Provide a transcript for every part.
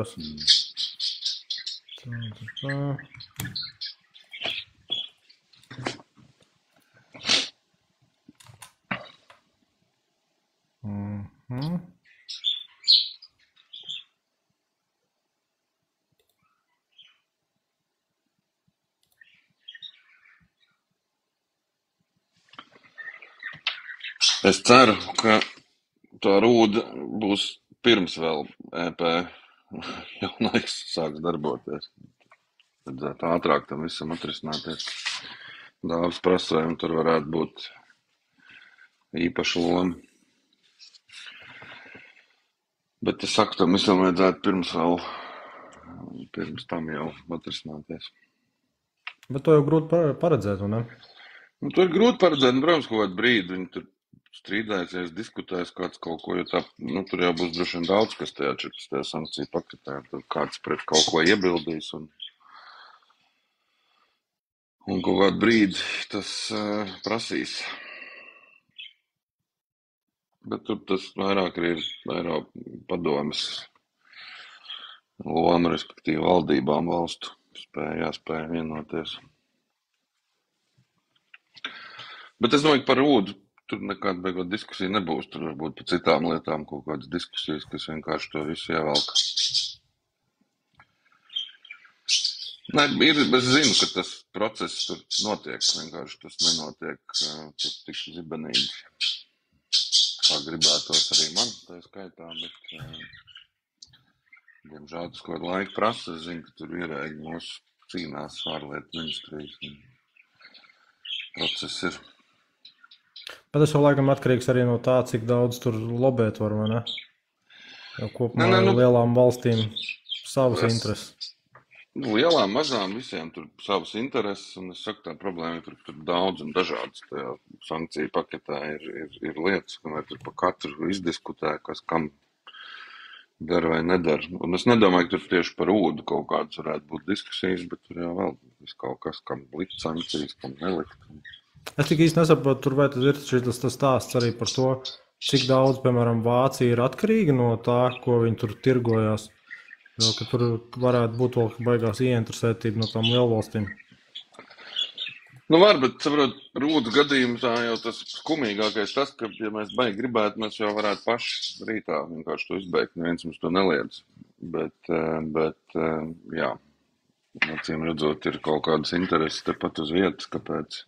skatījos. Tā. Es ceru, ka tā rūda būs pirms vēl EP jaunais sāks darboties. Vajadzētu ātrāk tam visam atrisināties. Dāvas prasējumi tur varētu būt īpaša loma. Bet es saku, tam visam vajadzētu pirms tam jau atrisināties. Bet to jau grūti paredzēt, vai ne? Nu, to ir grūti paredzēt, protams, kaut kādu brīdi viņi tur strīdēsies, diskutēs kāds kaut ko, jo tā, tur jau būs droši vien daudz, kas tajā 14. sankciju paketē, tad kāds pret kaut ko iebildīs un kaut kādu brīdi tas prasīs. Bet tur tas vairāk ir padomes loma, respektīvi valdībām valstu jāspēj vienoties. Bet es domāju, ka par ūdu tur nekāda beigot diskusija nebūs. Tur varbūt par citām lietām kaut kādas diskusijas, kas vienkārši to visu ievelk. Nē, es zinu, ka tas process tur notiek. Vienkārši tas nenotiek tur tik zibenīgi, kā gribētos arī man, tā skaitā. Bet, diemžēl tas kaut kādu laiku prasa. Es zinu, ka tur ierēģi mūsu cīnās ārlietu ministrijas. Process ir. Bet tas jau laikam atkarīgs arī no tā, cik daudz tur lobēt var, vai ne? Jo kopumā lielām valstīm savas intereses. Lielām, mazām, visiem tur savas intereses, un es saku, tā problēma ir tur daudz un dažādas. Tajā sankciju paketā ir lietas, kamēr tur pa katru izdiskutē, kas kam dara vai nedara. Un es nedomāju, ka tur tieši par ūdu kaut kādas varētu būt diskusijas, bet tur jau vēl kaut kas, kam likt sankcijas, kam nelikt. Es tik īsti nesaprotu, tur vai tad ir šis stāsts arī par to, cik daudz, piemēram, Vācija ir atkarīga no tā, ko viņi tur tirgojās. Jo, ka tur varētu būt vēl baigās ieinteresētība no tām lielvalstīm. Var, bet, saprot, rūdas gadījumā tā jau tas skumīgākais tas, ka, ja mēs baigi gribētu, mēs jau varētu paši rītā vienkārši to izbeigt. Neviens mums to neliedz. Bet jā, acīm redzot, ir kaut kādas intereses tepat uz vietas, kāpēc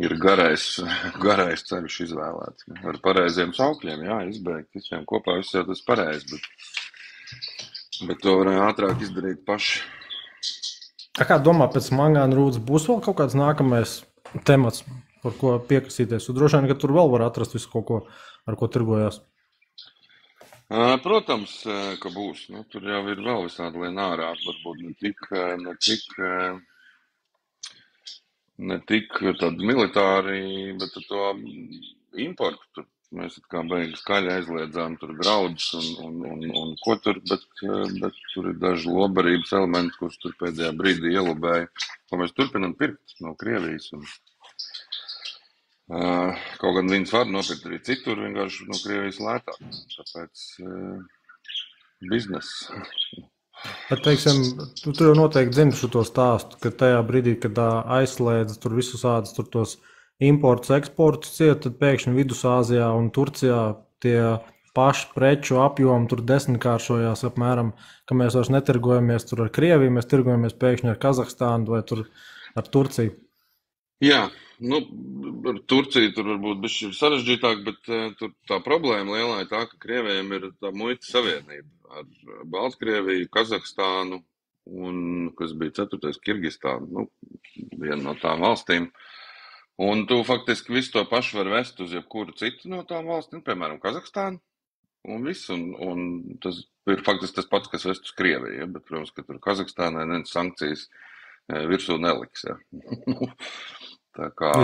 ir garais ceļš izvēlēts. Ar pareiziem saukļiem, jā, izbeigt visiem kopā, viss jau tas pareizi, bet to varēja ātrāk izdarīt paši. Kā domā, pēc mangāna rūdas būs vēl kaut kāds nākamais temats, par ko piekasīties? Droši vien, ka tur vēl var atrast visu kaut ko, ar ko tirgojās. Protams, ka būs. Tur jau ir vēl visādi lien ārā, varbūt ne tik tādi militāri, bet to importu tur. Mēs kā beigi skaļi aizliedzām tur graudus un ko tur, bet tur ir daži lobarības elementi, kurus tur pēdējā brīdī ielubēja, ko mēs turpinam pirkt no Krievijas. Kaut gan viņas var nopirkt arī citur, vienkārši no Krievijas lētāk. Tāpēc bizness. Bet, teiksim, tu jau noteikti zini šo stāstu, ka tajā brīdī, kad aizslēdza tur visus ādus, tur tos importus, eksportus ciet, tad pēkšņi Vidusāzijā un Turcijā tie paši preču apjomi tur 10-kāršojās apmēram, ka mēs vairs netirgojamies tur ar Krieviju, mēs tirgojamies pēkšņi ar Kazahstānu vai tur ar Turciju. Jā, ar Turciju tur varbūt bišķi ir sarežģītāk, bet tur tā problēma lielā ir tā, ka Krievijiem ir tā muitas savienība ar Baltkrieviju, Kazahstānu un, kas bija 4. Kirgistānu, viena no tām valstīm. Un tu faktiski visu to pašu var vest uz jebkuru citu no tām valstīm, piemēram, Kazahstānu un visu. Un tas ir faktiski tas pats, kas vest uz Krieviju, ja? Bet, protams, ka tur Kazahstānai neviens sankcijas virsū neliks. Ja? Tā kā...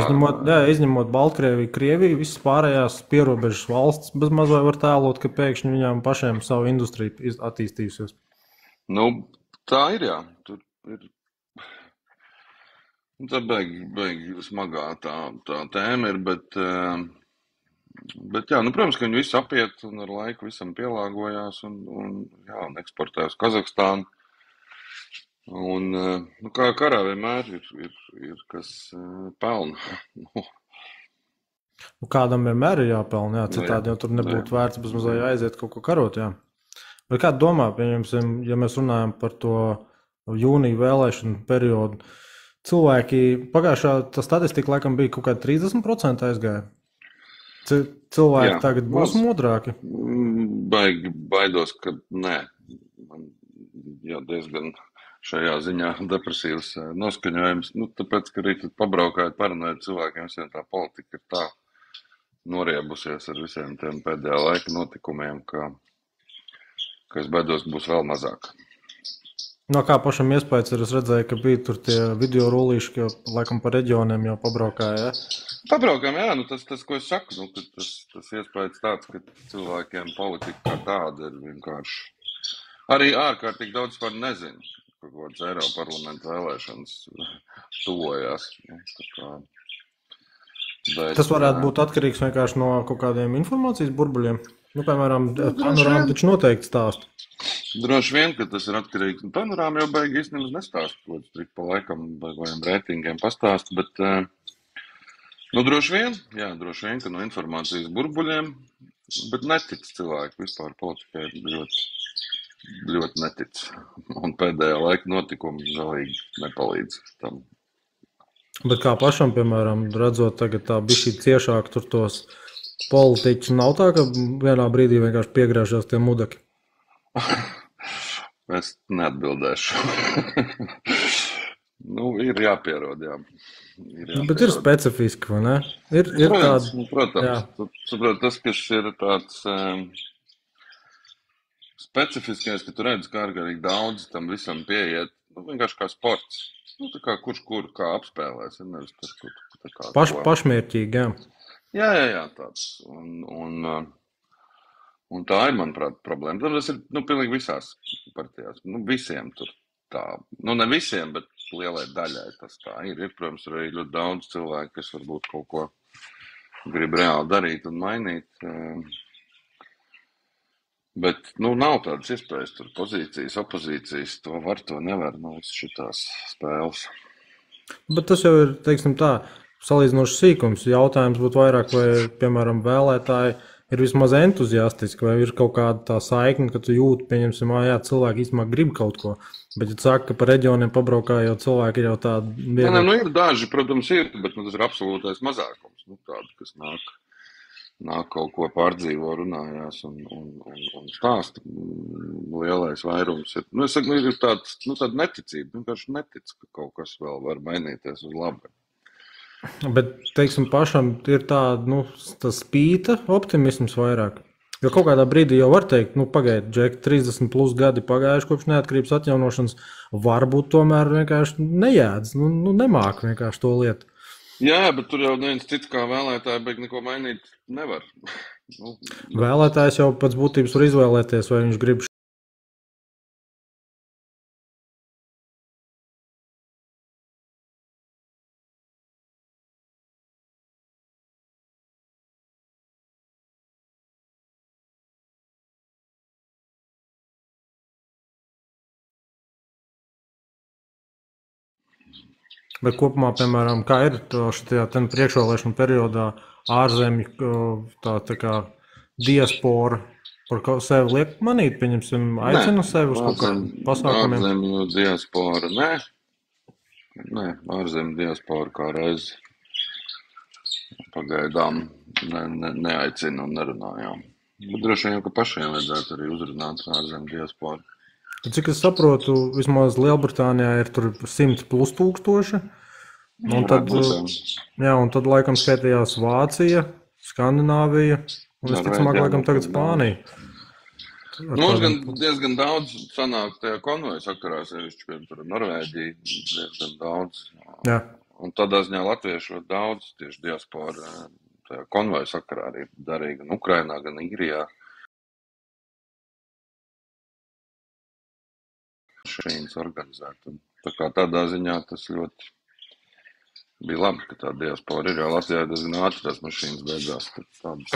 Izņemot Baltkrieviju, Krieviju, visas pārējās pierobežas valsts bez mazai var tēlot, ka pēkšņi viņām pašiem savu industriju attīstījusies. Tā ir, jā. Tur ir... Tā beigi smagā tā tēma ir, bet Bet, jā, nu, protams, ka viņi visi apiet un ar laiku visam pielāgojās un eksportē uz Kazahstānu. Un, nu, kā karā vienmēr ir kas pelna. Nu, kādam vienmēr ir jāpelnā, jā, Nu, jā, citādi jau tur nu, jā. nebūtu vērts bezmazliet aiziet kaut ko karot. Jā. Bet kā domā, pieņemsim, ja mēs runājam par to jūnija vēlēšanu periodu, cilvēki pagājušā tā statistika laikam bija kaut kāda 30% aizgāja. Cilvēki Jā, tagad būs modrāki. Baidos, ka nē. Man diezgan šajā ziņā depresīvs noskaņojums. Nu, tāpēc, ka arī pabraukājot, parunājot cilvēkiem, visiem tā politika ir tā noriebusies ar visiem tiem pēdējā laika notikumiem, ka es baidos, ka būs vēl mazāk. No kā pašam iespējas ir, es redzēju, ka bija tur tie video rullīši, ka laikam pa reģioniem jau pabraukāja. Ja? Pabraukām, jā, nu tas, ko es saku, nu, tas iespējas tāds, ka cilvēkiem politika kā tāda ir vienkārši. Arī ārkārtīgi daudz par nezinu, ka kaut kāds Eiropas parlamenta vēlēšanas tuvojās. Bet, Tas varētu būt atkarīgs vienkārši no kaut kādiem informācijas burbuļiem. Nu, piemēram, panorāma taču noteikti stāsta. Droši vien, ka tas ir atkarīgs. Nu, panorāma jau baigi īstenībā nestāsta, ko tas tik pa laikam baigojiem reitingiem pastāsta, bet, nu, droši vien, ka no informācijas burbuļiem, bet netic cilvēki vispār politikai ļoti netic. Un pēdējā laika notikumi galīgi nepalīdz tam. Bet kā pašam, piemēram, redzot tagad tā bišķi ciešāk tur tos politiķus, nav tā, ka vienā brīdī vienkārši piegriežas tie mudaki? Es neatbildēšu. Nu, ir jāpierod, jā. Bet ir specifiski, vai ne? Ir protams. Saprot, tas, kas ir tāds specifiskais, ka tu redzi, kā ārkārtīgi daudz tam visam pieiet, nu, vienkārši kā sports. Nu, tā kā kurš kuru kā apspēlēs, ir nevis tas, ko tu tā kā... Pašmērķīgi, jā. Jā, tāds. Un tā ir, manuprāt, problēma. Tas ir, nu, pilnīgi visās partijās. Nu, visiem tur tā. Nu, ne visiem, bet lielai daļai tas tā ir. Ir, protams, arī ļoti daudz cilvēku, kas varbūt kaut ko grib reāli darīt un mainīt. Bet, nu, nav tādas iespējas, tur pozīcijas, opozīcijas, to var, to nevar, nu, visas šitās spēles. Bet tas jau ir, teiksim tā, salīdzinoši sīkums. Jautājums būtu vairāk, vai, piemēram, vēlētāji ir vismaz entuziastiski, vai ir kaut kāda tā saikne, ka tu jūti, pieņemsim, jā, cilvēki īstenībā grib kaut ko. Bet, ja tu saki, ka pa reģioniem pabraukā, jau cilvēki ir jau tādi... Nē, nu, ir daži, protams, ir, bet, nu, tas ir absolūtais mazākums, nu, tādi, kas nāk kaut ko pārdzīvo, runājās un stāsta. Lielais vairums ir. Nu, es saku, ir tāds, nu, tāda neticība. Vienkārši netic, ka kaut kas vēl var mainīties uz labu. Bet, teiksim, pašam ir tāda, nu, tas spīta optimisms vairāk. Jo kaut kādā brīdī jau var teikt, nu, pagaidi, Džek, 30 plus gadi pagājuši kopš neatkarības atjaunošanas, varbūt tomēr vienkārši nejēdz, nu nemāk vienkārši to lietu. Jā, bet tur jau neviens cits kā vēlētāji beig neko mainīt nevar. Vēlētājs jau pēc būtības var izvēlēties, vai viņš grib. Bet kopumā, piemēram, kā ir šajā priekšvēlēšanu periodā ārzemju tā kā diaspora par sevi liek manīt, pieņemsim, aicina sevi uz kaut kādiem pasākumiem? Ārzemju diaspora, nē, ārzemju diaspora kā reiz pagaidām neaicina un nerunājām. Bet droši vien jau, ka pašiem vajadzētu arī uzrunāt ārzemju diasporu. Cik es saprotu, vismaz Lielbritānijā ir tur 100 plus tūkstoši. Un tad laikam skaitījās Vācija, Skandināvija un visticamāk laikam tagad Spānija. Mums gan diezgan daudz sanāk tajā konvoja sakarā, sevišķi, piemēram, Norvēģija, diezgan daudz. Jā. Un tādā ziņā latviešu ļoti daudz tieši diaspora tajā konvoja sakarā arī darīja gan Ukrainā, gan Īrijā. Šīs organizēt. Un tā kā tādā ziņā tas ļoti bija labi, ka tā diaspora ir, jo Latvijā diezgan ātri tās mašīnas beidzās.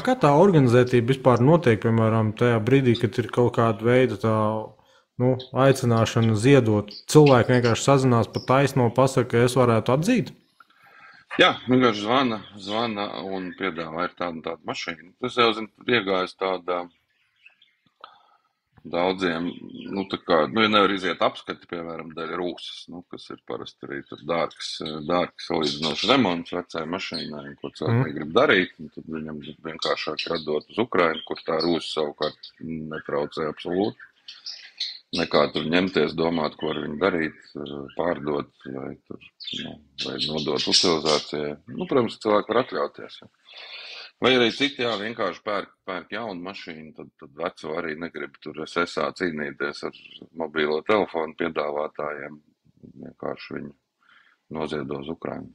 Kā tā organizētība vispār notiek, piemēram, tajā brīdī, kad ir kaut kāda veida tā, aicināšana ziedot? Cilvēki vienkārši sazinās pa taisno, pasaka, ka es varētu atzīt? Jā, vienkārši zvana un piedāvā ir tāda mašīna. Tas jau, iegājas tādā daudziem, ja nevar iziet apskati, piemēram, dēļ rūsas, kas ir parasti arī dārgs salīdzinoši remonts vecai mašīnai, ko cilvēki negrib darīt, un tad viņam vienkāršāk radot uz Ukrainu, kur tā rūsa savukārt netraucē absolūti. Nekā tur ņemties, domāt, ko ar viņu darīt, pārdot vai nodot utilizācijai. Protams, cilvēki var atļauties. Ja. Vai arī citi, vienkārši pērk jaunu mašīnu, tad veco arī negrib tur SSA cīnīties ar mobīlo telefonu piedāvātājiem. Vienkārši viņu noziedo uz Ukrainu.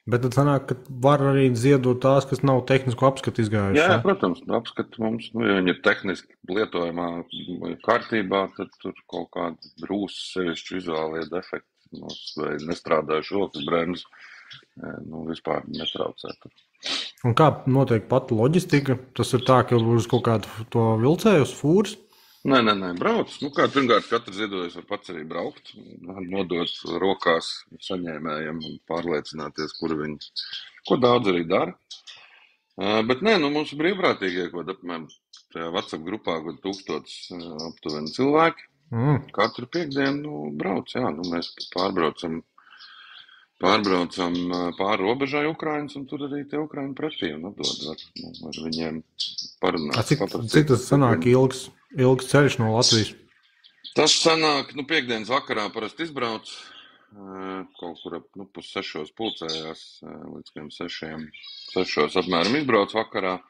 Bet tad sanāk, ka var arī ziedot tās, kas nav tehnisko apskatu izgājuši? Jā, protams, apskatu mums, ja viņi ir tehniski lietojamā kārtībā, tad tur kaut kādi rūsas sevišķi vizuālie defekti vai nestrādājuši rokas bremzes vispār netraucē tur. Un kā notiek pati loģistika? Tas ir tā, ka uz kaut kādu to vilcēju, uz fūras? Nē, brauc. Pirmkārt, katrs ziedojums var pats arī braukt, nodot rokās saņēmējiem un pārliecināties, ko daudz arī dara. Bet mums ir brīvprātīgie, apmēram tajā WhatsApp grupā, 1000 aptuveni cilvēki. Katru piekdienu brauc, mēs pārbraucam pāri robežai Ukrainas, un tur arī tie Ukraiņi pretī un atdod ar viņiem parunāt. Cik tas sanāk ilgs ceļš no Latvijas? Tas sanāk, piekdienas vakarā parasti izbrauc, kaut kur ap 5:30 pulcējās, līdz 6:00 apmēram izbrauc vakarā,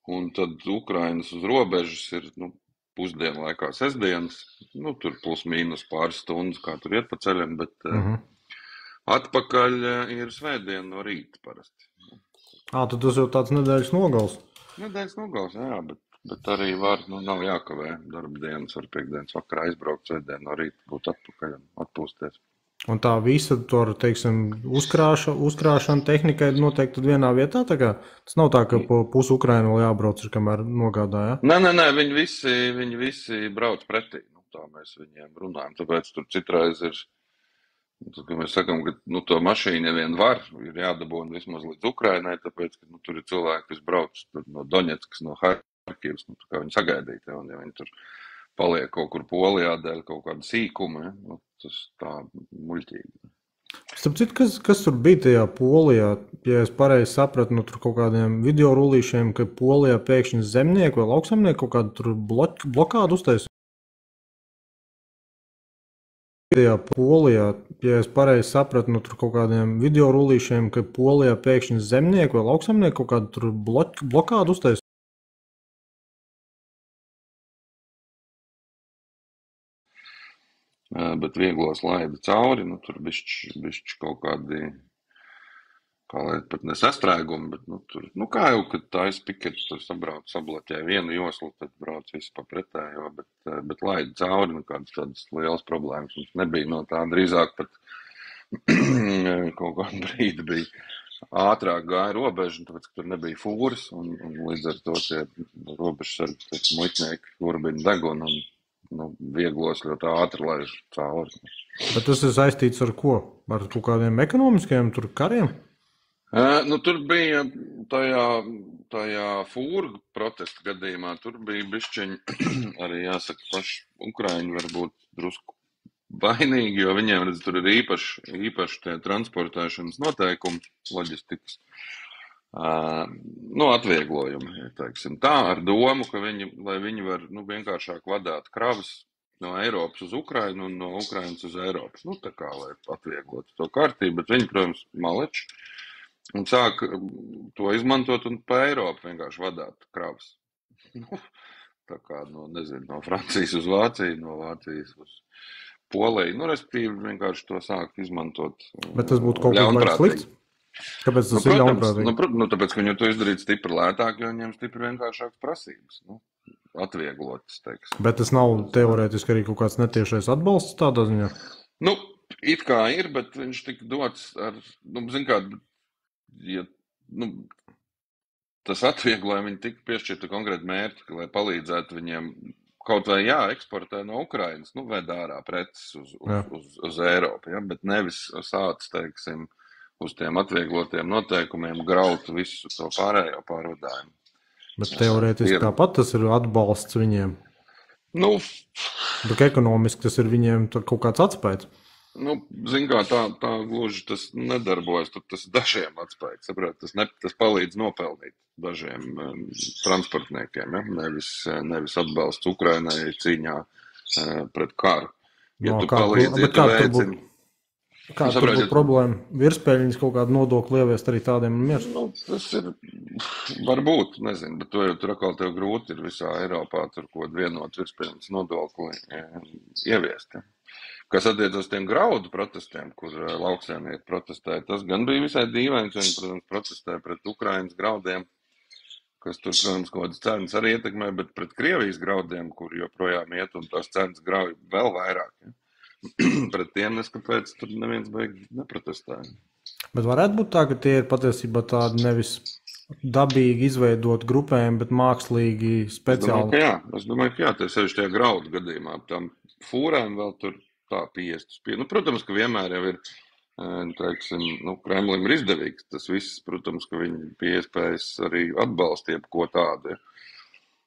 un tad Ukrainas uz robežas ir, pusdienu laikā sestdienas, tur plus mīnus pāris stundas, kā tur iet pa ceļam, bet atpakaļ ir svētdiena no rīta parasti. Tad tas jau tāds nedēļas nogals. Nedēļas nogals, jā, bet arī var, nav jākavē darba dienas, var piekdienas vakarā izbraukt, svētdienu no rīta būt atpakaļ un atpūsties. Un tā visa, uzkrāšana tehnikai noteikti tad vienā vietā, tā kā tas nav tā, ka pusi Ukraina vēl jābrauc, kamēr nogādā, jā? Nē, viņi visi brauc pretī, tā mēs viņiem runājam, tāpēc tur citreiz ir. Tad, kad mēs sakām, ka to mašīnu ja vien var, ir jādabūna vismaz līdz Ukrainai, tāpēc, ka tur ir cilvēki, kas brauc no Doņetskas, no Harkivas, kā viņi sagaidīt, un ja viņi tur paliek kaut kur Polijā dēļ kaut kāda sīkuma, tas tā muļķīgi. Starp citu, kas tur bija tajā Polijā, ja es pareizi sapratu, tur kaut kādiem video rullīšiem, ka Polijā pēkšņi zemnieki vai lauksamnieki kaut kādu tur blokādu uztaisīja? Polijā, ja es pareizi sapratu, tur kaut kādiem video rullīšiem, ka Polijā pēkšņi zemnieki vai lauksamnieki kaut kādu tur blokādu uztaisīja? Bet vieglos laida cauri, tur bišķi kaut kādi, kā lai pat nesastrēgumi, bet tur, kā jau, kad taisa piketi, tur sabrauc, sabloķē vienu joslu, tad brauc visu pa pretējo, bet laida cauri, kādas tādas lielas problēmas mums nebija no tā, drīzāk pat kaut kādu brīdi bija ātrāk gāja robežu, tāpēc, ka tur nebija fūras, un līdz ar to tie robežas muitnieki urbina degunu, un vieglos ļoti ātri laiž cauri. Bet tas ir saistīts ar ko? Ar kaut kādiem ekonomiskiem kariem? Tur bija tajā fūru protesta gadījumā, tur bija bišķiņi arī jāsaka paši Ukraiņi varbūt drusku vainīgi, jo viņiem, redz, tur ir īpaši tie transportēšanas noteikumi, loģistikas, atvieglojumi, teiksim tā, ar domu, ka lai viņi var, vienkāršāk vadāt kravas no Eiropas uz Ukrainu un no Ukrainas uz Eiropas, tā kā, lai atvieglotu to kārtību, bet viņi, protams, maleči, un sāk to izmantot un pa Eiropu vienkārši vadāt kravas. Tā kā, no Francijas uz Vāciju, no Vācijas uz Poliju, respektīvi vienkārši to sāk izmantot. Bet tas būtu kaut kas slikts? Kāpēc tas ir ļaunprātīgi? Tāpēc, ka viņi to izdarīt stipri lētāk, jo viņiem stipri vienkāršākas prasības, atvieglotas, teiksim. Bet tas nav teorētiski arī kaut kāds netiešais atbalsts tādā ziņā? It kā ir, bet viņš tika dots ar, zin kā, ja, tas atvieglojumi viņi tika piešķirta konkrēti mērķi, lai palīdzētu viņiem kaut vai eksportē no Ukrainas, ved ārā preces uz Eiropu, bet nevis sāc, teiksim, uz tiem atvieglotiem noteikumiem graut visu to pārējo pārvadājumu. Bet teorētiski tāpat tas ir atbalsts viņiem. Bet ekonomiski tas ir viņiem kaut kāds atspējas. Zin kā, tā gluži tas nedarbojas, tur tas dažiem atspējas, saprāt, tas palīdz nopelnīt dažiem transportniekiem, nevis atbalsts Ukrainai cīņā pret karu. Ja tu palīdzi, ja tu veicini. Kāda tur būtu problēma? Virspēļņas kaut kādu nodokli ieviest arī tādiem miers? Tas ir, varbūt, nezinu, bet to jau tur atkal tev grūti ir visā Eiropā tur kaut vienot virspēļņas nodokli ieviest. Kas attiecas uz tiem graudu protestiem, kur lauksēmnieki protestēja, tas gan bija visai dīvains, viņi, protams, protestēja pret Ukrainas graudiem, kas tur, protams, kaut kādas cenas arī ietekmē, bet pret Krievijas graudiem, kur joprojām iet un tās cenas grauj vēl vairāk. Pret tiem neskapēc tur neviens beigi neprotestēja. Bet varētu būt tā, ka tie ir patiesībā tādi nevis dabīgi izveidot grupējumi, bet mākslīgi speciāli? Es domāju, ka jā, tie sevišķi tie graudu gadījumā. Tām fūrēm vēl tur tā piestas. Protams, ka vienmēr jau ir, teiksim, Kremlim ir izdevīgs. Tas viss, protams, ka viņi piespējas arī atbalstīt ko tādu.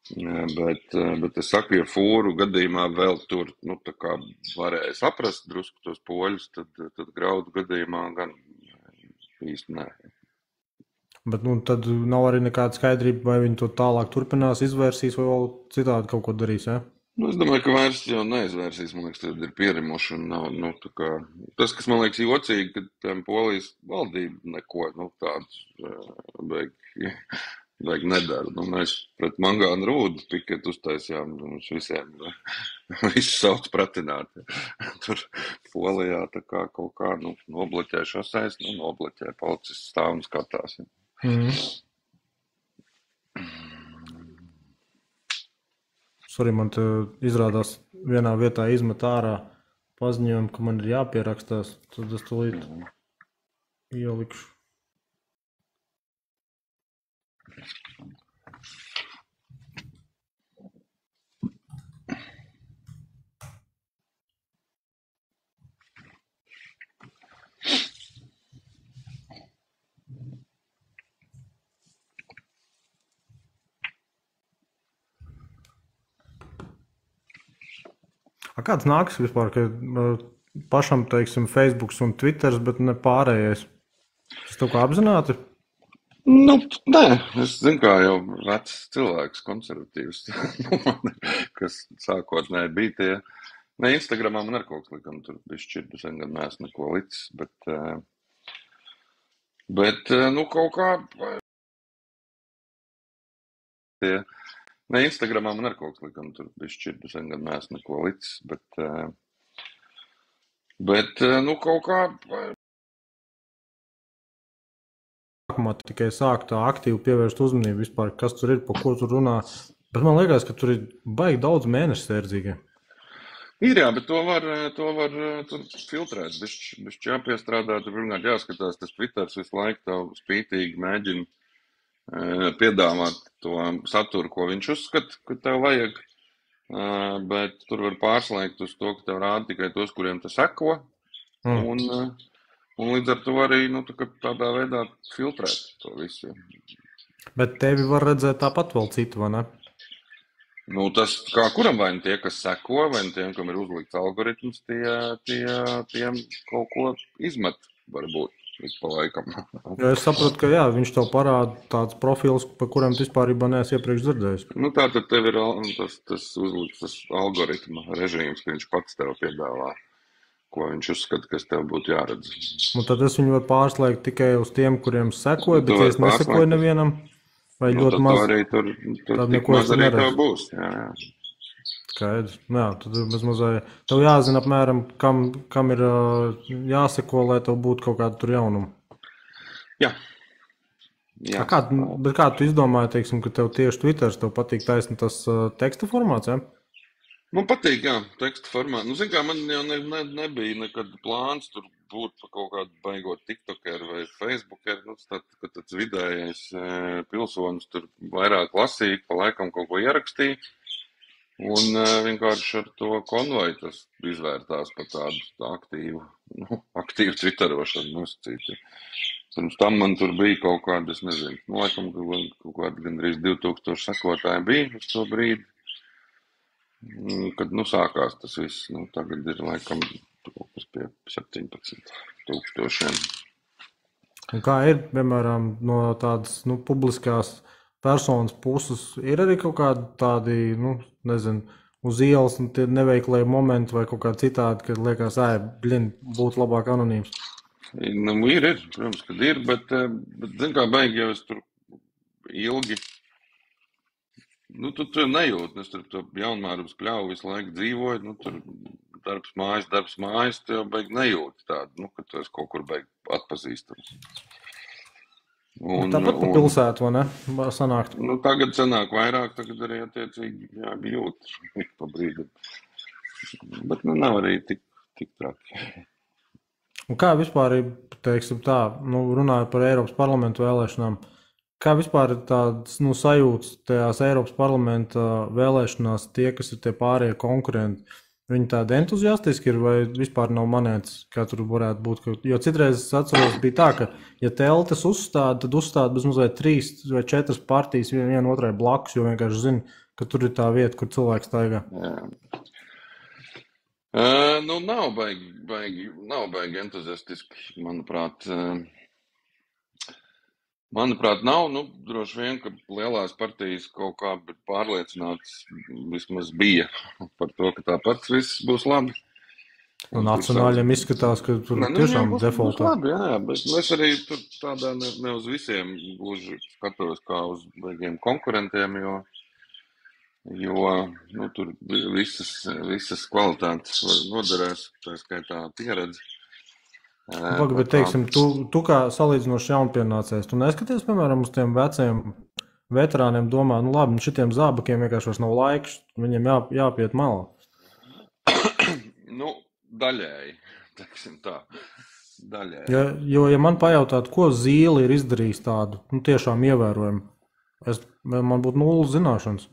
Bet es saku, ja fūru gadījumā vēl tur, tā kā varēja saprast drusku tos poļus, tad graudu gadījumā gan īsti nē. Bet, tad nav arī nekāda skaidrība, vai viņi to tālāk turpinās, izvērsīs vai vēl citādi kaut ko darīs, ja? Es domāju, ka vairs jau neizvērsīs, man liekas, tad ir pierimuši un nav, tā kā, tas, kas man liekas jocīgi, ka tiem Polijas valdība neko, tādu beig nedara. Mēs pret Mangānu Rūdu piketu uztaisījām, mums visiem visu sauc pratināt. Tur Polijā tā kā kaut kā, nobloķē šoseis, nobloķē policists stāv un skatās. Sorry, man te izrādās vienā vietā izmet ārā paziņojumu, ka man ir jāpierakstās, tad es tūlīt ielikšu. Kāds nāks vispār, ka pašam, teiksim, Facebooks un Twitters, bet ne pārējais? Tas tev kā apzināti? Nē, es zinu, kā jau vecs cilvēks, konservatīvs, kas sākotnēji bija tie. Ne, Instagramā man ar kaut kas likam, tur bišķi sen gan mēs neko licis, bet kaut kā tie. Ne, Instagramā man ar kaut kas likam, tur bišķi sen gan mēs neko licis, bet kaut kā. Sākumā tikai sāk tā aktīvi pievērst uzmanību vispār, kas tur ir, pa ko tur runā, bet man liekas, ka tur ir baigi daudz mēnešu sērdzīgiem. Ir jā, bet to var filtrēt, bišķi jāpiestrādā, tur runāt jāskatās, tas Twitters visu laiku tev spītīgi mēģina piedāvāt to saturu, ko viņš uzskata, ka tev vajag, bet tur var pārslēgt uz to, ka tev rāda tikai tos, kuriem tu seko, un līdz ar to arī tādā veidā filtrēt to visu. Bet tevi var redzēt tāpat vēl citu, vai ne? Tas kā kuram vai tie, kas seko, vai tiem, kam ir uzlikts algoritms, tiem kaut ko izmet varbūt. Pa laikam. Ja es saprotu, ka jā, viņš tev parāda tāds profils, pa kuriem tu vispārībā neesi iepriekš dzirdējis. Tātad tev ir tas uzlikts, tas algoritma režīms, ka viņš pats tev piedāvā, ko viņš uzskata, kas tev būtu jāredz. Tad es viņu varu pārslēgt tikai uz tiem, kuriem sekoju, bet ja es nesekoju nevienam, vai ļoti maz, tad neko es neredzu. Tev būs, jā. Skaidrs. Jā, tad mazliet tev jāzina apmēram, kam ir jāseko, lai tev būtu kaut kāda tur jaunuma. Jā. Bet kā tu izdomāji, teiksim, ka tev tieši Twitters tev patīk taisni tas teksta formāts, ja? Man patīk, jā, teksta formā. Nu, zin kā, man jau nebija nekad plāns tur būt pa kaut kādu baigot tiktokeru vai facebookeru. Nu, ka tāds vidējais pilsonis tur vairāk lasīja, pa laikam kaut ko ierakstīja. Un vienkārši ar to konvoju tas izvērtās par tādu aktīvu twitterošanu nosacītu. Pirms tam man tur bija kaut kāda, es nezinu, nu, laikam kaut kāda gandrīz 2000 sekotāji bija uz to brīdi. Kad, sākās tas viss, tagad ir laikam kaut kas pie 17,000. Un kā ir, piemēram, no tādas, publiskās personas puses, ir arī kaut kādi tādi, nezinu, uz ielas tie neveiklie momenti vai kaut kā citādi, kad liekas, būtu labāk anonīms? Ir, protams, kad ir, bet zin kā, baigi jau es tur ilgi. Tu nejūti, es tur to jaunmērības pļauju visu laiku dzīvoju, tur darbs mājas, tu jau baigi nejūti tādu, ka tu esi kaut kur baigi atpazīstams. Tāpat pa pilsētu, vai ne? Sanākt. Tagad sanāk vairāk, tagad arī attiecīgi jūt pa brīdim. Bet nav arī tik traki. Un kā vispār, teiksim tā, runājot par Eiropas parlamentu vēlēšanām, kā vispār ir tādas sajūtas tajās Eiropas parlamenta vēlēšanās, tie, kas ir tie pārējie konkurenti, viņi tādi entuziastiski ir vai vispār nav manēts, kā tur varētu būt? Jo citreiz es atceros bija tā, ka, ja teltis uzstāda, tad uzstāda bez mazliet 3 vai 4 partijas viena otrai blakus, jo vienkārši zina, ka tur ir tā vieta, kur cilvēks staigā. Nav baigi entuziastiski, manuprāt. Manuprāt, nav. Droši vien, ka lielās partijas kaut kā pārliecināts vismaz bija par to, ka tāpat viss būs labi. Nacionāļiem izskatās, ka tur tiešām defaultā. Labi, jā, bet es arī tur tādā ne uz visiem gluži skatos kā uz baigiem konkurentiem, jo tur visas kvalitātes noderēs, tā skaitā pieredze. Bet, teiksim, tu kā salīdzinoši jaunpienācējs, tu neskaties, piemēram, uz tiem veciem veterāniem domā, labi, šitiem zābakiem vienkārši vairs nav laiks, viņiem jāpiet malā. Daļēji, teiksim tā. Daļēji. Jo, ja man pajautātu, ko Zīle ir izdarījis tādu, tiešām ievērojumu, man būtu 0 zināšanas.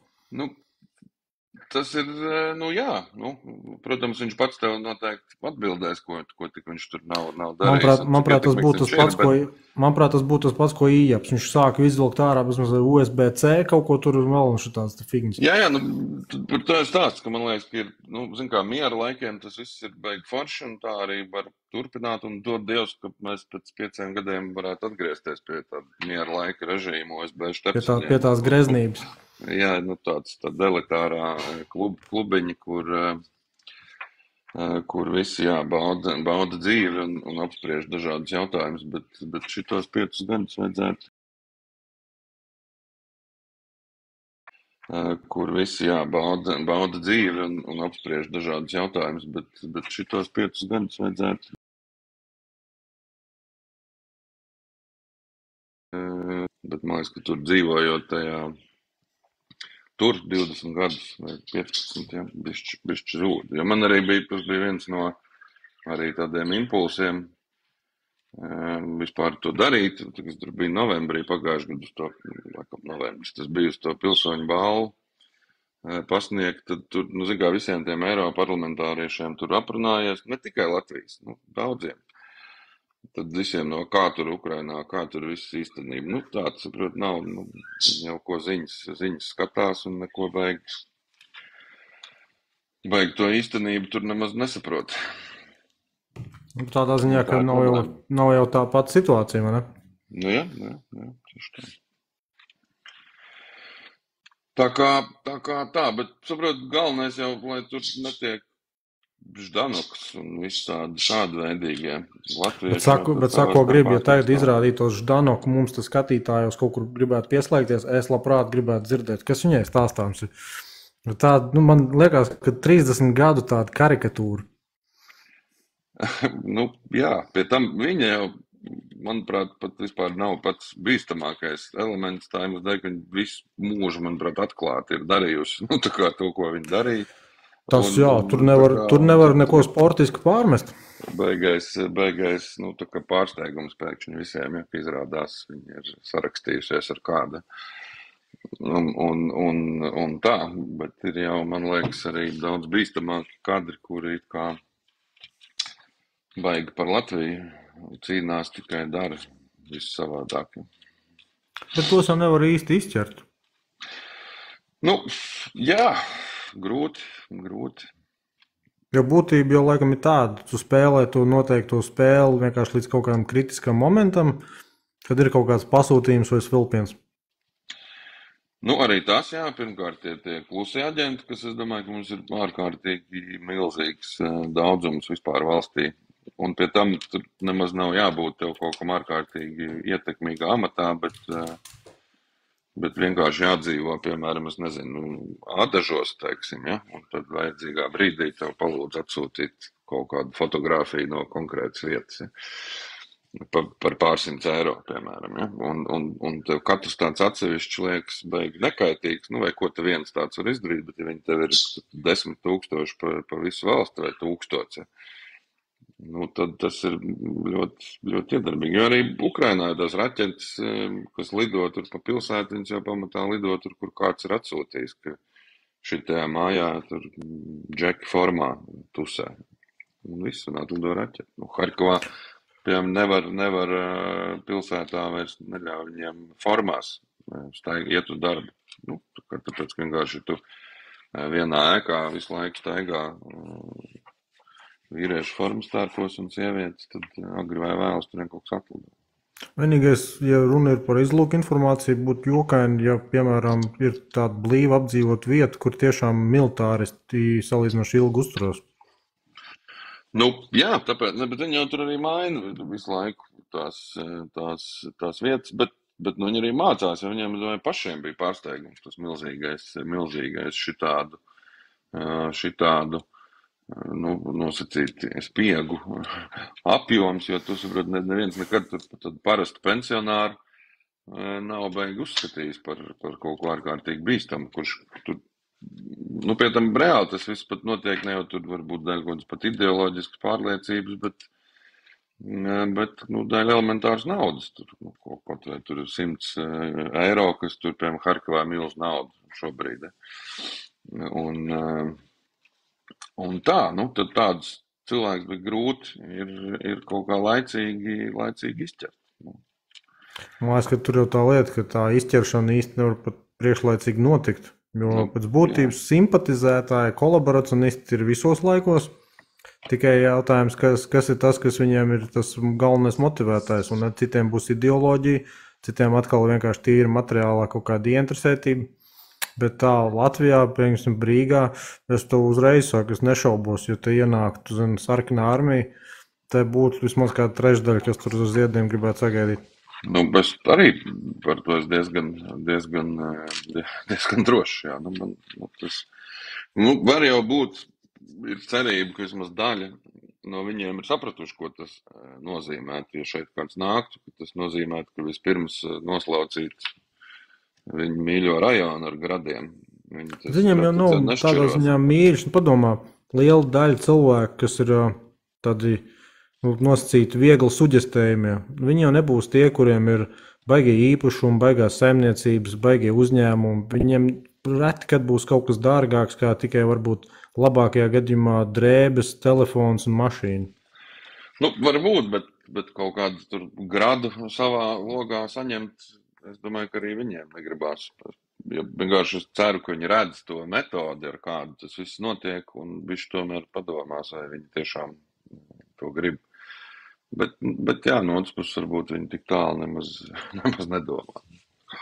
Tas ir, jā, protams, viņš pats tev noteikti atbildēs, ko tik viņš tur nav darījis. Manuprāt, tas būtu tas pats, ko Ījaps. Viņš sāka izvilkt ārā bez mazliet USB-C, kaut ko tur vēl un šitāds figņas. Jā, par to ir stāsts, ka man liekas, ka ir, zin kā, miera laikiem tas viss ir baigi forši, un tā arī var turpināt, un dod Dievs, ka mēs pēc 5 gadiem varētu atgriezties pie tāda miera laika režīma, USB štepseņiem. Pie tās greznības. Jā, tāda elitārā klubiņa, kur visi bauda dzīvi un apspriež dažādus jautājumus, bet šitos 5 gadus vajadzētu, kur visi bauda dzīvi un apspriež dažādus jautājumus, bet šitos 5 gadus vajadzētu. Bet man liekas, ka tur dzīvojot tajā. Tur 20 gadus vai 15, ja, bišķi zūd. Jo man arī tas bija viens no arī tādiem impulsiem vispār to darīt. Tas tur bija novembrī pagājušajā gadā, novembris, tas bija uz to pilsoņu balvu pasniegt. Tad tur, zin kā, visiem tiem eiroparlamentāriešiem tur aprunājies, ne tikai Latvijas, daudziem. Tad visiem no kā tur Ukrainā, kā tur viss īstenība. Tāds, saprot, nav, jau ko ziņas skatās un neko baigi to īstenību tur nemaz nesaprot. Tādā ziņā, ka nav jau tā pati situācija, vai ne? Jā, tieši tā. Tā kā tā, bet, saprot, galvenais jau, lai tur netiek Ždanoks un visādi šādveidīgie latvieši. Bet sako gribu, ja tagad izrādītos Ždanoku, mums tas skatītājos kaut kur gribētu pieslēgties, es labprāt gribētu dzirdēt, kas viņai stāstāms ir. Tā, man liekas, ka 30 gadu tāda karikatūra. Jā, pie tam viņa jau, manuprāt, pat vispār nav pats bīstamākais elements, tā jums dēļ, ka viņa visu mūžu, manuprāt, atklāti ir darījusi, tā kā to, ko viņa darīja. Tas jā, tur nevar neko sportiski pārmest. Beigais, tā kā pārsteigums pēkšņi visiem, ja, ka izrādās viņi ir sarakstījušies ar kādu. Un tā, bet ir jau, man liekas, arī daudz bīstamāki kadri, kuri it kā baigi par Latviju cīnās, tikai dara visu savādāk. Bet tos jau nevar īsti izķert. Jā, grūti. Jo būtība jau laikam ir tāda, tu spēlē to noteikto spēli vienkārši līdz kaut kādam kritiskam momentam, kad ir kaut kāds pasūtījums vai svilpiens. Arī tas, jā, pirmkārt, tie klusie aģenti, kas, es domāju, ka mums ir ārkārtīgi milzīgs daudzums vispār valstī. Un pie tam tur nemaz nav jābūt tev kaut kam ārkārtīgi ietekmīgā amatā, bet vienkārši jādzīvo, piemēram, es nezinu, Adažos, teiksim, ja, un tad vajadzīgā brīdī tev palūdz atsūtīt kaut kādu fotogrāfiju no konkrētas vietas, ja, par pārsimt eiro, piemēram, ja, un tev katrs tāds atsevišķs liekas beigi nekaitīgs, vai ko te viens tāds var izdarīt, bet ja viņi tev ir 10 000 pa visu valsti vai 1000, ja, tad tas ir ļoti, ļoti iedarbīgi. Jo arī Ukrainā ir tās raķetes, kas lido tur pa pilsētu, viņas jau pamatā lido tur, kur kāds ir atsūtījis, ka šitajā mājā tur džeki formā tusē. Un viss un atlido raķeti. Harkovā, piemēram, nevar pilsētā vairs neļauj viņiem formās iet uz darbu. Tāpēc, ka vienkārši tu vienā ēkā visu laiku staigā vīriešu formas tērpos un sievietes, tad agri vai vēlas tur kaut kas atlido. Vienīgais, ja runa ir par izlūku informāciju, būtu jokaini, ja, piemēram, ir tāda blīva apdzīvot vieta, kur tiešām militāristi salīdzinoši ilgi uzturos. Jā, tāpēc, bet viņi jau tur arī maina visu laiku tās vietas, bet viņi arī mācās, ja viņiem pašiem bija pārsteigums, tas milzīgais šitādu nosacīt spiegu apjoms, jo tu saproti, neviens nekad tad parastu pensionāru nav beigi uzskatījis par kaut ko ārkārtīgi bīstamu, kurš tur, pie tam reāli tas viss pat notiek, ne jau tur varbūt daļa kaut kādas pat ideoloģiskas pārliecības, bet daļa elementāras naudas, tur kaut vai tur 100 eiro, kas tur, piemēram, Harkovā milz naudu šobrīd. Un tā, tad tādus cilvēkus bija grūti ir kaut kā laicīgi izķert. Man liekas, ka tur jau tā lieta, ka tā izķeršana īsti nevar pat priekšlaicīgi notikt, jo pēc būtības simpatizētāji, kolaborationisti ir visos laikos, tikai jautājums, kas ir tas, kas viņiem ir tas galvenais motivētājs, un citiem būs ideoloģija, citiem atkal vienkārši tīri materiālā kaut kāda ieinteresētība. Bet tā Latvijā, piemēram, Rīgā, es to uzreiz saku, es nešaubos, jo te ienāktu, sarkanā armija, te būtu vismaz kāda trešdaļa, kas tur uz ziediem gribētu sagaidīt. Es arī par to es diezgan drošs, jā. Var jau būt, ir cerība, ka vismaz daļa no viņiem ir sapratuši, ko tas nozīmētu, ja šeit kāds nāktu, ka tas nozīmētu, ka vispirms noslaucīt viņu mīļo rajonu ar gradiem. Viņam jau nav tādā ziņā mīļš. Padomā, liela daļa cilvēku, kas ir tādi nosacīti viegli suģestējumie, viņi jau nebūs tie, kuriem ir baigie īpašumi, baigās saimniecības, baigie uzņēmumi. Viņiem reti, kad būs kaut kas dārgāks, kā tikai varbūt labākajā gadījumā drēbes, telefons un mašīna. Varbūt, bet kaut kādu tur gradu savā logā saņemt, es domāju, ka arī viņiem negribās. Ja vienkārši es ceru, ka viņi redz to metodi, ar kādu tas viss notiek, un viņš tomēr padomās, vai viņi tiešām to grib. Bet jā, no otras puses varbūt viņi tik tālu nemaz nedomā.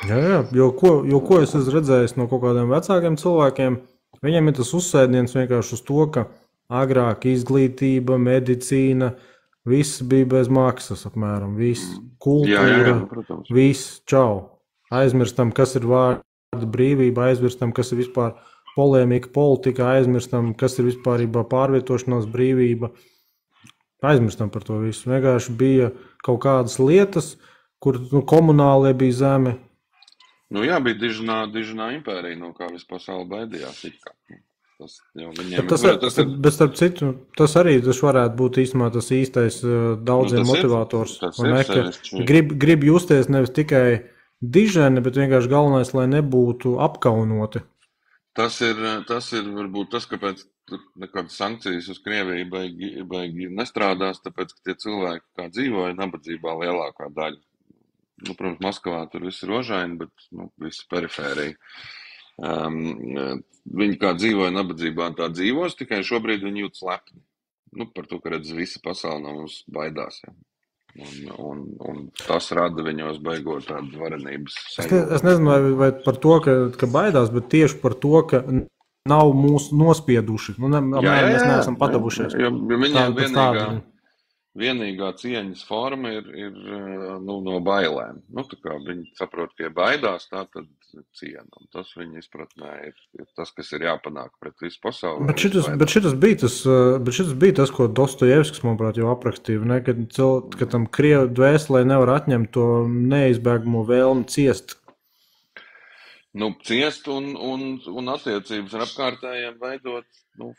Jā, jo ko es esmu redzējis no kaut kādiem vecākiem cilvēkiem, viņiem ir tas uzsēdiens vienkārši uz to, ka agrāk izglītība, medicīna, viss bija bez maksas, apmēram, viss kultūra, viss, čau. Aizmirstam, kas ir vārda brīvība, aizmirstam, kas ir vispār polēmika, politika, aizmirstam, kas ir vispārībā pārvietošanās brīvība. Aizmirstam par to visu. Vienkārši bija kaut kādas lietas, kur komunālie bija zeme. Jā, bija dižinā impērija, no kā visu pasauli baidījās. Tas jau viņiem Bet starp citu, tas arī varētu būt īstenībā tas īstais daudziem motivators. Grib justies nevis tikai diženi, bet vienkārši galvenais, lai nebūtu apkaunoti. Tas ir varbūt tas, kāpēc nekādas sankcijas uz Krieviju baigi nestrādās, tāpēc, ka tie cilvēki, kā dzīvoja nabadzībā lielākā daļa. Nu, protams, Maskavā tur viss ir rožaini, bet visi perifērija. Viņi kā dzīvoja nabadzībā, tā dzīvos, tikai šobrīd viņi jūtas lepni. Par to, ka redz visa pasaule no mums baidās. Ja. Un tas rada viņos baigot tādu varenības sajūtu. Es nezinu, vai par to, ka baidās, bet tieši par to, ka nav mūs nospieduši. Mēs neesam padavušies. Jo viņiem vienīgā cieņas forma ir no bailēm. Tā kā viņi saprot, ka ja baidās, tā tad ciena. Un tas viņa izpratnē ir tas, kas ir jāpanāk pret visu pasauli. Bet šitas bija tas, ko Dostojevskis, manuprāt, jau aprakstīja, ne? Ka tam krievu dvēselē nevar atņemt to neizbēgamo vēlmi ciest. Ciest un attiecības ar apkārtējiem veidot,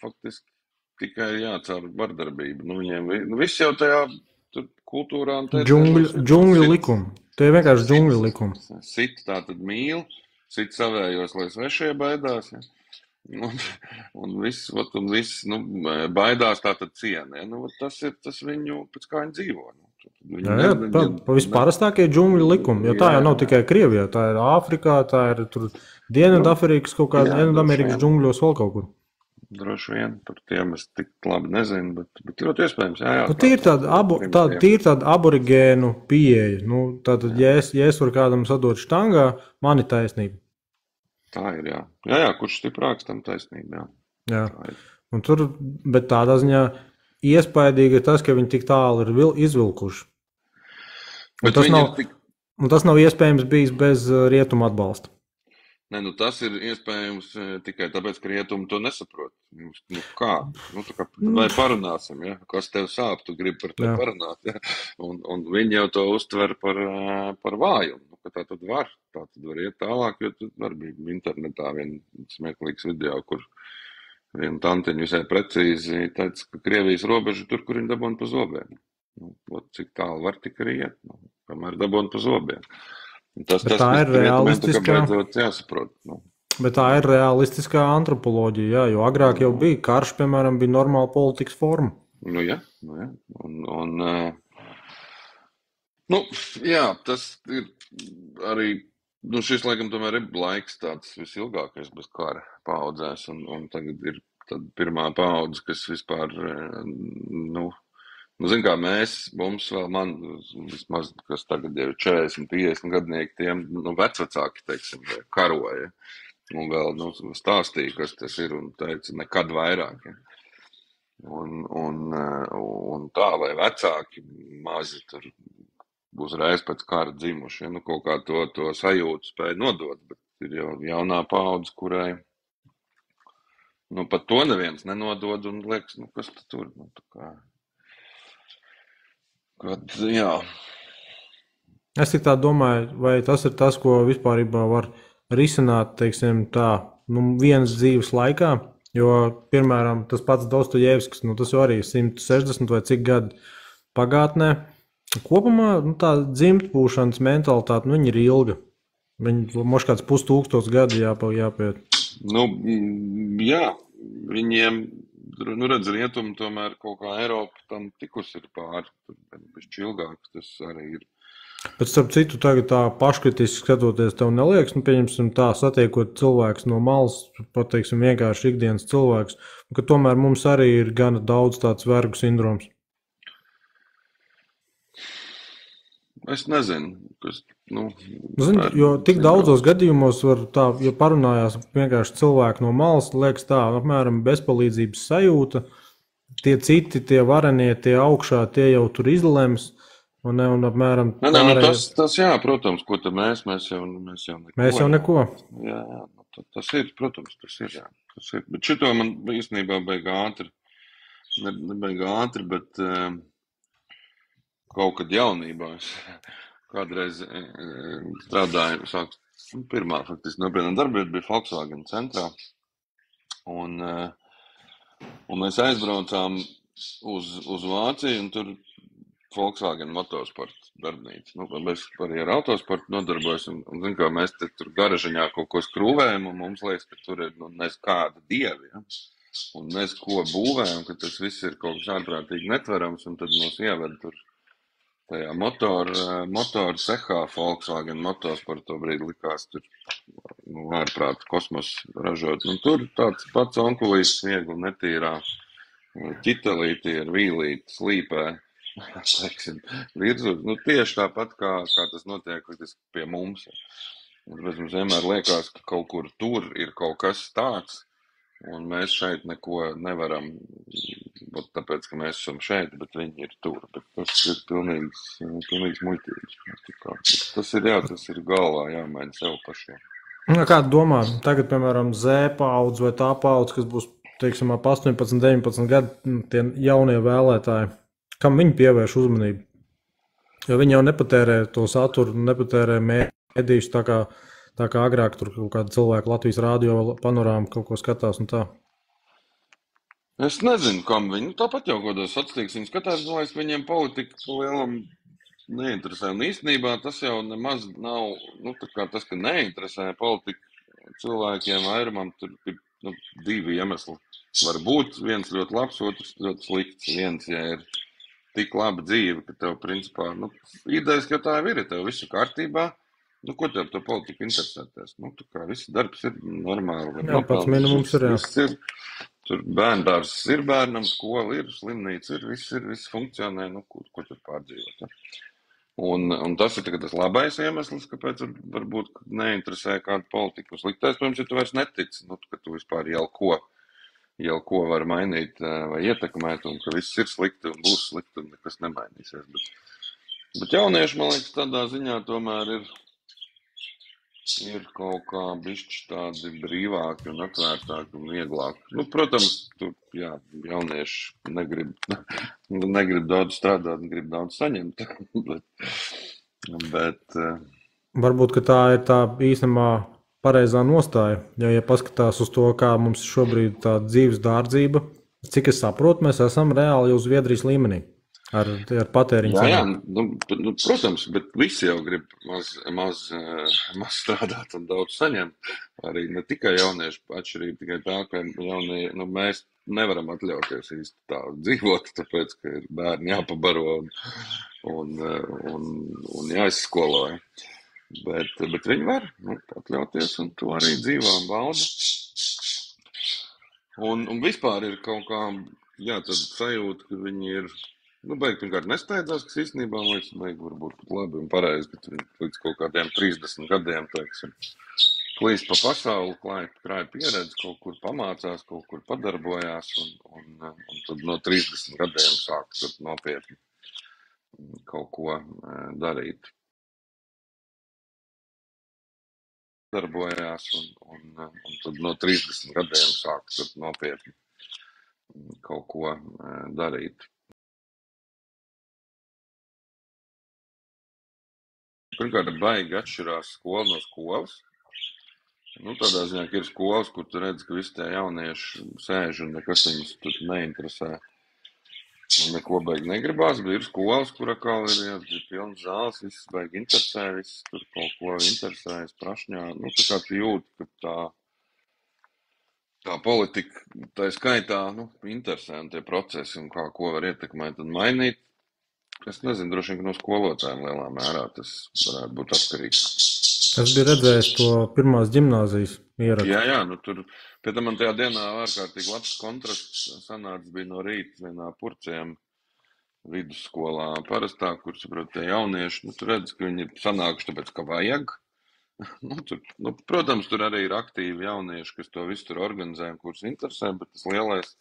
faktiski tikai caur vardarbību. Viņiem viss jau tajā kultūrā un džungļu likumi. Tie ir vienkārši džungļu likumi. Sit tā tad mīl, sit savējos, lai svešie baidās. Ja? Un viss baidās tā tad ciena. Ja? Tas viņu, pēc kā viņi dzīvo. Vispārastākie džungļu likumi, jo tā jau nav tikai Krievijā, tā ir Āfrikā, tā ir Dienvidafrikas kaut kāda, Dienvidamerikas džungļos vēl kaut kur. Droši vien, par tiem es tik labi nezinu, bet ļoti iespējams. Tie ir tāda aborigēnu pieeja. Tātad, ja es varu kādam sadot štangā, man ir taisnība. Tā ir, jā. Jā, kurš stiprāks, tam taisnība, jā. Bet tādā ziņā iespaidīgi ir tas, ka viņi tik tālu ir izvilkuši. Tas nav iespējams bijis bez rietumu atbalsta. Tas ir iespējams tikai tāpēc, ka rietumi to nesaprot. Kā? Vai parunāsim, ja? Kas tev sāp, tu gribi par to parunāt. Ja? Un viņi jau to uztver par vājumu. Tā tad var iet tālāk, jo tad var bija internetā vien smieklīgs video, kur viena tantiņa visai precīzi teica, ka Krievijas robeža tur, kur viņi dabūna pa zobiem. Cik tālu var tik arī iet, kamēr dabūna pa zobiem. Tā ir realistiskā. Jāsaprot. Bet tā ir realistiskā antropoloģija, jo agrāk jau bija karš, piemēram, bija normāla politikas forma. Jā. Tas ir arī, šis laikam tomēr ir laiks tāds visilgākais bez kara paaudzēs, un tagad ir pirmā paudze, kas vispār, zin kā mums vēl vismaz, kas tagad jau ir 40, 50 gadnieki, tiem, vecvecāki, teiksim, karoja, un vēl, stāstīja, kas tas ir, un teica, nekad vairāk, ja. Un tā, vai vecāki mazi tur uzreiz pēc kara dzimuši, ja, kaut kā to sajūtu spēja nodot, bet ir jau jaunā paudze, kurai, pat to neviens nenodod, un liekas, kas tur, tā kā. Es tik tā domāju, vai tas ir tas, ko vispārībā var risināt, teiksim, vienas dzīves laikā, jo, piemēram, tas pats Dostojevskis, tas jau arī 160 vai cik gadu pagātnē. Kopumā, tā dzimtbūšanas mentalitāte, viņa ir ilga. Viņa moš kāds 5000 gadu jāpiet. Jā, viņiem. Redz, rietumi tomēr kaut kā Eiropa tam tikus ir pāri, bišķi ilgāk, tas arī ir. Bet starp citu, tagad tā paškritiski skatoties, tev neliekas, pieņemsim tā, satiekot cilvēks no malas, pateiksim vienkārši ikdienas cilvēks, ka tomēr mums arī ir gana daudz tāds vergu sindroms. Es nezinu, kas, jo tik daudzos gadījumos var tā, ja parunājās vienkārši cilvēki no malas, liekas tā, apmēram bezpalīdzības sajūta, tie citi, tie varenie, tie augšā, tie jau tur izlems, un apmēram... Tas jā, protams, ko tad mēs jau neko. Mēs jau neko. Jā, tas ir, protams, tas ir, jā. Bet šito man īstenībā beigā ātri, bet... Kaut kad jaunībā es kādreiz strādāju, pirmā faktiski nopietna darbība bija Volkswagen centrā. Un mēs aizbraucām uz Vāciju, un tur Volkswagen motosporta darbnīca. Nu, mēs arī ar autosportu nodarbojamies, un zin, kā mēs te tur garažiņā kaut ko skrūvējam, un mums liekas, ka tur ir kāda dievi, ja? Un mēs ko būvējam, ka tas viss ir kaut kas ārprātīgi netverams, un tad mūs ieved tur tajā motoru cehā. Volkswagen motosporta to brīdi likās tur ārprāt kosmosu ražot. Un tur tāds pats onkulīts viegli netīrā ķitelīti ar vīlīti slīpē, teiksim, virsū. Nu, tieši tāpat, kā tas notiek pie mums. Un, mums vienmēr liekas, ka kaut kur tur ir kaut kas tāds, un mēs šeit neko nevaram, tāpēc, ka mēs esam šeit, bet viņi ir tur. Bet tas ir pilnīgs muļķības. Tas ir galvā jāmaina sev pašiem. Kā tu domā, tagad, piemēram, Z paudze vai tā paudze, kas būs, teiksim, ap 18, 19 gadu, tie jaunie vēlētāji, kam viņi pievērš uzmanību? Jo viņi jau nepatērē to saturu, nepatērē mēdīšus tā kā agrāk tur kaut kāda cilvēka Latvijas rādio panorāma kaut ko skatās un tā. Es nezinu, kam viņi, tāpat jau godos atstīgs, viņi skatās, domāju, viņiem politika lielam neinteresē. Un īstenībā tas jau nemaz nav, tā kā tas, ka neinteresē politika cilvēkiem vairumam, tur ir divi iemesli. Var būt viens ļoti labs, otrs ļoti slikts. Viens, ja ir tik laba dzīve, ka tev principā, idejas, ka tā ir, tev visu kārtībā, ko tev to politiku interesēties? Tā kā viss darbs ir normāli. Jā, pats minimums ir, jā. Viss ir. Tur bērndārs ir bērnam, skola ir, slimnīca ir, viss funkcionē, ko tur pārdzīvot. Ja? Un tas ir tas labais iemesls, kāpēc varbūt neinteresē kādu politiku. Sliktais, protams, ja tu vairs netici, ka tu vispār jau ko var mainīt vai ietekmēt, un ka viss ir slikti un būs slikti un nekas nemainīsies. Bet jaunieši, man liekas, tādā ziņā tomēr ir kaut kā bišķi tādi brīvāki un atvērtāki un vieglāki. Protams, tur, jā, jaunieši negrib daudz strādāt, grib daudz saņemt, bet varbūt, ka tā ir tā īstenībā pareizā nostāja, jo, ja paskatās uz to, kā mums šobrīd tā dzīves dārdzība, cik es saprotu, mēs esam reāli uz Zviedrijas līmenī. Ar patēriņu cenām. Jā, protams, bet visi jau grib maz strādāt un daudz saņemt. Arī ne tikai jaunieši, atšķirība tikai tā, ka jaunie, mēs nevaram atļauties īsti tā dzīvot, tāpēc, ka ir bērni jāpabaro un jāizskolo. Bet viņi var atļauties, un to arī dzīvā bauda. Un vispār ir kaut kā, tad sajūta, ka viņi ir. Beig pirmkārt nesteidzās, kas īstenībā, man liekas, varbūt labi un pareizi, ka viņi līdz kaut kādiem 30 gadiem, teiksim, klīst pa pasauli, krāja pieredzi, kaut kur pamācās, kaut kur padarbojās, un tad no 30 gadiem sāk tur nopietni kaut ko darīt. Darbojās, un tad no 30 gadiem sāk tur nopietni kaut ko darīt. Pirmkārt, baigi atšķirās skola no skolas. Tādā ziņā, ka ir skolas, kur tu redz, ka visi tie jaunieši sēž un nekas viņus tur neinteresē. Un neko baigi negribās, bet ir skolas, kur atkal ir pilns zāles, viss baigi interesē, viss tur kaut ko interesējas prašņā. Tā kā tu jūti, ka tā politika, tā skaitā, interesē un tie procesi un ko var ietekmēt un mainīt. Es nezinu, droši vien, ka no skolotājiem lielā mērā tas varētu būt atkarīgs. Es biju redzējis to pirmās ģimnāzijas ierakstu. Jā, tur pēc tam man tajā dienā ārkārtīgi labs kontrasts sanāca bija no rīta vienā Purciem vidusskolā parastā, kur, saprot, tie jaunieši, tu redz, ka viņi ir sanākuši tāpēc, ka vajag. Protams, tur arī ir aktīvi jaunieši, kas to visu tur organizē un kurus interesē, bet tas lielais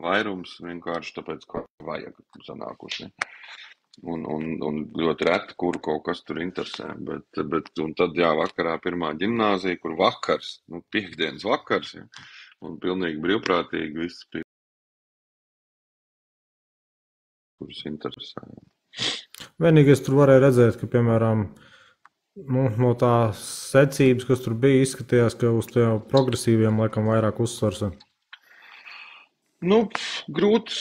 vairums vienkārši tāpēc, ka vajag sanākuši. Un ļoti reti, kuru kaut kas tur interesē. Un tad, vakarā pirmā ģimnāzija, kur vakars, piekdienas vakars, un pilnīgi brīvprātīgi viss bija, kurus interesē. Vienīgais tur varēja redzēt, ka, piemēram, no tās secības, kas tur bija, izskatījās, ka uz tiem progresīviem laikam vairāk uzsvars. Nu, grūti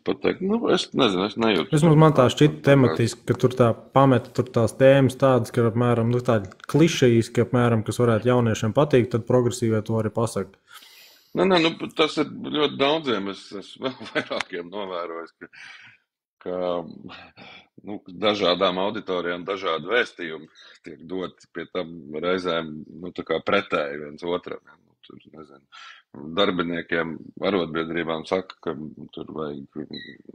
pateikt. Nu, es nezinu, es nejūtu. Vismaz man tā šķita tematiski, ka tur tā pameta tur tās tēmas tādas, ka apmēram tādi klišejiski, apmēram, kas varētu jauniešiem patikt, tad progresīvie to arī pasaka. Nē, nu, tas ir ļoti daudziem. Es vēl vairākiem novērojis, ka nu, dažādām auditorijām dažādi vēstījumi tiek doti pie tam reizēm nu, tā kā pretēji viens otram. Nu, tur, nezinu, darbiniekiem, arotbiedrībām saka, ka tur vajag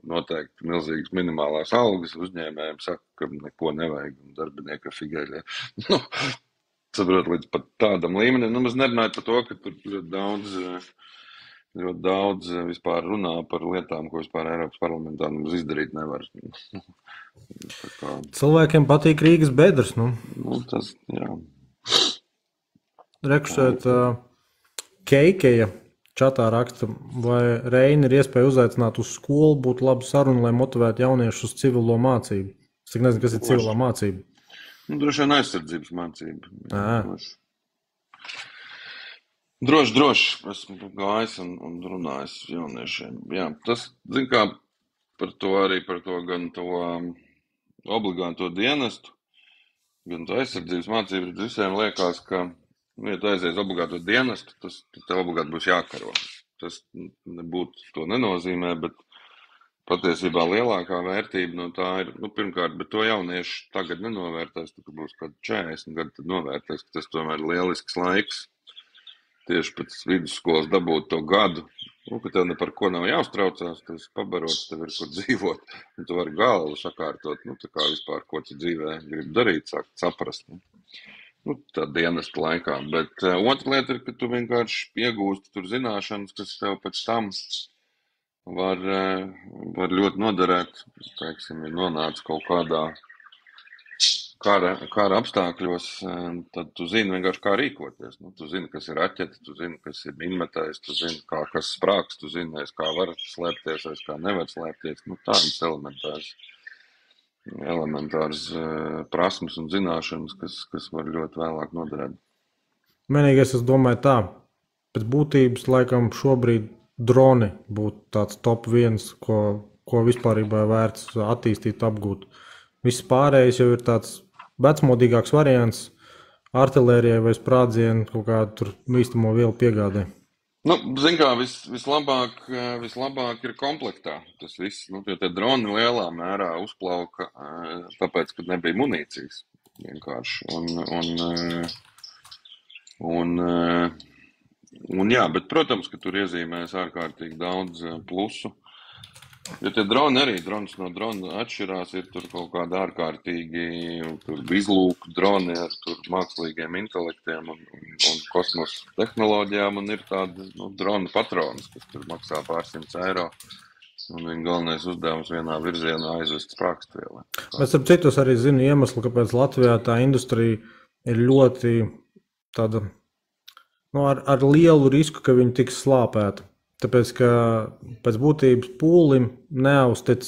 noteikti milzīgas minimālās algas, uzņēmējiem saka, ka neko nevajag, un darbinieki ir figēļie. Nu, saprot, līdz pat tādam līmenim. Nu, mēs nerunājam par to, ka tur ļoti daudz vispār runā par lietām, ko vispār Eiropas parlamentā mums izdarīt nevar. Cilvēkiem patīk Rīgas bedres, nu. Nu, tas, jā. Rekušēt, Keikeja čatā raksta, vai Reini ir iespēja uzaicināt uz skolu, būtu laba saruna, lai motivētu jauniešus uz civilo mācību. Es tik nezinu, kas ir civilā mācība. Nu, droši vien aizsardzības mācība. Droši. Esmu gājis un runājis jauniešiem. Jā, tas, zin kā, par to gan to obligāto dienestu, gan to aizsardzības mācību, visiem liekas, ka, ja tu aizies obligāto dienestu, tas tev obligāti būs jākaro. Tas nebūtu to nenozīmē, bet patiesībā lielākā vērtība no tā ir, nu, pirmkārt, bet to jaunieši tagad nenovērtēs, tad būs kādi 40 gadi, tad novērtēs, ka tas tomēr ir lielisks laiks. Tieši pēc vidusskolas dabūt to gadu, nu, ka tev ne par ko nav jāuztraucās, tu esi pabarots, tev ir kur dzīvot, un tu vari galvu sakārtot, nu, tā kā vispār, ko tu dzīvē gribi darīt, sākt saprast, nu, tā dienesta laikā. Bet otra lieta ir, ka tu vienkārši iegūsti tur zināšanas, kas tev pēc tam var ļoti noderēt, teiksim, ja nonāc kaut kādā kara apstākļos, tad tu zini vienkārši, kā rīkoties. Nu, tu zini, kas ir raķete, tu zini, kas ir minmetājs, tu zini, kas sprāks, tu zini, kā var slēpties, kā nevar slēpties. Nu, tādas elementāras prasmes un zināšanas, kas var ļoti vēlāk noderēt. Vienīgais, es domāju tā, pēc būtības laikam šobrīd droni būtu tāds top 1, ko vispārībā vērts attīstīt, apgūt. Viss pārējais jau ir tāds vecmodīgāks variants artilērijai vai sprādzienu kaut kādu tur bīstamo vielu piegādē. Nu, zin kā, vislabāk ir komplektā. Tas viss, nu, jo tie droni lielā mērā uzplauka, tāpēc, ka nebija munīcijas vienkārši. Un jā, bet, protams, ka tur iezīmēs ārkārtīgi daudz plusu. Jo tie droni arī, drons no drona atšķirās, ir tur kaut kāda ārkārtīgi izlūku droni ar tur mākslīgiem intelektiem un kosmosa tehnoloģijām, un ir tādi drona patronas, kas tur maksā pār 100 eiro, un viņa galvenais uzdevums vienā virzienā aizvest sprākstvielu. Es ar citus arī zinu iemeslu, kāpēc Latvijā tā industrija ir ļoti tāda, ar lielu risku, ka viņa tiks slāpēta. Tāpēc, ka pēc būtības pūlim neuztic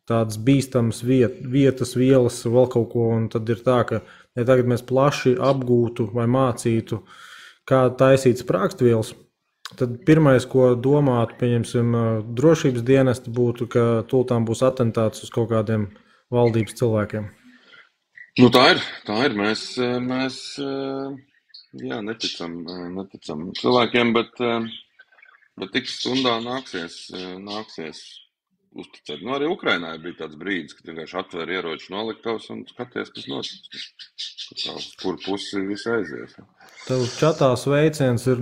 tādas bīstamas vietas, vielas, vēl kaut ko, un tad ir tā, ka, ja tagad mēs plaši apgūtu vai mācītu, kā taisīt sprākstvielas, tad pirmais, ko domātu, pieņemsim, drošības dienesti būtu, ka tūlīt būs atentāts uz kaut kādiem valdības cilvēkiem. Nu, tā ir. Mēs neticam cilvēkiem, bet tik stundā nāksies uzticēt. Nu, arī Ukrainā bija tāds brīdis, kad vienkārši atver ieroču noliktavas un skaties, kas notiks. Kur pusi viss aizies. Tev čatā sveiciens ir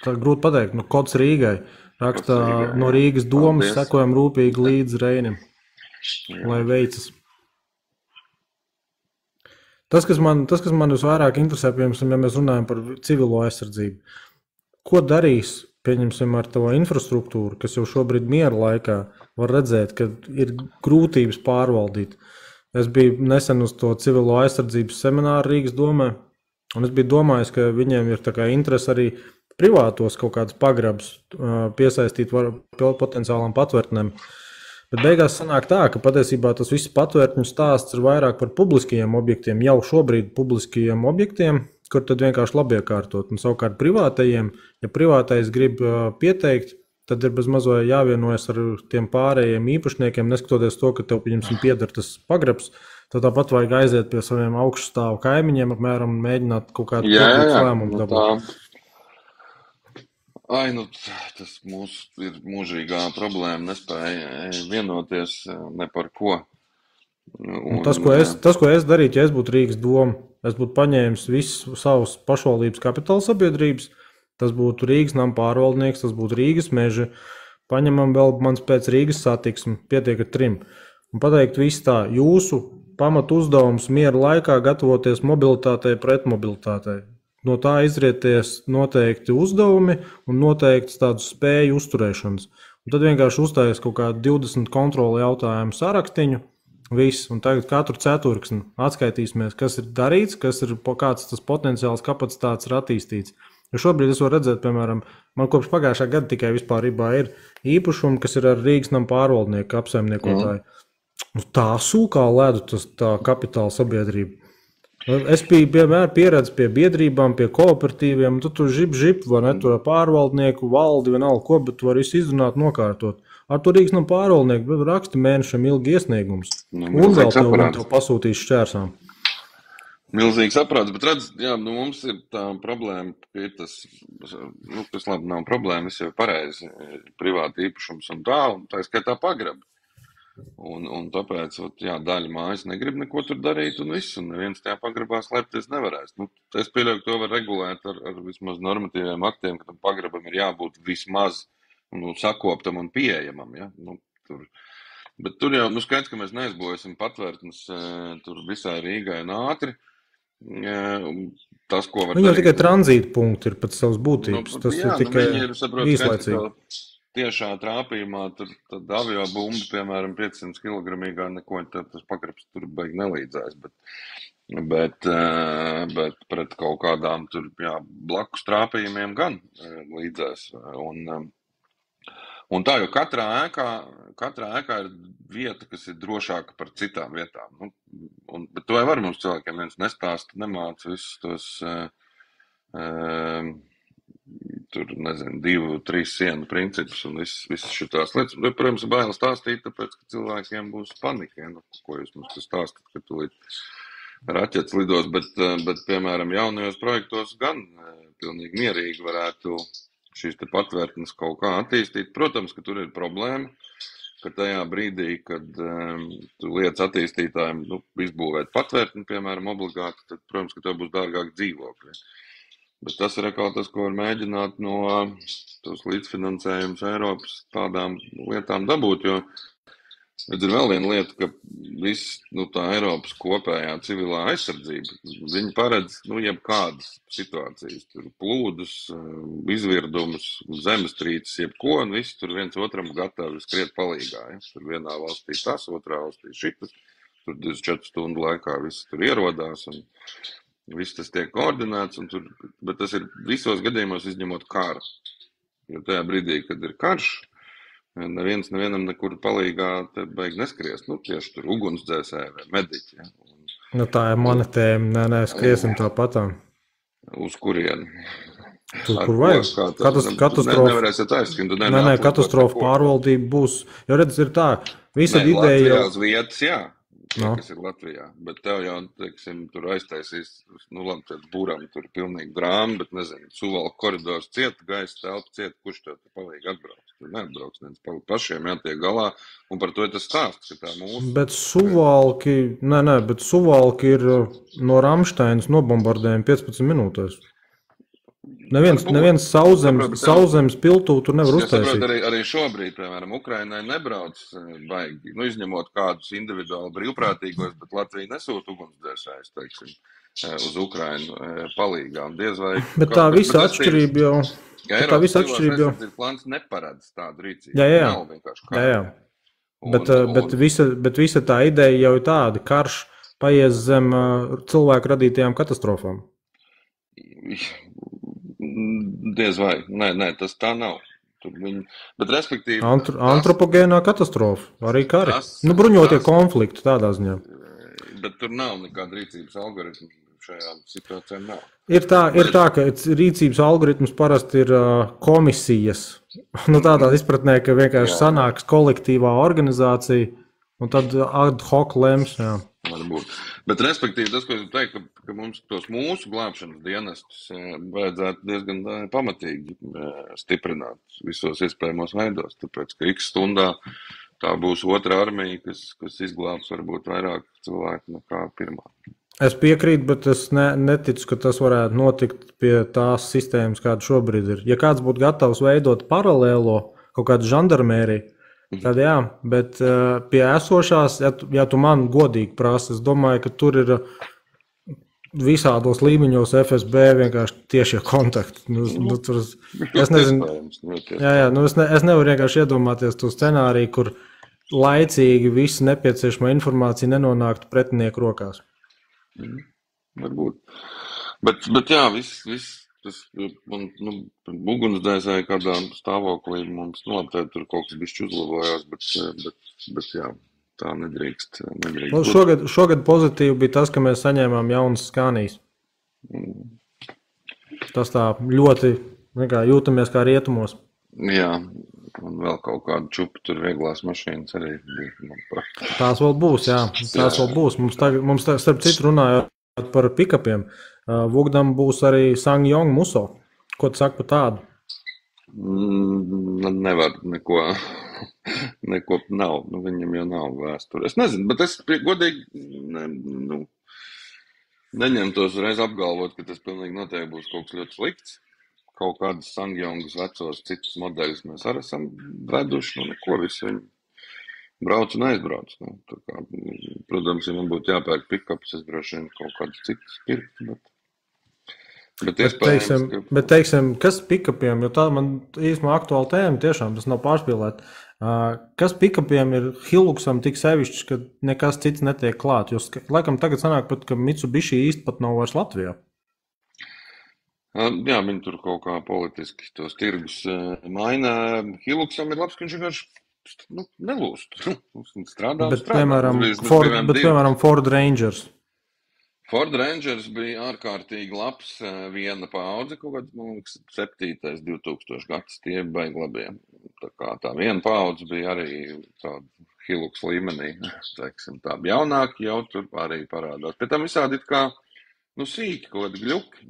tā grūti pateikt, Kods Rīgai. Rakstā no Rīgas domas, sekojam rūpīgi līdz Reinim, lai veicas. Tas, kas man visvairāk interesē, piemēram, ja mēs runājam par civilo aizsardzību, ko darīs, pieņemsim, ar to infrastruktūru, kas jau šobrīd miera laikā var redzēt, ka ir grūtības pārvaldīt. Es biju nesen uz to civilo aizsardzības semināru Rīgas domē, un es biju domājis, ka viņiem ir tā kā interese arī privātos kaut kādus pagrabus piesaistīt potenciālām patvērtnēm. Bet beigās sanāk tā, ka patiesībā tas viss patvērtņu stāsts ir vairāk par publiskajiem objektiem, jau šobrīd publiskajiem objektiem, kur tad vienkārši labi iekārtot. Un savukārt privātajiem, ja privātais grib pieteikt, tad ir bez mazo jāvienojas ar tiem pārējiem īpašniekiem, neskatoties to, ka tev, pieņemsim, pieder tas pagrabs, tad tāpat vajag aiziet pie saviem augšstāvu kaimiņiem, apmēram, un mēģināt kaut kādu lēmumu dabūt. Tas mūsu ir mūžīgā problēma, nespēja vienoties ne par ko. Tas, ko es darītu, ja es būtu Rīgas doma, es būtu paņēmis visus savus pašvaldības kapitāla sabiedrības, tas būtu Rīgas nama pārvaldnieks, tas būtu Rīgas meži, paņemam vēl mans pēc Rīgas satiksmi, pietiek ar 3. Un pateikt visu tā, jūsu pamatu uzdevums miera laikā gatavoties mobilitātei pret mobilitātei. No tā izrieties noteikti uzdevumi un noteikti tādu spēju uzturēšanas. Un tad vienkārši uzstājas kaut kādu 20 kontroli jautājumu sarakstiņu, viss, un tagad katru ceturksni atskaitīsimies, kas ir darīts, kāds tas potenciāls kapacitātes ir attīstīts. Jo šobrīd es varu redzēt, piemēram, man kopš pagājušā gada tikai vispārībā ir īpašumi, kas ir ar Rīgas nama pārvaldnieku apsaimniekotāju. Tā sūkā ledu tā kapitāla sabiedrība. Es biju vienmēr pieredzējis pie biedrībām, pie kooperatīviem, un tu tur žip, vai ne, tur pārvaldnieku, valdi, vienalga ko, bet tu vari visu izrunāt, nokārtot. Ar to Rīgas nama pārvaldnieku raksti mēnešam ilgi iesniegums. Un vēl tev pasūtīs šķērsām. Milzīgs aprāts, bet redz, mums ir tā problēma, ka ir tas labi nav problēma, es jau pareizi, privāti īpašums un tā skaitā pagrabi. Un tāpēc, daļa mājas negrib neko tur darīt un viss, un neviens tajā pagrabā slēpties nevarēs. Es pieļauju, ka to var regulēt ar vismaz normatīviem aktiem, ka tam pagrabam ir jābūt vismaz sakoptam un pieejamam, ja? Bet tur jau, skaidrs, ka mēs neizbojasim patvērtnes tur visai Rīgai un ātri. Tas, ko var darīt. Viņam tikai tranzīta punkti ir pēc savas būtības. Tas ir tikai īslaicīgi. Tiešā trāpījumā tad avio bumba, piemēram, 500 kg neko, tas pagrabs tur beig nelīdzēs, bet pret kaut kādām tur, blakus trāpījumiem gan līdzēs. Un tā, jo katrā ēkā ir vieta, kas ir drošāka par citām vietām. Bet to jau var mums cilvēkiem viens nestāst, nemāca visus tos tur, 2-3 sienu principus un visas šitās lietas. Protams, bail stāstīt, tāpēc, ka cilvēkiem būs panika, ko jūs mums stāstat, ka tūlīt raķetes lidos, bet, piemēram, jaunajos projektos gan pilnīgi mierīgi varētu šīs te patvērtnes kaut kā attīstīt. Protams, ka tur ir problēma, ka tajā brīdī, kad tu lietas attīstītājiem izbūvēt patvērtni, piemēram, obligāti, tad, protams, ka tev būs dārgāk dzīvokļi. Bet tas ir atkal tas, ko var mēģināt no tos līdzfinansējums Eiropas tādām lietām dabūt, jo ir vēl viena lieta, ka viss tā Eiropas kopējā civilā aizsardzība, viņi paredz jebkādas situācijas, tur plūdus, izvirdumus, zemestrīces, jebko, un viss tur viens otram gatavi skriet palīgā. Ja? Tur vienā valstī tas, otrā valstī šitas, tur 24 stundu laikā viss tur ierodās un viss tas tiek koordinēts, bet tas ir visos gadījumos izņemot karu. Jo tajā brīdī, kad ir karš, nevienam nekur palīgā te beig neskries. Tieši tur ugunsdzēsēji vai mediķi. Ja? Tā ir mana tēma. Nē, skriesim tāpatām. Uz kurieni? Tur, kur vajag. Katastrofa. Katastrofa pārvaldība būs. Jo redz, ir tā. Visa ideja. Latvijā uz vietas, jā. Kas ir Latvijā, bet tev jau, teiksim, tur aiztaisīs, pēc būrām tur pilnīgi drāma, bet nezinu, Suvalku koridors cieta, gaisa telpa cieta, kurš tev te palīgi atbrauc? Tur neatbrauc, neviens pašiem jātiek galā, un par to ir tas stāsts, ka tā mūsu... Bet Suvalki ir no Ramšteinas nobombardējumi 15 minūtēs. Neviens sauszemes piltū tur nevar uztaisīt. Es saprotu, arī šobrīd, piemēram, Ukrainai nebrauc baigi, izņemot kādus individuāli brīvprātīgos, bet Latvija nesūta ugunsdzēsējus, teiksim, uz Ukrainu palīgām. Diez vai... Bet tā visa atšķirība jau... Tā visa atšķirība jau... Plāns neparedz tādu rīcību. Jā. Bet visa tā ideja jau ir tāda, karš paies zem cilvēku radītajām katastrofām. Diez vai. Nē, tas tā nav. tur viņi, bet respektīvi... Antropogēnā katastrofa, arī kari. Bruņotie konflikti tādā ziņā. Bet tur nav nekāda rīcības algoritma, šajā situācijā nav. Ir tā, ka rīcības algoritms parasti ir komisijas. Tādā izpratnē, ka vienkārši sanāks kolektīvā organizācija un tad ad hoc lems. Jā. Varbūt. Bet respektīvi tas, ko es teiktu, ka mums tos mūsu glābšanas dienestus vajadzētu diezgan pamatīgi stiprināt visos iespējamos veidos, tāpēc, ka x stundā tā būs otra armija, kas izglābs varbūt vairāk cilvēku nekā pirmā. Es piekrītu, bet es neticu, ka tas varētu notikt pie tās sistēmas, kāda šobrīd ir. Ja kāds būtu gatavs veidot paralēlo kaut kādu žandarmēriju, tad jā, bet pie esošās, ja tu man godīgi prasi, es domāju, ka tur ir visādos līmeņos FSB vienkārši tiešie kontakti. Es nezinu, es nevaru vienkārši iedomāties to scenāriju, kur laicīgi visa nepieciešama informācija nenonāktu pretinieku rokās. Varbūt. Bet jā, viss tas, ugunsdzēsēji kādā stāvoklī mums noteikti tur kaut kas bišķi uzlabojās, bet jā, tā nedrīkst. Šogad pozitīvi bija tas, ka mēs saņēmām jaunas Scanias. Tas tā ļoti jūtamies kā rietumos. Jā, un vēl kaut kādu čupu tur vieglās mašīnas arī bija. Tās vēl būs, jā. Tās vēl būs. Mums starp citu runājot par pick-upiem, Vugdam būs arī Sangyong Muso. Ko tu saki par tādu? Nevar neko nav. Viņam jau nav vēsture. Es nezinu, bet es godīgi neņemtos reiz apgalvot, ka tas pilnīgi noteikti būs kaut kas ļoti slikts. Kaut kādas Sangyongas vecos citus modeļus mēs arī esam veduši, neko visu viņi brauc un aizbrauc. Protams, ja man būtu jāpērk pick-ups, es droši vien kaut kādus citus pirkt, Bet teiksim, kas pick-upiem, jo tā man īstenībā aktuāla tēma, tiešām tas nav pārspīlēt. Kas pick-upiem ir Hiluxam tik sevišķs, ka nekas cits netiek klāt? Jo laikam tagad sanāk pat, ka Mitsubishi īsti pat nav vairs Latvijā. Jā, viņi tur kaut kā politiski tos tirgus maina. Hiluxam ir labs, ka viņš vienkārši nelūst. Strādā. Piemēram, Ford Rangers. Ford Rangers bija ārkārtīgi labs, viena paudze, kaut kāds, man liekas, 7. 2000 gads, tie baigi labie. Tā viena paudze bija arī tāda Hilux līmenī, teiksim, tā jaunāki jau tur arī parādās. Pēc tam visādi kā, sīki, kaut kādi gļuki,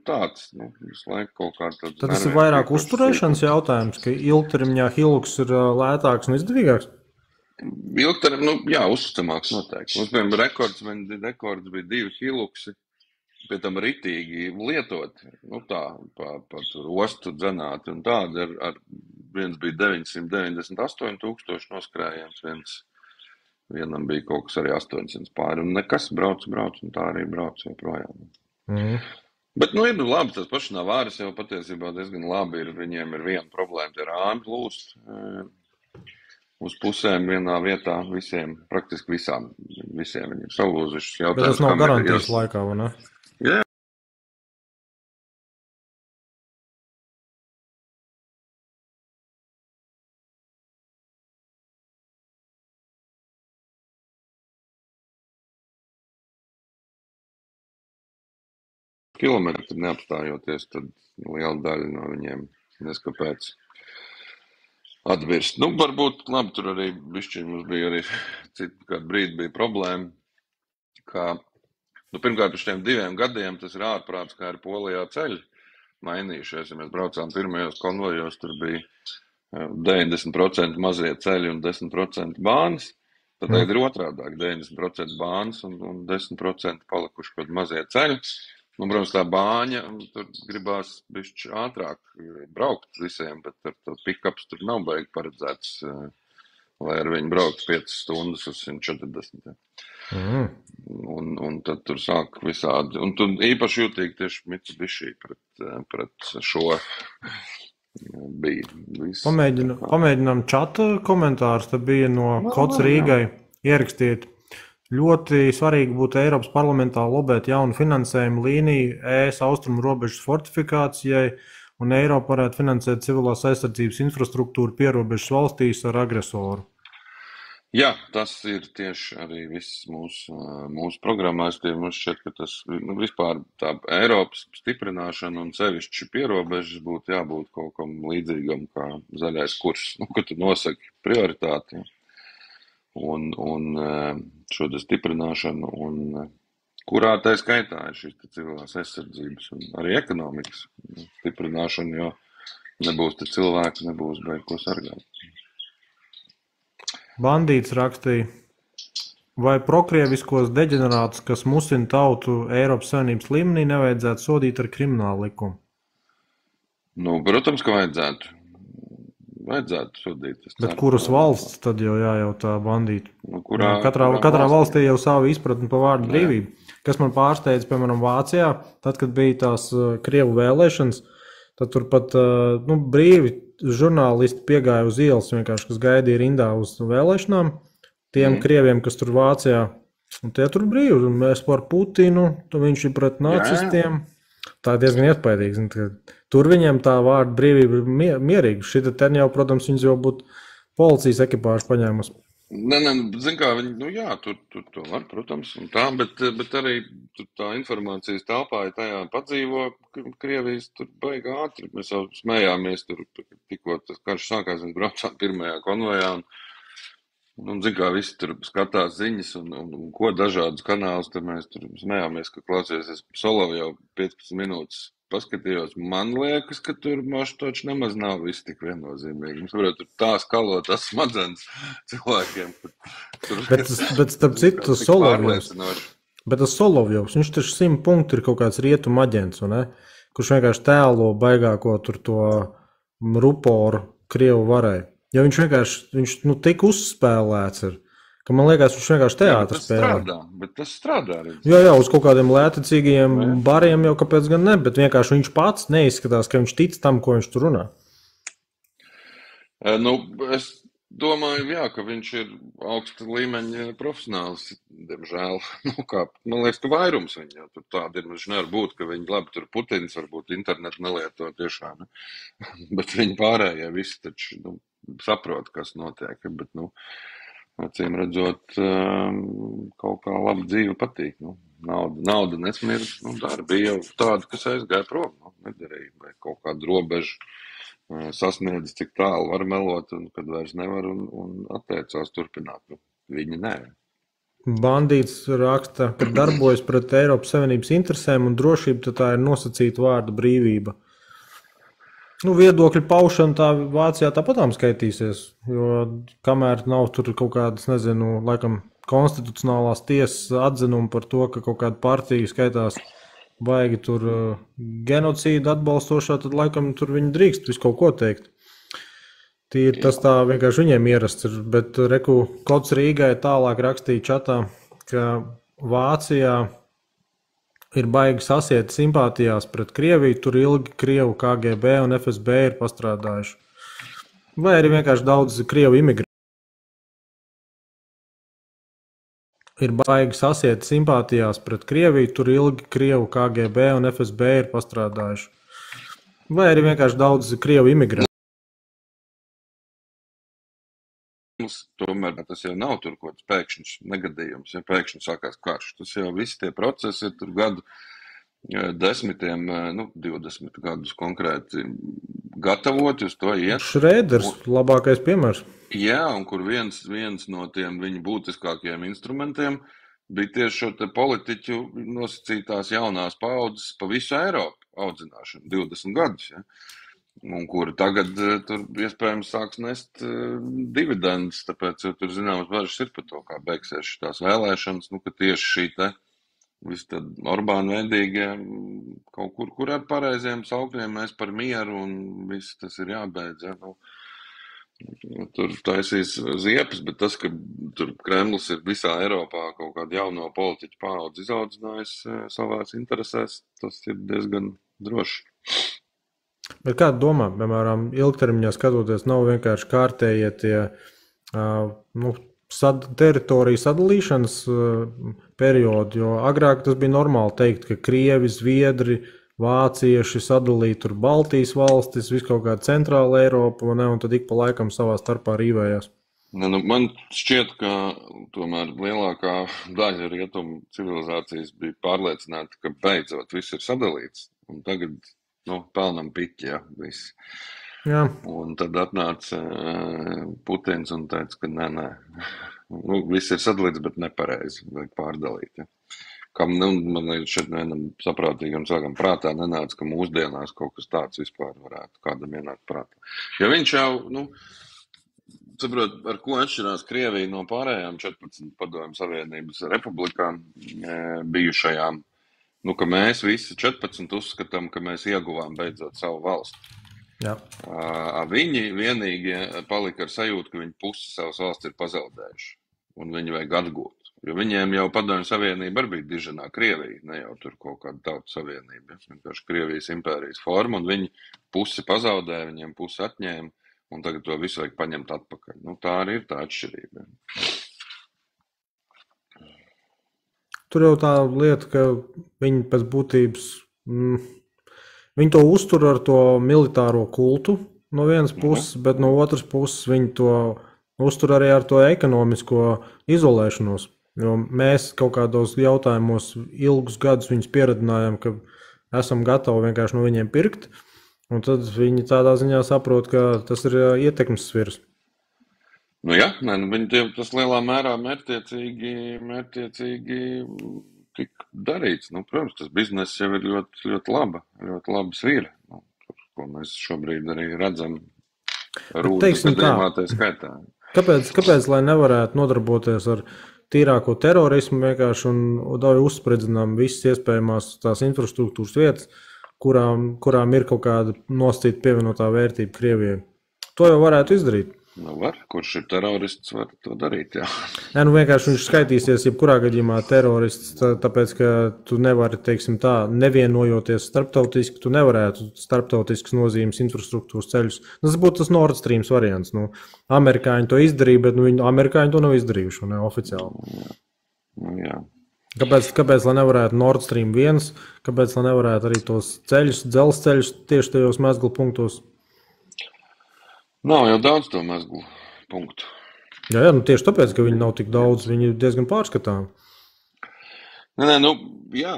tāds, visu laiku kaut kā tāds. Tad tas ir vairāk uzturēšanas jautājums, ka ilgtermiņā Hilux ir lētāks un izdevīgāks? Ilgtermiņā, jā, uzticamāks noteikti. Mums, piemēram, rekords bija 2 Hiluxi, pie tam ritīgi lietot, tā, pa tur ostu dzenāti un tādi, viens bija 998 000 noskrējiens, vienam bija kaut kas arī 800 pāri, un nekas brauc, un tā arī brauc joprojām. Bet, ir labi, tas paši Navaras jau patiesībā diezgan labi ir, viņiem ir viena problēma, tie rāmi lūst. Uz pusēm vienā vietā praktiski visiem viņiem salūzušas jautājums. Bet tas nav garantijas laikā, vai ne? Jā. Kilometri neapstājoties, tad liela daļa no viņiem neskapēc atvirst. Varbūt, labi, tur arī bišķiņ mums bija arī kādu brīdi bija problēma, ka, pirmkārt, uz šiem 2 gadiem tas ir ārprāts, kā ir Polijā ceļi mainījušies. Ja mēs braucām pirmajos konvojos, tur bija 90% mazie ceļi un 10% bānas. Tad tagad ir otrādāk, 90% bānas un 10% palikuši kaut mazie ceļi. Protams, tā bāņa, tur gribās bišķi ātrāk braukt visiem, bet ar to pick-ups tur nav baigi paredzēts, lai ar viņu braukt 5 stundas uz 140. Un tad tur sāk visādi. Un tu īpaši jūtīgi tieši Mitsubishi pret šo bija. Pamēģinām čata komentārus, te bija no Kots Rīgai ierakstīt. Ļoti svarīgi būtu Eiropas parlamentā lobēt jaunu finansējumu līniju ES austrumu robežas fortifikācijai un Eiropa varētu finansēt civilās aizsardzības infrastruktūru pierobežas valstīs ar agresoru. Jā, tas ir tieši arī viss mūsu programmās. Mums šķiet, ka tas vispār tā Eiropas stiprināšana un sevišķi pierobežas būtu jābūt kaut kam līdzīgam kā zaļais kurs, ka tu nosaki prioritāti un šo stiprināšanu, un kurā tā skaitā ir šīs civilās aizsardzības un arī ekonomikas stiprināšana, jo nebūs te cilvēki, nebūs beig ko sargāt. Bandīts rakstīja, vai prokrieviskos deģenerātus, kas musina tautu Eiropas Savienības līmenī, nevajadzētu sodīt ar kriminālu likumu? Protams, ka vajadzētu. Vajadzētu sodīt. Bet kuras valsts tad jau jājautā bandītu? Katrā valstī jau savu izpratni par vārdu brīvību. Kas man pārsteidz, piemēram, Vācijā, tad, kad bija tās Krievu vēlēšanas, tad tur pat brīvi žurnālisti piegāja uz ielas, vienkārši, kas gaidīja rindā uz vēlēšanām. Tiem krieviem, kas tur Vācijā, un tie tur brīvi, un mēs par Putinu, viņš ir pret nacistiem. Tā ir diezgan iespaidīgi. Tur viņiem tā vārda brīvība ir mierīga. Šita ten jau, protams, viņas jau būtu policijas ekipāžu paņēmusi. Zin kā, viņi, tur to var, protams, un tā, bet arī tur tā informācijas telpā, ja tajā padzīvo Krievijas, tur baigi ātri. Mēs jau smējāmies tur, tikko tas karš sākās, mēs braucām pirmajā konvojā, un zin kā, visi tur skatās ziņas un ko dažādus kanālus, tad mēs tur smējāmies, ka klausies, es Solovu jau 15 minūtes paskatījos, man liekas, ka tur maštoči nemaz nav viss tik viennozīmīgi. Mums varētu tur tā skalot tas smadzenes cilvēkiem. Bet starp citu, tas Solovjovs. Bet tas Solovjovs, viņš taču 100 punktu ir kaut kāds rietuma aģents, ne? Kurš vienkārši tēlo baigāko tur to ruporu Krievu varai. Jo viņš tik uzspēlēts ir. Ka man liekas, viņš vienkārši teātri spēlē. Bet tas strādā arī. Jā, uz kaut kādiem lētecīgiem bariem jau kāpēc gan ne, bet vienkārši viņš pats neizskatās, ka viņš tic tam, ko viņš tur runā. Es domāju, jā, ka viņš ir augsta līmeņa profesionāls, diemžēl. Man liekas, ka vairums viņa jau tur tādi ir. Viņš nevar būt, ka viņi labi tur Putins varbūt internetu nelieto tiešām. Bet viņi pārējie visi taču saprot, kas notiek. Bet, acīm redzot, kaut kā laba dzīve patīk. Nauda nesmird, darbi jau tādi, kas aizgāja prom, nedarīja, vai kaut kādu robežu sasniedz, cik tālu var melot, un kad vairs nevar, un atteicās turpināt. Viņi nē. Bandīts raksta, ka darbojas pret Eiropas Savienības interesēm un drošību, tad tā ir nosacīta vārda brīvība. Viedokļu paušana tā Vācijā tāpatām skaitīsies, jo kamēr nav tur kaut kādas, laikam konstitucionālās tiesas atzinumi par to, ka kaut kāda partija skaitās baigi tur genocīdu atbalstošā, tad laikam tur viņi drīkst visu kaut ko teikt. Tas tā vienkārši viņiem ierasts ir, bet Kods Rīgai tālāk rakstīja čatā, ka Vācijā ir baigi sasiet simpātijās pret Krieviju, tur ilgi Krievu KGB un FSB ir pastrādājuši. Vai arī vienkārši daudz Krievu imigrantu. Ir baigi sasiet simpātijās pret Krieviju, tur ilgi Krievu KGB un FSB ir pastrādājuši. Vai arī vienkārši daudz Krievu imigrantu. Tomēr tas jau nav tur kaut kāds pēkšņs negadījums, ja pēkšņi sākās karš. Tas jau visi tie procesi ir tur gadu desmitiem, 20 gadus konkrēti gatavoti uz to iet. Šrēders, labākais piemērs. Jā, un kur viens no tiem viņa būtiskākajiem instrumentiem bija tieši šo te politiķu nosacītās jaunās paaudzes pa visu Eiropu audzināšanu, 20 gadus, ja. Un kuri tagad tur iespējams sāks nest dividendus, tāpēc jau tur zināmas bažas ir par to, kā beigsies šitās vēlēšanas, ka tieši šī te visi tad Orbāna veidīgie kaut kur ar pareiziem saukļiem mēs par mieru un viss tas ir jābeidz, ja. Tur taisīs ziepes, bet tas, ka tur Kremlis ir visā Eiropā kaut kādu jauno politiķu paudzi izaudzinājis savās interesēs, tas ir diezgan droši. Bet kā domā, piemēram, ilgtermiņā skatoties, nav vienkārši kārtējie tie teritoriju sadalīšanas periodi, jo agrāk tas bija normāli teikt, ka Krievi, Zviedri, vācieši sadalīja tur Baltijas valstis, visu kaut kāda centrāla Eiropa, un tad ik pa laikam savā starpā rīvējās. Nu, man šķiet, ka tomēr lielākā daļa rietumu civilizācijas bija pārliecināta, ka beidzot viss ir sadalīts, un tagad, pelnam piķi, visi. Jā. Un tad atnāca Putins un teica, ka nē, viss ir sadalīts, bet nepareizi, vajag pārdalīt. Ja. Kam, man liekas, šeit vienam saprātīgam cilvēkam prātā nenāca, ka mūsdienās kaut kas tāds vispār varētu kādam ienākt prātā. Jo viņš jau, saprot, ar ko atšķirās Krievija no pārējām 14 padomju Savienības republikām bijušajām, ka mēs visi 14 uzskatām, ka mēs ieguvām beidzot savu valsti. Jā. Viņi vienīgi palika ar sajūtu, ka viņi pusi savas valsts ir pazaudējuši, un viņi vajag atgūt. Jo viņiem jau padomju Savienība arī bija diženā Krievija, ne jau tur kaut kāda tautu savienība. Vienkārši Krievijas impērijas forma, un viņi pusi pazaudēja, viņiem pusi atņēma, un tagad to visu vajag paņemt atpakaļ. Tā arī ir tā atšķirība. Tur jau tā lieta, ka viņi pēc būtības, viņi to uztur ar to militāro kultu no vienas puses, bet no otras puses viņi to uztur arī ar to ekonomisko izolēšanos. Jo mēs kaut kādos jautājumos ilgus gadus viņus pieradinājām, ka esam gatavi vienkārši no viņiem pirkt, un tad viņi tādā ziņā saprot, ka tas ir ietekmes svirs. Jā, viņi tas lielā mērā mērķtiecīgi tika darīts. Protams, tas bizness jau ir ļoti laba svira, ko mēs šobrīd arī redzam Rūdas gadījumā tā skaitā. Kāpēc lai nevarētu nodarboties ar tīrāko terorismu vienkārši un uzspridzinām visas iespējamās tās infrastruktūras vietas, kurām ir kaut kāda nosacīta pievienotā vērtība Krievijai? To jau varētu izdarīt. Var, kurš ir terorists, var to darīt, jā. Vienkārši viņš skaitīsies jebkurā gadījumā terorists, tāpēc, ka tu nevari, teiksim tā, nevienojoties starptautiski, tu nevarētu starptautiskas nozīmes infrastruktūras ceļus. Tas būtu tas Nord Stream variants. Amerikāņi to izdarīja, bet amerikāņi to nav izdarījuši, oficiāli. Jā. Kāpēc, lai nevarētu Nord Stream 1, kāpēc, lai nevarētu arī tos ceļus, dzelzceļus tieši tajos mezglu punktos? Nav jau daudz to mezglu punktu. Jā, tieši tāpēc, ka viņi nav tik daudz, viņi ir diezgan pārskatāmi. Jā.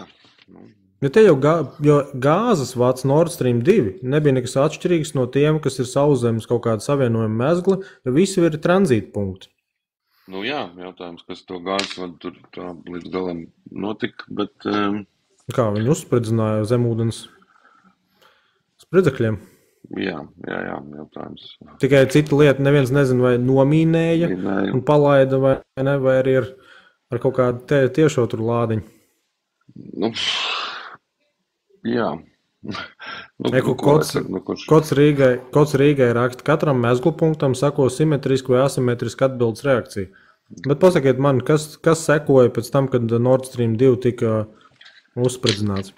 Ja te jau gāzes vats Nord Stream 2 nebija nekas atšķirīgs no tiem, kas ir sauszemes kaut kāda savienojuma mezgli, jo visi ir tranzīta punkti. Jā, jautājums, kas to gāzes vadu tur tā līdz galam notika, bet... Kā viņi uzspridzināja zemūdens spridzekļiem? Jā, jautājums. Tikai cita lieta, neviens nezina, vai nomīnēja un palaida, vai ne, vai arī ar kaut kādu tiešo tur lādiņu. Jā. Kods Rīgai raksta, katram mezglu punktam sako simetriski vai asimetriski atbildes reakcija. Bet pasakiet man, kas sekoja pēc tam, kad Nord Stream 2 tika uzspridzināts?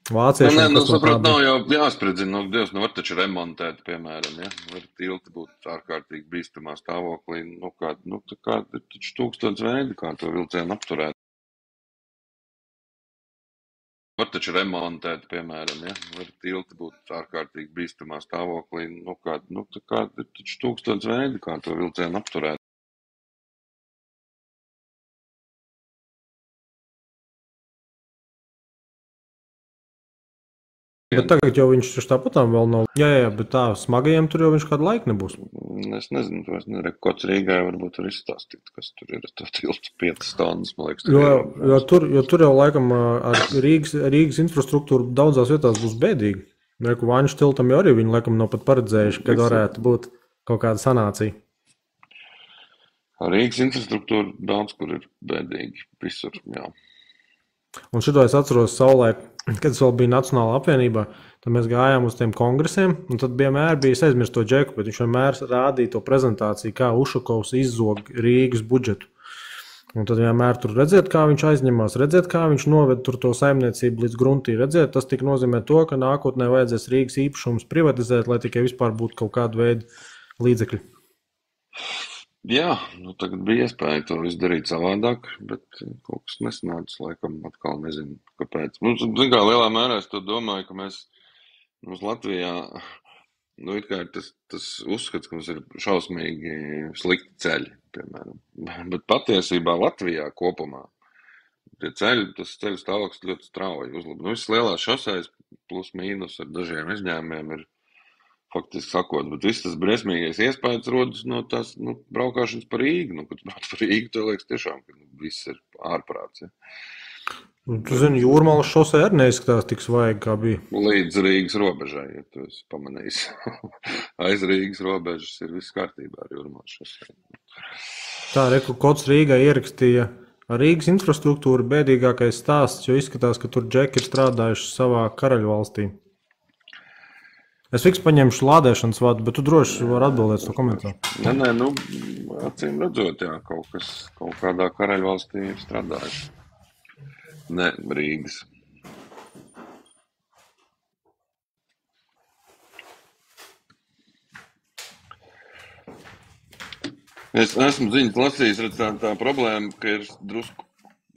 Vāciešiem, saprot, nav jau jāspridzina, Dievs, var taču remontēt, piemēram, ja? Var tilti būt ārkārtīgi bīstamā stāvoklī, kā ir taču 1000 veidi, kā to vilcienu apturēt. Var taču remontēt, piemēram, ja? Var tilti būt ārkārtīgi bīstamā stāvoklī, kā ir taču 1000 veidi, kā to vilcienu apturēt. Bet tagad jau viņš tāpatām vēl nav. Jā, bet tā smagajiem tur jau viņš kādu laiku nebūs. Es nezinu, Kods Rīgai varbūt var izstāstīt, kas tur ir to tiltu 5 stundas, man liekas. Jo tur jau laikam ar Rīgas infrastruktūru daudzās vietās būs bēdīgi. Vāņu tiltam jau arī viņi laikam nav pat paredzējuši, kad varētu būt kaut kāda sanācija. Rīgas infrastruktūra daudz kur ir bēdīgi, visur, jā. Un šito es atceros savulaik, kad es vēl biju Nacionālā apvienībā, tad mēs gājām uz tiem kongresiem, un tad vienmēr bija aizmirst to Džeku, bet viņš vienmēr rādīja to prezentāciju, kā Ušakovs izzog Rīgas budžetu. Un tad vienmēr tur redzēt, kā viņš aizņemās, redzēt, kā viņš noved tur to saimniecību līdz gruntī, redzēt, tas tik nozīmē to, ka nākotnē vajadzēs Rīgas īpašumus privatizēt, lai tikai vispār būtu kaut kādu veidu līdzekļi. Jā, tagad bija iespēja to izdarīt savādāk, bet kaut kas nesanāca, laikam atkal nezinu, kāpēc. Zin kā, lielā mērā es to domāju, ka mums Latvijā, it kā ir tas uzskats, ka mums ir šausmīgi slikti ceļi, piemēram. Bet patiesībā Latvijā kopumā tas ceļu stāvoklis ļoti strauji uzlabo. Visas lielās šosejas plus mīnus ar dažiem izņēmumiem ir faktiski sakot, bet viss tas briesmīgais iespējas rodas no tās braukāšanas pa Rīgu. Kad brauc pa Rīgu, tev liekas tiešām, ka viss ir ārprāts. Ja? Tu zini, Jūrmalas šosei arī neizskatās tik svaigi, kā bija. Līdz Rīgas robežai, ja tu esi pamanījis. Aiz Rīgas robežas ir viss kārtībā ar Jūrmalas šosei. Tā, Kots Rīgai ierakstīja Rīgas infrastruktūra bēdīgākais stāsts, jo izskatās, ka tur džeki ir strādājuši savā karaļvalstī. Es fiks paņemšu lādēšanas vadu, bet tu droši vari atbildēt to komentāru. Nē, acīm redzot, jā, kaut kādā karaļvalstī ir strādājuši. Ne Rīgas. Es esmu ziņas lasījis, tā problēma, ka ir drusku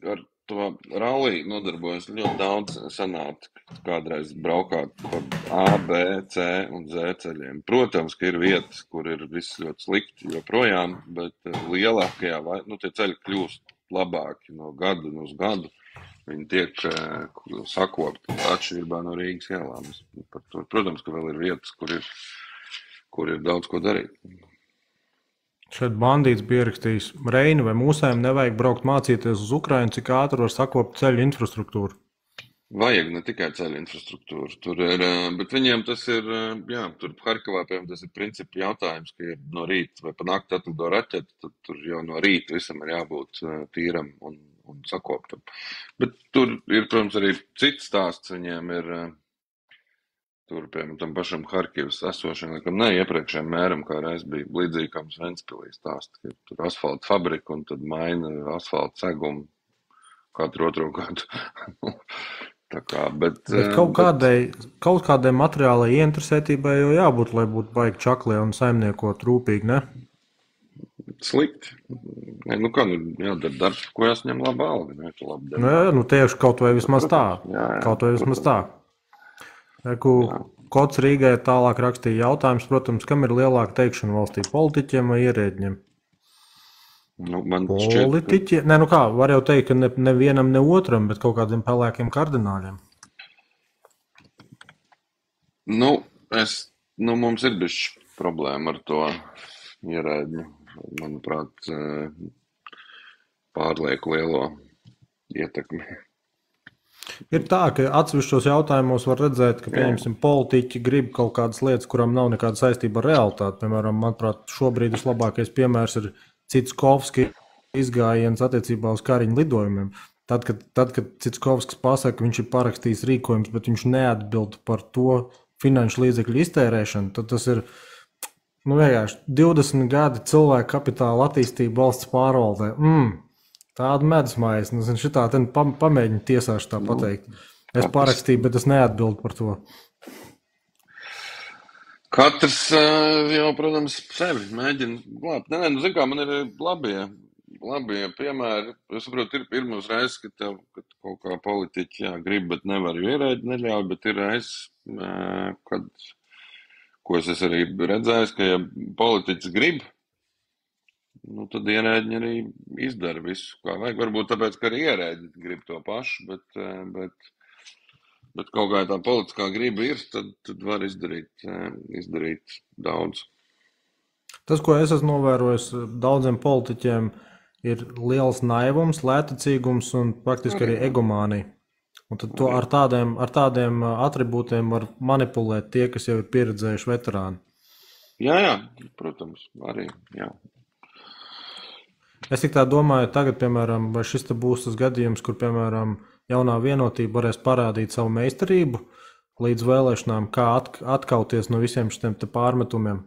ar to ralliju nodarbojas ļoti daudz sanātu, kādreiz braukāt pa A, B, C un Z ceļiem. Protams, ka ir vietas, kur ir viss ļoti slikti joprojām, bet lielākajā, tie ceļi kļūst labāki no gada uz gadu. Viņi tiek sakopti atšķirībā no Rīgas ielām. Protams, ka vēl ir vietas, kur ir daudz ko darīt. Šeit bandīts bija rakstījis, Reini vai mūsējiem nevajag braukt mācīties uz Ukrainu, cik ātri var sakopt ceļu infrastruktūru. Vajag ne tikai ceļu infrastruktūru, tur ir, bet viņiem tas ir, tur Harkivā, piemēram, tas ir principi jautājums, ka ir no rīta vai pa nakti atlido raķeti, tad tur jau no rīta visam ir jābūt tīram un sakoptam. Bet tur ir, protams, arī cits stāsts, viņiem ir, tur, piemēram, tam pašam Harkivas esošiem, laikam ne iepriekšējiem mēram, kā reiz bija līdzīgi, kā mums Ventspilī stāsta, ka tur asfalta fabrika un tad maina asfalta segumu katru otro gadu. Tā kā, bet kaut kādai materiālai ieinteresētībai jau jābūt, lai būtu baigi čaklie un saimniekot rūpīgi, ne? Slikti. Jādara darbs, ko jāsņem laba alga, ne? Labi tieši kaut vai vismaz tā. Kaut vai vismaz tā. Kots Rīgai tālāk rakstīja jautājums, protams, kam ir lielāka teikšana valstī, politiķiem vai ierēdņiem? Politiķi? Nē, var jau teikt, ka nevienam, ne otram, bet kaut kādiem pelēkiem kardināļiem. Mums ir bišķi problēma ar to ierēdņu, manuprāt, pārlieku lielo ietekmi. Ir tā, ka atsevišķos jautājumos var redzēt, ka, pieņemsim, politiķi grib kaut kādas lietas, kurām nav nekāda saistība ar realitāti. Piemēram, manuprāt, šobrīd vislabākais piemērs ir Citskovski izgājiens attiecībā uz Kariņu lidojumiem. Tad, kad Citskovskis pasaka, ka viņš ir parakstījis rīkojums, bet viņš neatbild par to finanšu līdzekļu iztērēšanu, tad tas ir vienkārši 20 gadi cilvēku kapitāla attīstība valsts pārvaldē. Tāda medusmājas, šitā pamēģina tiesāšu tā pateikt. Es parakstīju, bet es neatbildu par to. Katrs jau, protams, sevi mēģina glābt. Nē, man ir labie piemēri. Es saprotu, ir pirmos reizes, kad kaut kā politiķi grib, bet nevar, jo ierēģi neļauj, bet ir reizes, ko es arī redzējis, ka ja politiķis grib, tad ierēģi arī izdara visu, kā vajag. Varbūt tāpēc, ka arī ierēģi grib to pašu, bet kaut kā tā politiskā griba ir, tad var izdarīt daudz. Tas, ko es esmu novērojis daudziem politiķiem, ir liels naivums, lētacīgums un praktiski arī egomānija. Un tad to ar tādiem atribūtiem var manipulēt tie, kas jau ir pieredzējuši veterāni. Jā, protams, arī, jā. Es tik tā domāju, tagad, piemēram, vai šis te būs tas gadījums, kur, piemēram, jaunā vienotība varēs parādīt savu meistarību līdz vēlēšanām, kā atkauties no visiem šiem te pārmetumiem.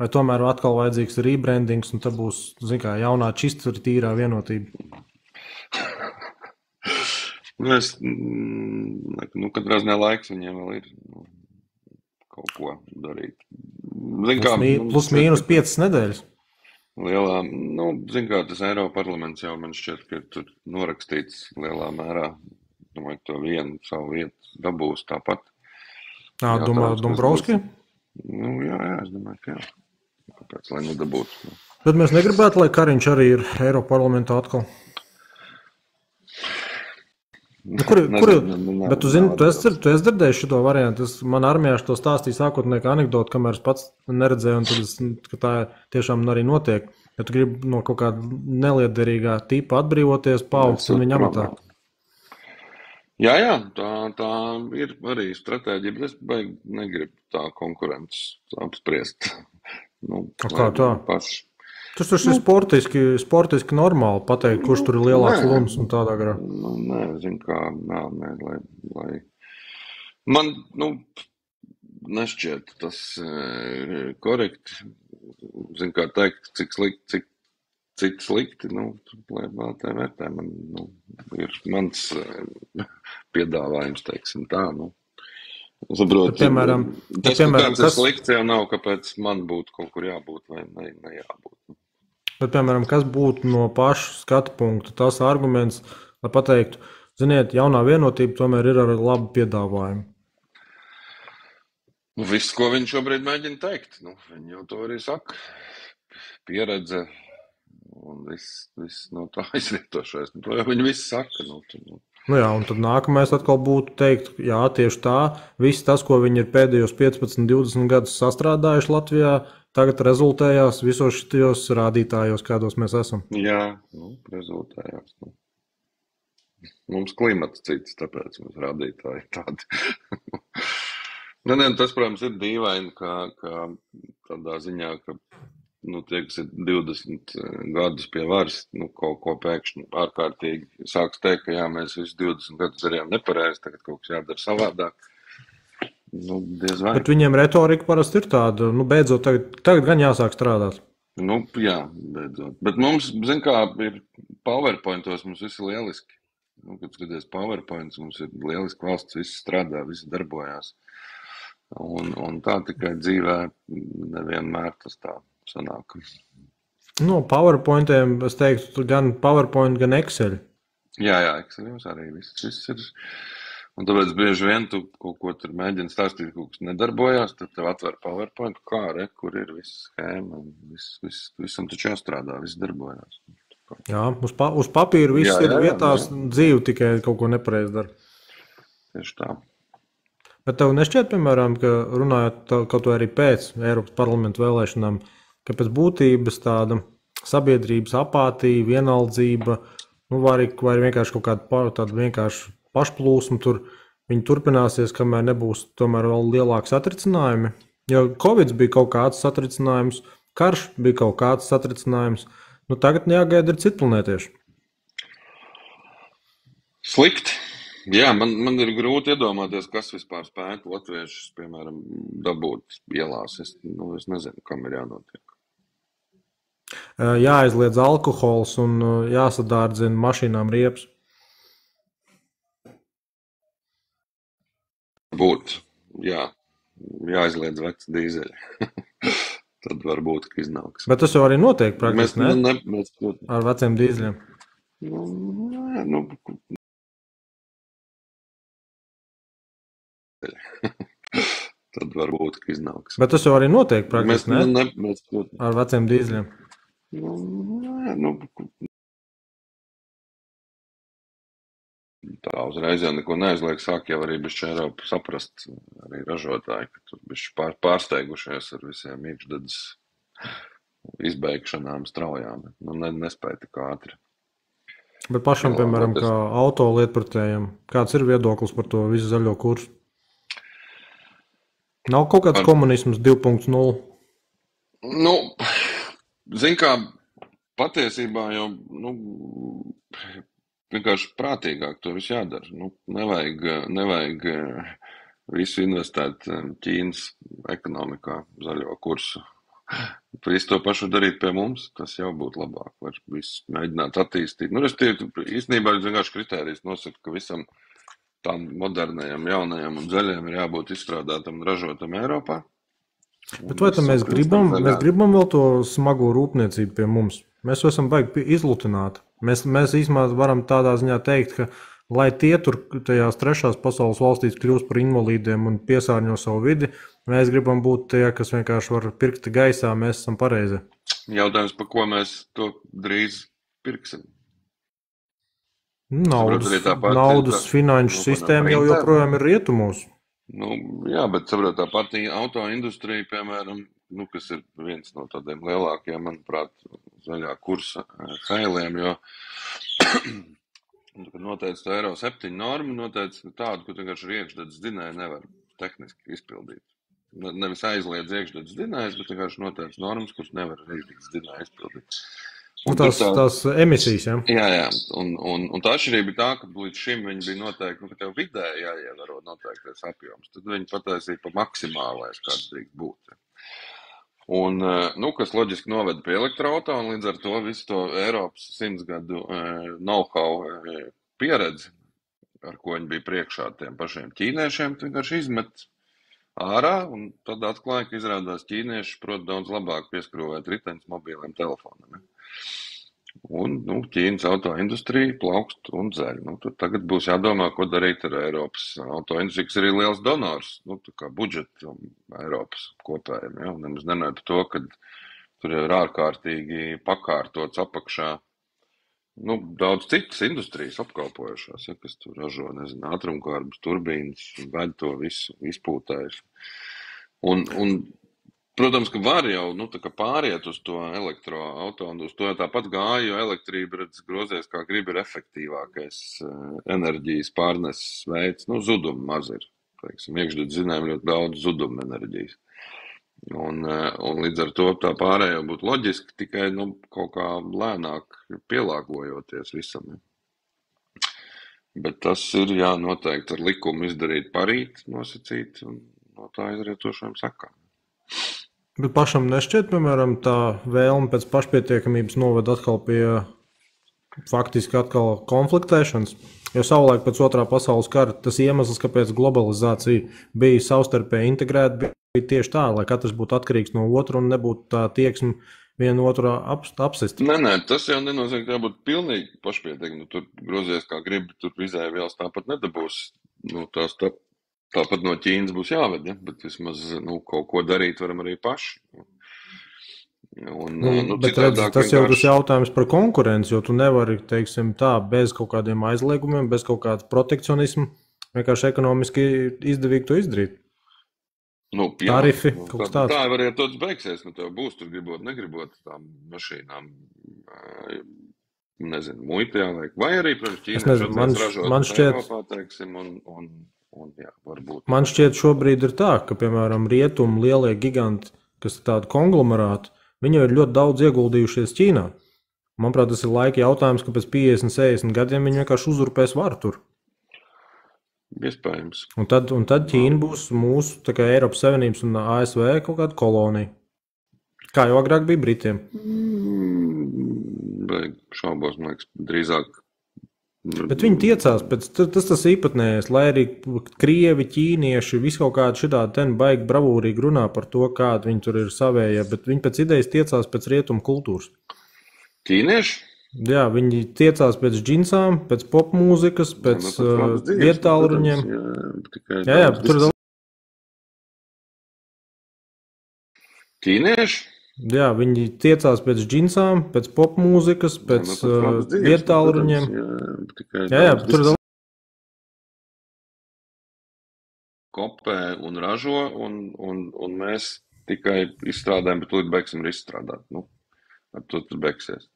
Vai tomēr atkal vajadzīgs rebrandings, un tad būs, jaunā čistra tīrā vienotība? Katrā ziņā laiks viņiem vēl ir kaut ko darīt. Plus mīnus 5 nedēļas. lielā, nu, zin kā, tas Eiroparlaments jau man šķiet, ka tur norakstīts lielā mērā. Domāju, ka to vienu savu vietu dabūs tāpat. Domā, Dombrovski? Nu, jā, es domāju, ka jā. Kāpēc, lai nedabūtu? Bet mēs negribētu, lai Kariņš arī ir Eiroparlamentā atkal. Bet tu zini, tu esi dzirdējis šo variantu. Man armijā šo stāstīja sākotnēji anekdoti, kamēr es pats neredzēju, un tad es, ka tā tiešām arī notiek. Ja tu gribi no kaut kāda neliederīgā tipa atbrīvoties, paaugstināt viņa amatā. Jā, tā ir arī stratēģija, bet es negribu tā konkurences apspriest. Kā tā? Tas ir sportiski normāli pateikt, kurš tur ir lielāks luns un tādā garā. Nē, zinu, kā lai man, nešķiet tas korekti. Zinu, kā teikt, cik slikti, lai vēl tā vērtē. Man, ir mans piedāvājums, teiksim tā, Saprotu, tas, ka kāds ir slikts, jau nav, kāpēc man būtu kaut kur jābūt vai nejābūt. Bet, piemēram, kas būtu no paša skatu punkta tas arguments, lai pateiktu, ziniet, jaunā vienotība tomēr ir ar labu piedāvājumu? Viss, ko viņš šobrīd mēģina teikt, viņi jau to arī saka. Pieredze un viss no tā izrietošais. To jau viņi visi saka. Jā, un tad nākamais atkal būtu teikt, jā, tieši tā, viss tas, ko viņi ir pēdējos 15, 20 gadus sastrādājuši Latvijā, tagad rezultējās visos šajos rādītājos, kādos mēs esam. Jā, rezultējās. Mums klimats cits, tāpēc mums rādītāji tādi. Tas, protams, ir dīvaini, ka tādā ziņā, ka tie, kas ir 20 gadus pie varas, kaut ko pēkšņi ārkārtīgi sāks teikt, ka jā, mēs visu 20 gadus darījām nepareizi, tagad kaut kas jādara savādāk. Diez vai. Bet viņiem retorika parasti ir tāda, beidzot, tagad gan jāsāk strādāt. Jā, beidzot. Bet mums, zin kā, ir PowerPointos, mums viss ir lieliski. Kad skaties PowerPoints, mums ir lieliski valsts, viss strādā, viss darbojās. Un tā tikai dzīvē nevienmēr tas tā sanāk. PowerPointiem, es teiktu, gan PowerPoint, gan Excel. Jā, Excel jums arī viss ir. Un tāpēc bieži vien tu kaut ko tur mēģini stāstīt, kaut kas nedarbojās, tad tev atver PowerPoint, kur ir viss schēma, visam taču jāstrādā, viss darbojās. Jā, uz papīra viss ir vietās, dzīve tikai kaut ko nepareizi dara. Tieši tā. Bet tev nešķiet, piemēram, ka runājot kaut arī pēc Eiropas parlamenta vēlēšanām, ka pēc būtības tāda sabiedrības apātija, vienaldzība, vai vienkārši kaut kāda tāda vienkārši pašplūsma tur, viņi turpināsies, kamēr nebūs tomēr vēl lielāks satricinājumi. Jo Covid bija kaut kāds satricinājums, karš bija kaut kāds satricinājums, tagad jāgaida ir citplanētieši. Slikti. Jā, man ir grūti iedomāties, kas vispār spētu latviešus, piemēram, dabūt ielās. Es nezinu, kam ir jānotiek. Jāaizliedz alkohols un jāsadārdzina mašīnām riepas. Būtu, jā. Jāaizliedz veci dīzeļi. Tad varbūt, ka iznāks. Bet tas jau arī notiek praktiski, ne? Ar veciem dīzeļiem. Tad varbūt, ka iznāks. Bet tas jau arī notiek praktiski, ne? Ar veciem dīzeļiem. Tā uzreiz jau neko neaizliek, sāk jau arī bišķi Eiropa saprast, arī ražotāji, ka tur bišķi pārsteigušies ar visiem iekšdedzes izbeigšanām straujām. Nespēja tik ātri. Bet pašam, piemēram, kā auto lietpratējam, kāds ir viedoklis par to visu zaļo kursu? Nav kaut kāds komunisms 2.0? Zin kā, patiesībā jau, vienkārši prātīgāk to visu jādara. Nevajag visu investēt Ķīnas ekonomikā, zaļo kursu. Visu to pašu darīt pie mums, tas jau būtu labāk. Var visu mēģināt attīstīt. Īstenībā vienkārši kritērijs nosaka, ka visam tām modernajam, jaunajam un zaļajam ir jābūt izstrādātam un ražotam Eiropā. Bet vai tam mēs gribam vēl to smago rūpniecību pie mums? Mēs jau esam baigi izlutināti. Mēs īstenībā varam tādā ziņā teikt, ka lai tie tur tajās trešās pasaules valstīs kļūst par invalīdiem un piesārņo savu vidi, mēs gribam būt tie, kas vienkārši var pirkt gaisā, mēs esam pareizi. Jautājums, par ko mēs to drīz pirksim? Naudas finanšu sistēma jau joprojām ir rietumos. Jā, bet saprot, tā pati autoindustrija, piemēram, kas ir viens no tādiem lielākiem, manuprāt, zaļā kursa failiem, jo kad noteica tā Euro 7 norma, noteica tādu, ka vienkārši ar iekšdedzes dzinēju nevar tehniski izpildīt. Nevis aizliedz iekšdedzes dzinējus, bet vienkārši noteica normas, kuras nevar ar iekšdedzes dzinēju izpildīt. Tās emisijas, ja? Jā. Un tā atšķirība ir tā, ka līdz šim viņi bija noteikti, ka tev vidēji jāievaro noteiktais apjoms. Tad viņi pataisīja pa maksimālais, kāds drīkst būt. Un, kas loģiski noveda pie elektroauto, un līdz ar to visu to Eiropas 100 gadu know-how pieredzi, ar ko viņi bija priekšā tiem pašiem ķīniešiem, vienkārši izmet ārā, un tad atklāja, ka izrādās ķīnieši prot daudz labāk pieskrūvēt riteņus mobiliem telefoniem. Un, Ķīnas autoindustrija plaukst un dzeļ. Tad tagad būs jādomā, ko darīt ar Eiropas autoindustriju, kas ir liels donors, tā kā budžetam Eiropas kopējiem. Ja? Un nemaz nenāja par to, ka tur ir ārkārtīgi pakārtots apakšā daudz citas industrijas apkalpojušās, ja, kas tur ražo, ātrumkārbus, turbīnas, veļ to visu izpūtējuši. Un protams, ka var jau pāriet uz to elektroauto, un uz to tāpat gāja, jo elektrība, grozies kā grib, ir efektīvākais enerģijas pārneses veids. Zuduma maz ir. Iekšdedzes zinājumi ļoti daudz zuduma enerģijas. Un līdz ar to tā pārējā būtu loģiski, tikai kaut kā lēnāk pielāgojoties visam. Bet tas ir noteikti ar likumu izdarīt parīt, nosacīt, un no tā izrietošām sakām. Bet pašam nešķiet, piemēram, tā vēlme pēc pašpietiekamības noved atkal pie faktiski atkal konfliktēšanas, jo savulaik pēc otrā pasaules kara tas iemesls, kāpēc globalizācija bija savstarpēji integrēta, bija tieši tā, lai katrs būtu atkarīgs no otru un nebūtu tā tieksme vienu otru apsist. Nē, tas jau nenozīmē, ka jābūt pilnīgi pašpietiekami. Tur grozies kā gribi, tur izēvielas tāpat nedabūs. Tāpat no Ķīnas būs jāved, ja? Bet vismaz kaut ko darīt varam arī paši. Bet tas jau tas jautājums par konkurenci, jo tu nevari, teiksim tā, bez kaut kādiem aizliegumiem, bez kaut kāda protekcionisma, vienkārši ekonomiski izdevīgi to izdarīt. Tarifi, kaut kas tāds. Tā var arī tots beigsies, tev būs tur gribot, negribot tām mašīnām, muita jāliek, vai arī, protams, Ķīnas ražot Eiropā, teiksim, Man šķiet, šobrīd ir tā, ka, piemēram, rietumu lielie giganti, kas ir tādi konglomerāti, viņi ir ļoti daudz ieguldījušies Ķīnā. Manuprāt, tas ir laika jautājums, ka pēc 50-60 gadiem viņi vienkārši uzurpēs varu tur. Iespējams. Un tad Ķīna būs mūsu, tā kā Eiropas Savienības un ASV kaut kāda kolonija. Kā jau agrāk bija Britiem. Šaubos, man liekas, drīzāk. Bet viņi tiecās, tas īpatnējais, lai arī krievi, ķīnieši, visu kaut kādu šitādu baigi bravūrīgi runā par to, kādi viņi tur ir savējie, bet viņi pēc idejas tiecās pēc rietumu kultūras. Ķīnieši? Jā, viņi tiecās pēc džinsām, pēc popmūzikas, pēc vietāluruņiem. Jā, tur ir. Ķīnieši? Jā, viņi tiecās pēc džinsām, pēc popmūzikas, pēc vietāluruņiem. Jā, tur ir. Kopē un ražo, un mēs tikai izstrādājam, bet līdz beigsim ir izstrādāt. Ar to tur beigsies.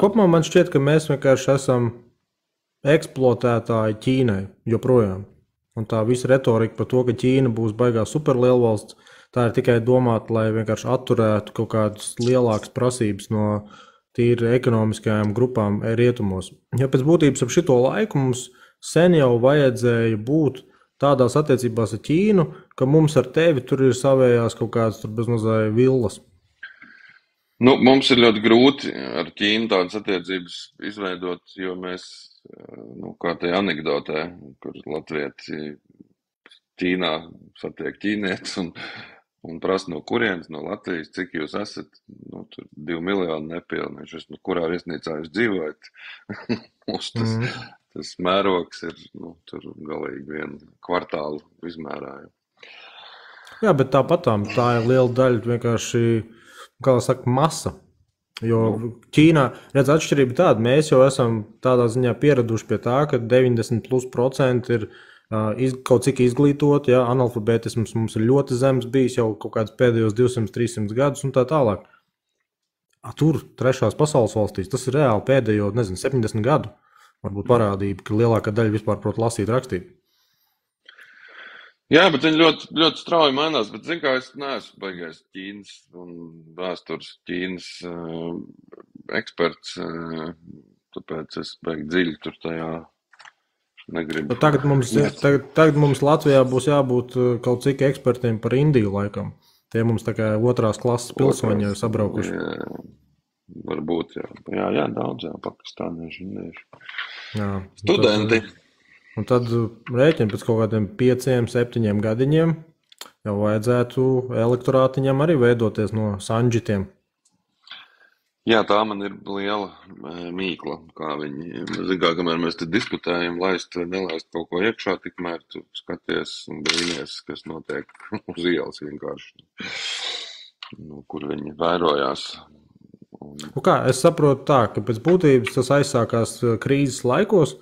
Kopumā man šķiet, ka mēs vienkārši esam eksploatētāji Ķīnai joprojām. Un tā visa retorika par to, ka Ķīna būs baigā superlielvalsts, tā ir tikai domāta, lai vienkārši atturētu kaut kādas lielākas prasības no tīri ekonomiskajām grupām rietumos. Jo pēc būtības ap šito laiku mums sen jau vajadzēja būt tādās attiecībās ar Ķīnu, ka mums ar tevi tur ir savējās kaut kādas tur bezmazliet villas. Mums ir ļoti grūti ar Ķīnu tādas attiecības izveidot, jo mēs, kā tajā anekdotē, kur latvieti Ķīnā satiek ķīnietis un prasa no kurienes, no Latvijas, cik jūs esat, nu, tur 2 miljoni nepilni, nu, kurā viesnīcā jūs dzīvojat. Mums tas mērogs ir, nu, tur galīgi vienu kvartālu izmērā. Jā, bet tāpatām tā ir liela daļa vienkārši, kā lai saka, masa. Jo Ķīnā, redz, atšķirība tāda, mēs jau esam tādā ziņā pieraduši pie tā, ka 90% ir kaut cik izglītoti, ja, analfabētisms mums ir ļoti zems bijis jau kaut kāds pēdējos 200-300 gadus un tā tālāk. Tur, trešās pasaules valstīs, tas ir reāli pēdējo, 70 gadu, varbūt parādība, ka lielākā daļa vispār prot lasīt, rakstīt. Jā, bet viņi ļoti, ļoti strauji mainās, bet, zin kā, es neesmu baigais Ķīnas un vēstures Ķīnas eksperts, tāpēc es baigi dziļi tur tajā negribu. Bet tagad mums Latvijā būs jābūt kaut cik ekspertiem par Indiju laikam. Tie mums tā kā otrās klases pilsoņi jau sabraukuši. Jā, varbūt, jā, daudz, jā, pakistānieši, indieši. Jā. Studenti. Un tad rēķina pēc kaut kādiem 5-7 gadiņiem jau vajadzētu elektorātiņam arī veidoties no sanģitiem. Jā, tā man ir liela mīkla, kā viņi, zin kā, kamēr mēs te diskutējam, laist vai nelaist kaut ko iekšā, tikmēr tu skaties un brīnies, kas notiek uz ielas vienkārši, nu, kur viņi vairojās. Kā, es saprotu tā, ka pēc būtības tas aizsākās krīzes laikos,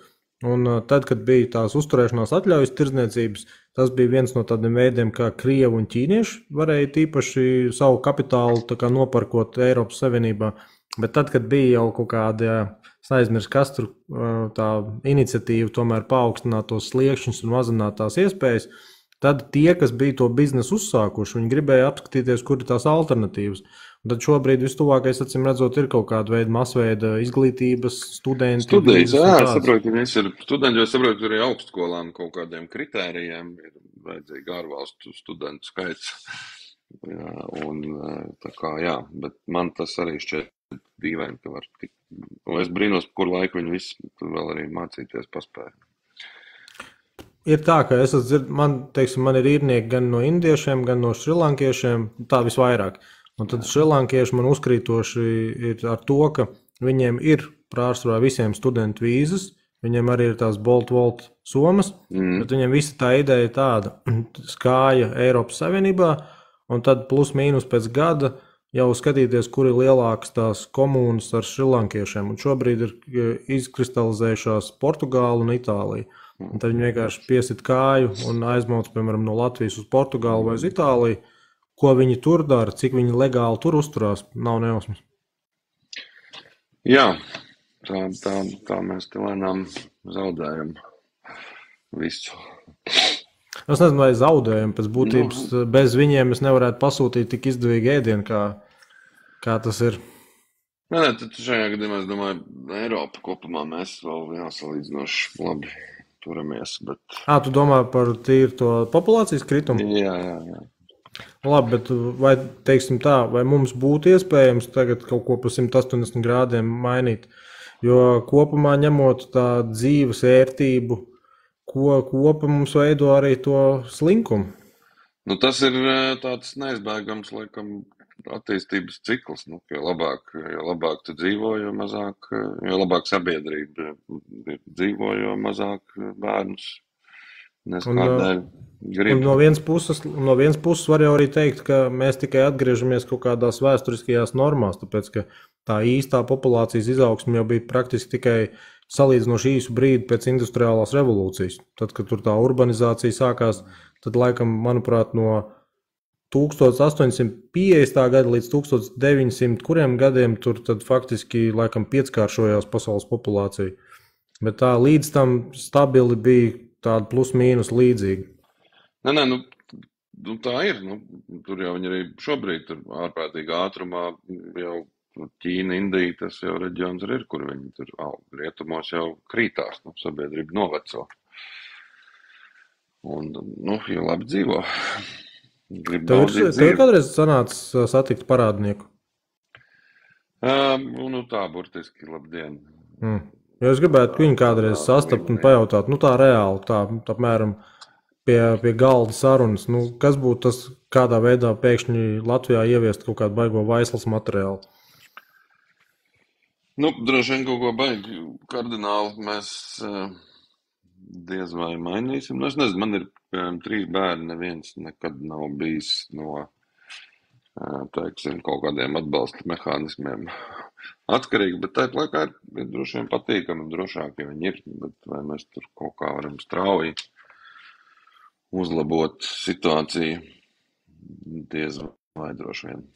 un tad, kad bija tās uzturēšanās atļaujas tirdzniecības, tas bija viens no tādiem veidiem, kā krievi un ķīnieši varēja tīpaši savu kapitālu tā kā noparkot Eiropas Savienībā. Bet tad, kad bija jau kaut kāda, es neaizmirsu, kas tur tā iniciatīva tomēr paaugstināt tos sliekšņus un mazināt tās iespējas, tad tie, kas bija to biznesu uzsākuši, viņi gribēja apskatīties, kur ir tās alternatīvas. Un tad šobrīd vistuvākais, acīm redzot, ir kaut kāda veida masveida izglītības, studenti. Studijas, jā, es saprotu, ka viņi ir studenti, jo es saprotu, ka arī augstskolām kaut kādiem kritērijiem ir vajadzīgi ārvalstu studentu skaits. Jā, un tā kā, jā, bet man tas arī šķiet dīvaini, ka var tik, un es brīnos, kur laiku viņi visi tur vēl arī mācīties paspēja. Ir tā, ka es dzirdu, man ir īrnieki gan no indiešiem, gan no šrilankiešiem, tā visvairāk. Un tad šrilankieši man uzkrītoši ir ar to, ka viņiem ir pārsvarā visiem studentu vīzas, viņiem arī ir tās Bolt-Volt somas, bet viņiem visa tā ideja tāda, skāja Eiropas Savienībā, un tad plus mīnus pēc gada jau skatīties, kur ir lielākas tās komunas ar šrilankiešiem. Un šobrīd ir izkristalizējušās Portugāla un Itālija. Un tad viņi vienkārši piesit kāju un aizmauc, piemēram, no Latvijas uz Portugālu vai uz Itāliju. Ko viņi tur dara, cik viņi legāli tur uzturās, nav nejausmas. Jā, tā mēs te lēnām zaudējam visu. Es nezinu, vai zaudējam, pēc būtības bez viņiem es nevarētu pasūtīt tik izdevīgi ēdienu, kā tas ir. Nē, tad šajā gadījumā, es domāju, Eiropa kopumā mēs vēl jāsalīdzinoši labi turamies, bet... Tu domā par tīri to populācijas kritumu? Jā. Labi, bet vai, teiksim tā, vai mums būtu iespējams tagad kaut ko pa 180 grādiem mainīt? Jo kopumā ņemot tā dzīves ērtību, ko kopa mums veido arī to slinkumu? Nu, tas ir tāds neizbēgams, laikam, attīstības cikls. Nu, jo labāk tu dzīvo, jo labāk sabiedrība dzīvo, jo mazāk bērnus neskādēļ. No vienas puses var jau arī teikt, ka mēs tikai atgriežamies kaut kādās vēsturiskajās normās, tāpēc, ka tā īstā populācijas izaugsme jau bija praktiski tikai salīdzinoši īsu brīdi pēc industriālās revolūcijas. Tad, kad tur tā urbanizācija sākās, tad laikam, manuprāt, no 1850. Gada līdz 1900 kuriem gadiem tur tad faktiski laikam pieckāršojās pasaules populācija. Bet tā līdz tam stabili bija tāda plus mīnus līdzīga. Nē, nu tā ir. Tur jau viņi arī šobrīd tur ārprātīgā ātrumā jau Ķīna, Indija, tas jau reģions ir, kur viņi tur rietumos jau krītās, sabiedrība noveco. Un, jau labi dzīvo. Tev ir kādreiz sanācis satikt parādnieku? Tā burtiski labdien. Jo es gribētu viņu kādreiz sastapt un pajautāt, tā reāli, tā apmēram, pie galda sarunas. Nu, kas būtu tas, kādā veidā pēkšņi Latvijā ieviest kaut kādu baigo vaislas materiālu? Nu, droši vien kaut ko baigi kardināli mēs diez vai mainīsim. Nu, es nezinu, man ir 3 bērni, neviens nekad nav bijis no, teiksim, kaut kādiem atbalsta mehānismiem atkarīgi, bet tāpat laikā ir droši vien patīkami, drošāk, ja viņi ir, bet vai mēs tur kaut kā varam strauji uzlabot situāciju, diez vai droši vien.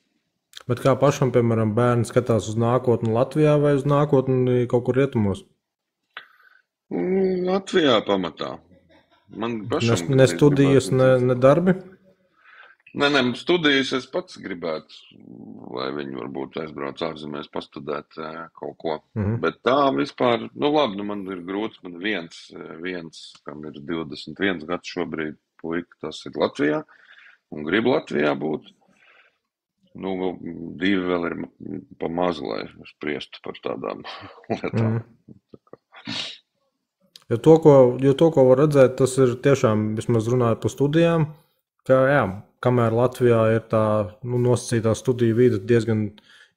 Bet kā pašam, piemēram, bērni skatās uz nākotni Latvijā vai uz nākotni kaut kur rietumos? Latvijā pamatā. Man pašam Ne studijas, ne darbi? Nē, studijas es pats gribētu, lai viņi varbūt aizbrauc ārzemēs pastudēt kaut ko. Bet tā vispār, nu labi, man ir grūts, man viens, kam ir 21 gads šobrīd, puika, tas ir Latvijā un grib Latvijā būt. Nu, 2 vēl ir pa mazu, lai spriestu par tādām lietām. Jo to, ko var redzēt, tas ir tiešām, vismaz runājot par studijām, ka, jā, kamēr Latvijā ir tā nosacītā studiju vide diezgan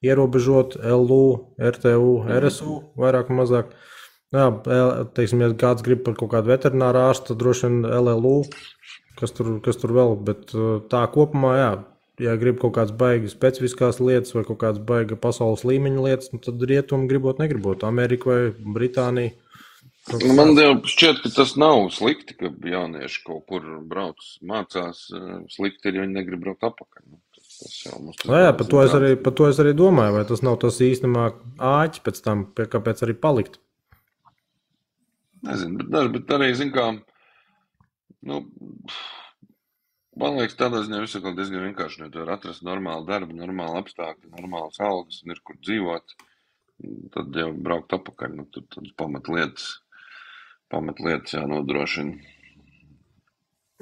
ierobežot, LU, RTU, RSU, vairāk un mazāk. Jā, teiksim, ja kāds grib par kaut kādu veterināru ārstu, tad droši vien LLU, kas tur vēl, bet tā kopumā, jā, ja grib kaut kādas baigi specifiskās lietas vai kaut kādas baigi pasaules līmeņa lietas, nu, tad rietumi gribot, negribot, Amerika vai Britānija. Man jau šķiet, ka tas nav slikti, ka jaunieši kaut kur brauc, mācās. Slikti ir, ja viņi negrib braukt atpakaļ. Jā, par to es arī domāju, vai tas nav tas īstenībā āķis pēc tam, kāpēc arī palikt. Nezinu, bet arī, zin kā, nu, man liekas, tādā ziņā visu kaut diezgan vienkārši, jo tu var atrast normālu darbu, normālu apstākļu, normālas algas un ir kur dzīvot, tad jau braukt atpakaļ, nu, tad pamatlietas jānodrošina.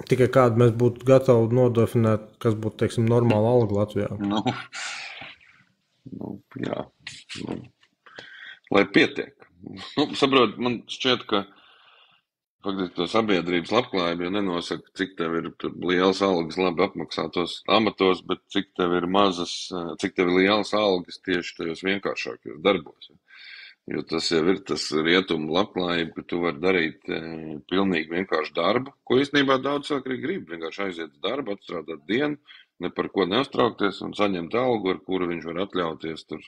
Tikai kādu mēs būtu gatavi nodefinēt, kas būtu, teiksim, normāla alga Latvijā? Jā. Lai pietiek. Saprot, man šķiet, ka faktiski to sabiedrības labklājību jau nenosaka, cik tev ir lielas algas labi apmaksātos amatos, bet cik tev ir lielas algas tieši tajos vienkāršākajos darbos. Jo tas jau ir tas rietumu labklājība, ka tu vari darīt pilnīgi vienkārši darbu, ko īstenībā daudz cilvēku arī grib. Vienkārši aiziet uz darbu, atstrādāt dienu, ne par ko neuztraukties un saņemt algu, ar kuru viņš var atļauties tur,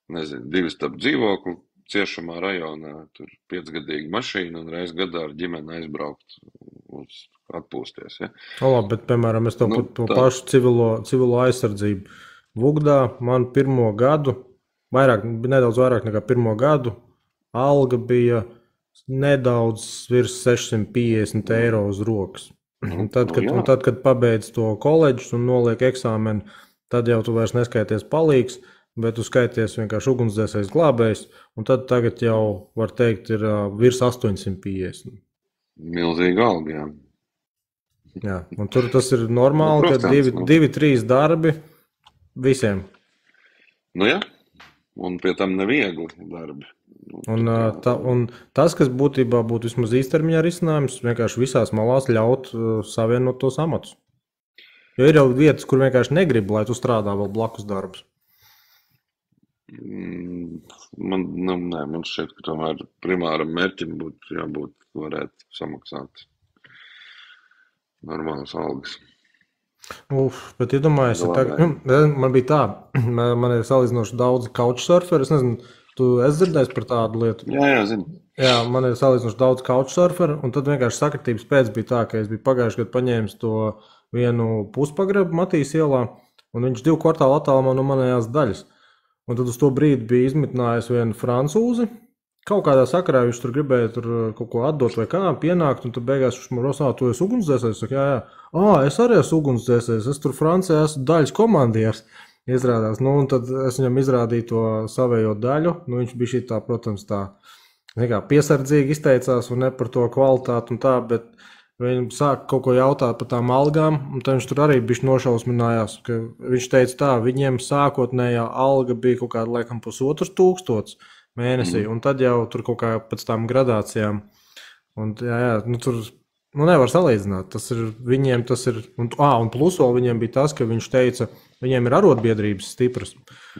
2 stabu dzīvokli ciešamā rajonā, tur 5-gadīga mašīna un reiz gadā ar ģimeni aizbraukt uz atpūsties. Ja? Labi, bet, piemēram, es to pašu civilo aizsardzību. Vugdā man pirmo gadu, nedaudz vairāk nekā pirmo gadu, alga bija nedaudz virs 650 eiro uz rokas. Tad, kad pabeidz to koledžu un noliek eksāmenu, tad jau tu vairs neskaities palīgs, bet tu skaities vienkārši ugunsdzēsējs glābējs, un tad tagad jau, var teikt, ir virs 850. Milzīga alga, jā. Jā, un tur tas ir normāli, ka 2-3 darbi visiem. Nu jā. Un pie tam neviegli darbi. Un tas, kas būtībā būtu vismaz īstermiņā risinājums, vienkārši visās malās ļaut savienot tos amatus. Jo ir jau vietas, kur vienkārši negrib, lai tu strādā vēl blakus darbus. Man šķiet, ka tomēr primāram mērķim būtu jābūt varētu samaksāt normālas algas. Bet iedomājies, man bija tā, man ir salīdzinoši daudz couchsurferi, es nezinu, tu esi dzirdējis par tādu lietu? Jā, zinu. Jā, man ir salīdzinoši daudz couchsurferi, un tad vienkārši sakritības pēc bija tā, ka es biju pagājuši gadu paņēmis to vienu puspagrabu Matīs ielā, un viņš 2 kvartālu attālumā no manējās daļas. Un tad uz to brīdi bija izmitinājies vienu francūzi. Kaut kādā sakarā viņš tur gribēja kaut ko atdot vai kā, pienākt, un tad beigās viņš man rosā, tu esi ugunsdzēsējs? Es saku, jā. Es arī esmu ugunsdzēsējs, es tur Francijā esmu daļas komandieris, izrādās. Nu, un tad es viņam izrādīju to savējo daļu, nu, viņš bija šitā, protams, tā, piesardzīgi izteicās un ne par to kvalitāti un tā, bet viņam sāk kaut ko jautāt par tām algām, un tad viņš tur arī bišķi nošausminājās, ka viņš teica tā, viņiem sākotnējā alga bija kaut kāda, laikam, 1500 mēnesī, un tad jau tur kaut kā pēc tām gradācijām, un jā, nu tur Nu, nevar salīdzināt. Viņiem tas ir. Un plus vēl viņiem bija tas, ka viņš teica, viņiem ir arotbiedrības stipras.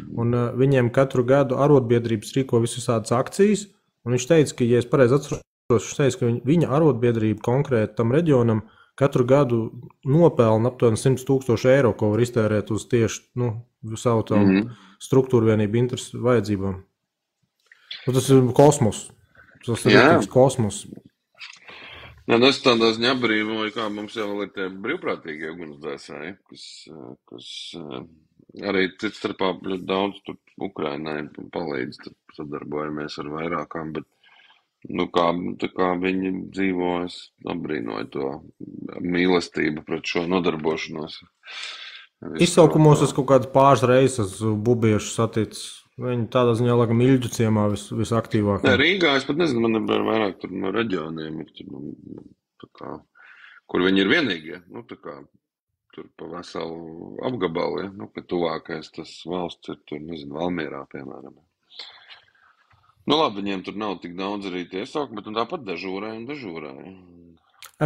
Un viņiem katru gadu arotbiedrības rīko visādas akcijas. Un viņš teica, ka, ja es pareizi atceros, viņš teica, ka viņa arotbiedrība konkrēti tam reģionam katru gadu nopelna aptuveni 100,000 eiro, ko var iztērēt uz tieši savu struktūru vienību interesu vajadzībām. Un tas ir kosmos. Tas ir rīktīgs kosmos. Jā, es tādā ziņā brīvoju, kā mums jau ir tie brīvprātīgie ugunsdzēsēji, kas arī cits starpā ļoti daudz tur Ukrainai palīdz, tur sadarbojamies ar vairākām, bet, kā viņi dzīvo, es apbrīnoju to mīlestību pret šo nodarbošanos. Izsaukumos es kaut kādas pāris reizes bubiešu saticis. Viņi tādā ziņā, laikam, Ilģu ciemā visaktīvāk. Jā, Rīgā es pat nezinu, man ir vairāk tur no reģioniem, kur viņi ir vienīgie, tur pa veselu apgabalu, ja? Ka tuvākais tas valsts ir tur, nezinu, Valmierā, piemēram. Labi, viņiem tur nav tik daudz arī tie iesaukumi, bet tāpat dežūrē.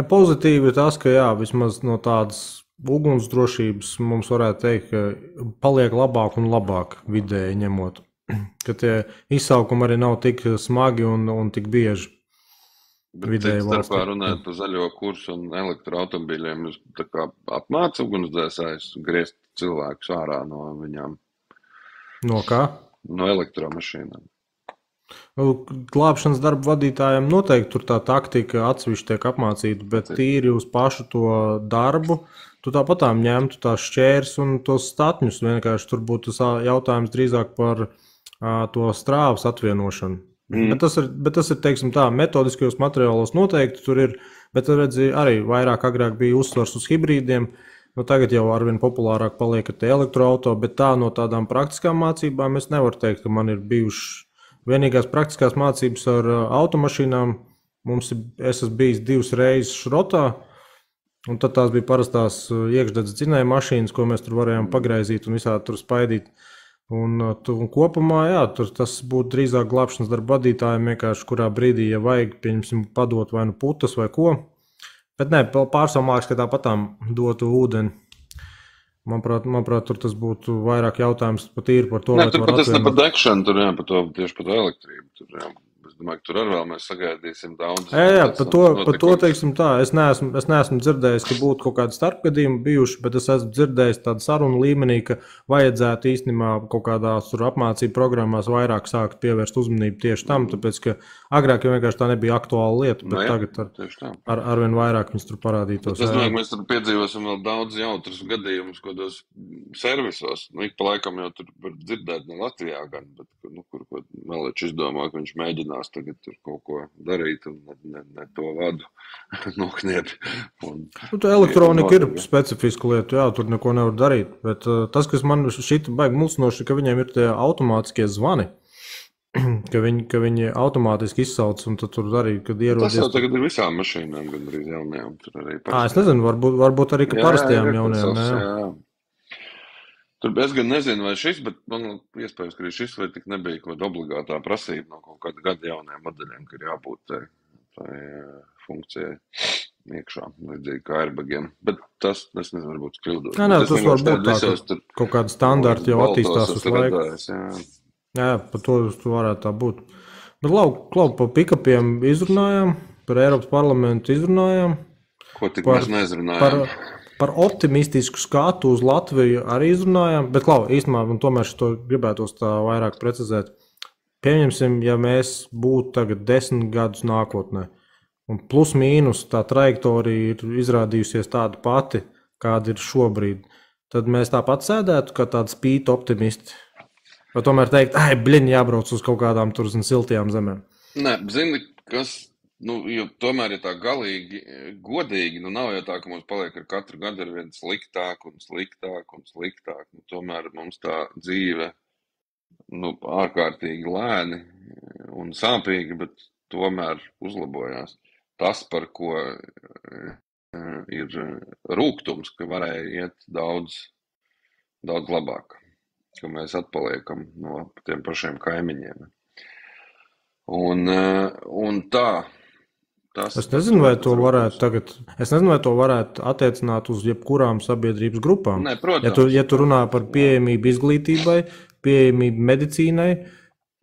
Pozitīvi ir tas, ka jā, vismaz no tādas ugunsdrošības mums varētu teikt, ka paliek labāk un labāk vidēji ņemot. Ka tie izsaukumi arī nav tik smagi un tik bieži. Bet starpā runājot par zaļo kursu un elektroautomobīļiem, jūs tā kā apmāca ugunsdzēsājus griezt cilvēkus ārā no viņām? No kā? No elektromašīnām. Glābšanas darba vadītājiem noteikti tur tā taktika atsevišķi tiek apmācīta, bet tīri uz pašu to darbu tu tāpatām ņemtu tās šķērs un tos statņus. Vienkārši tur būtu jautājums drīzāk par to strāvas atvienošanu. Bet tas ir, teiksim tā, metodiskajos materiālos noteikti tur ir, bet redzi, arī vairāk agrāk bija uzsvars uz hibrīdiem. Tagad jau arvien populārāk paliek tie elektroauto, bet tā no tādām praktiskām mācībām es nevaru teikt, ka man ir bijušas vienīgās praktiskās mācības ar automašīnām. Es esmu bijis 2 reizes šrotā, un tad tās bija parastās iekšdedzes dzinēja mašīnas, ko mēs tur varējām pagraizīt un visādi tur spaidīt. Un kopumā, jā, tas būtu drīzāk glābšanas darba vadītājiem vienkārši, kurā brīdī, ja vajag, pieņemsim, padot vai nu putas vai ko. Bet nē, pārsvarā, ka tāpatām dotu ūdeni. Manuprāt, tur tas būtu vairāk jautājums par tīri par to, vai tur pat tas ne par degšanu, tur tieši par to elektrību. Es domāju, ka tur arī vēl mēs sagaidīsim daudz. Jā, par to teiksim tā. Es neesmu dzirdējis, ka būtu kaut kādi starpgadījumi bijuši, bet es esmu dzirdējis tādu sarunu līmenī, ka vajadzētu īstenībā kaut kādās apmācību programmās vairāk sākt pievērst uzmanību tieši tam, tāpēc, ka agrāk jau vienkārši tā nebija aktuāla lieta, bet tagad arvien vairāk viņas tur parādītos. Es domāju, ka mēs tur piedzīvosim vēl daudz jautrus gadījumus, kādos servisos. Ik pa laikam jau tur var dzirdēt ne Latvijā gan, bet kur Meličs izdomā, ka viņš mēģinās tagad tur kaut ko darīt un ne to vadu nokniepi. Elektronika ir specifiska lieta, jā, tur neko nevar darīt, bet tas, kas man šķita baigi mulsinoši, ka viņiem ir tie automātiskie zvani, ka viņi automātiski izsauc un tad tur arī, kad ierodies. Tas jau tagad ir visām mašīnām, gan arī jaunajām. Es nezinu, varbūt arī, ka parastajām jaunajām. Jā. Tur es gan nezinu, vai šis, bet man iespējams, ka arī šis vai tik nebija kaut kāda obligātā prasība no kaut kāda gada jaunajiem modeļiem, ka ir jābūt tai funkcijai iekšā, līdzīgi kā airbagiem. Bet tas, es nezinu, varbūt kļūdos. Tas var būt tā, ka kaut kāda standarta jau attīstās uz laiku. Jā, par to varētu tā būt. Bet Klau, par pikapiem izrunājām, par Eiropas parlamentu izrunājām. Ko tik mēs neizrunājām? Par optimistisku skatu uz Latviju arī izrunājām, bet, Klau, īstenībā, un tomēr šo gribētos tā vairāk precizēt. Pieņemsim, ja mēs būtu tagad 10 gadus nākotnē, un plus mīnus tā trajektorija ir izrādījusies tāda pati, kāda ir šobrīd, tad mēs tāpat sēdētu kā tādi spīti optimisti. Vai tomēr teikt, jābrauc uz kaut kādām tur siltajām zemēm? Nē, zini, kas... jo tomēr, ja tā galīgi godīgi, nav jau tā, ka mums paliek ar katru gadu ar vien sliktāk un sliktāk un sliktāk. Tomēr mums tā dzīve, ārkārtīgi lēni un sāpīgi, bet tomēr uzlabojās. Tas, par ko ir rūgtums, ka varēja iet daudz, daudz labāk, ka mēs atpaliekam no tiem pašiem kaimiņiem. Un tā, Es nezinu, vai to varētu attiecināt uz jebkurām sabiedrības grupām. Nē, protams. Ja tu runā par pieejamību izglītībai, pieejamību medicīnai,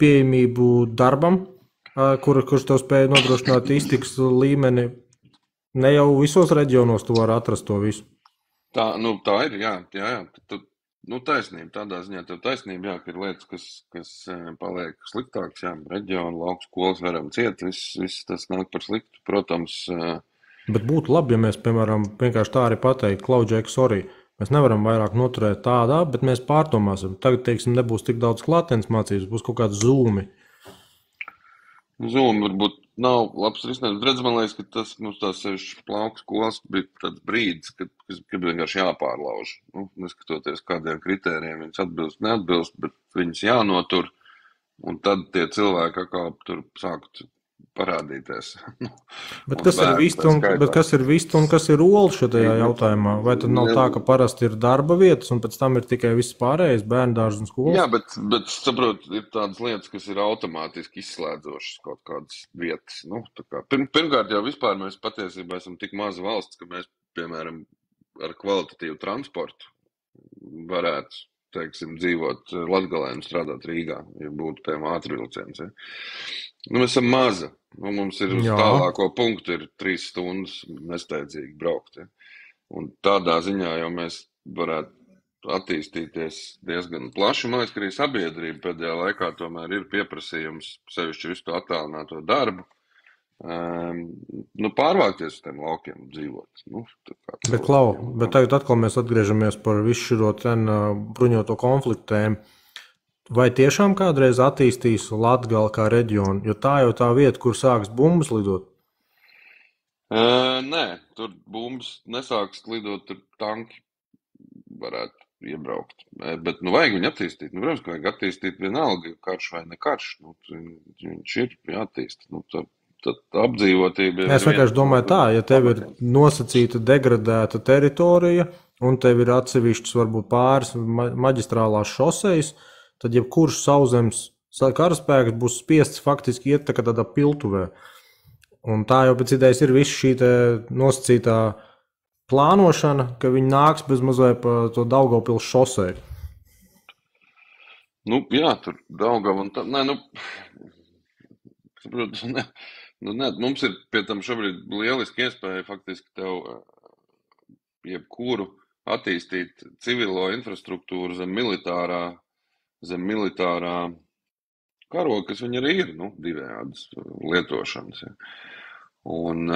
pieejamību darbam, kurš tev spēj nodrošināt iztikas līmeni, ne jau visos reģionos tu vari atrast to visu. Tā ir, jā. Taisnība, tādā ziņā tev taisnība, jā, ka ir lietas, kas paliek sliktāks, jā, reģionu, lauku skolas varam ciet, viss tas nāk par sliktu, protams. Bet būtu labi, ja mēs, piemēram, vienkārši tā arī pateikt, Klaudžek, sorry, mēs nevaram vairāk noturēt tādā, bet mēs pārdomāsim. Tagad, teiksim, nebūs tik daudz klātienes mācības, būs kaut kāds Zoom. Zoom varbūt nav labs risinājums. Redz, man liekas, ka tas mums tās sevišķi plauku skolas bija tāds brīdis, kad vienkārši jāpārlauž. Neskatoties, kādiem kritērijiem viņas atbilst, neatbilst, bet viņas jānotur, un tad tie cilvēki atkal tur sākt parādīties. Bet kas ir vista un kas ir ola šajā jautājumā? Vai tad nav tā, ka parasti ir darba vietas un pēc tam ir tikai viss pārējais, bērndārs un skolas? Jā, bet saprot, ir tādas lietas, kas ir automātiski izslēdzošas kaut kādas vietas. Pirmkārt jau vispār mēs patiesībā esam tik maza valsts, ka mēs, piemēram, ar kvalitatīvu transportu varētu, teiksim, dzīvot Latgalē un strādāt Rīgā, ja būtu, piemēram, ātrvilciens. Ja? Mēs esam maza. Mums ir uz tālāko punktu ir 3 stundas nesteidzīgi braukt. Ja? Un tādā ziņā jau mēs varētu attīstīties diezgan plaši. Man liekas, ka arī sabiedrība pēdējā laikā tomēr ir pieprasījums sevišķi visu to attālināto darbu. Pārvākties uz tiem laukiem dzīvot. Bet tagad atkal mēs atgriežamies par visu šo bruņoto konfliktu tēmu. Vai tiešām kādreiz attīstīs Latgali kā reģionu, jo tā jau tā vieta, kur sāks bumbas lidot? Nē, tur bumbas nesāks lidot, tur tanki varētu iebraukt. Bet vajag viņu attīstīt. Protams, ka vajag attīstīt vienalga, karš vai ne karš. Viņš ir jāattīst. Tad apdzīvotība ir... Es vienkārši domāju tā, ja tev ir nosacīta degradēta teritorija un tev ir atsevišķas varbūt pāris maģistrālās šosejas, tad jebkurš sauszemes karaspēks būs spiests faktiski iet tādā piltuvē. Un tā jau pēc idejas ir viss šī nosacītā plānošana, ka viņi nāks bez mazliet pa to Daugavpils šoseju. Jā, tur Daugava un tā. Saprotu, mums ir pie tam šobrīd lieliski iespēja faktiski tev jebkuru attīstīt civilo infrastruktūru zem militārā karoga, kas viņi arī ir, divējādas lietošanas. Ja. Un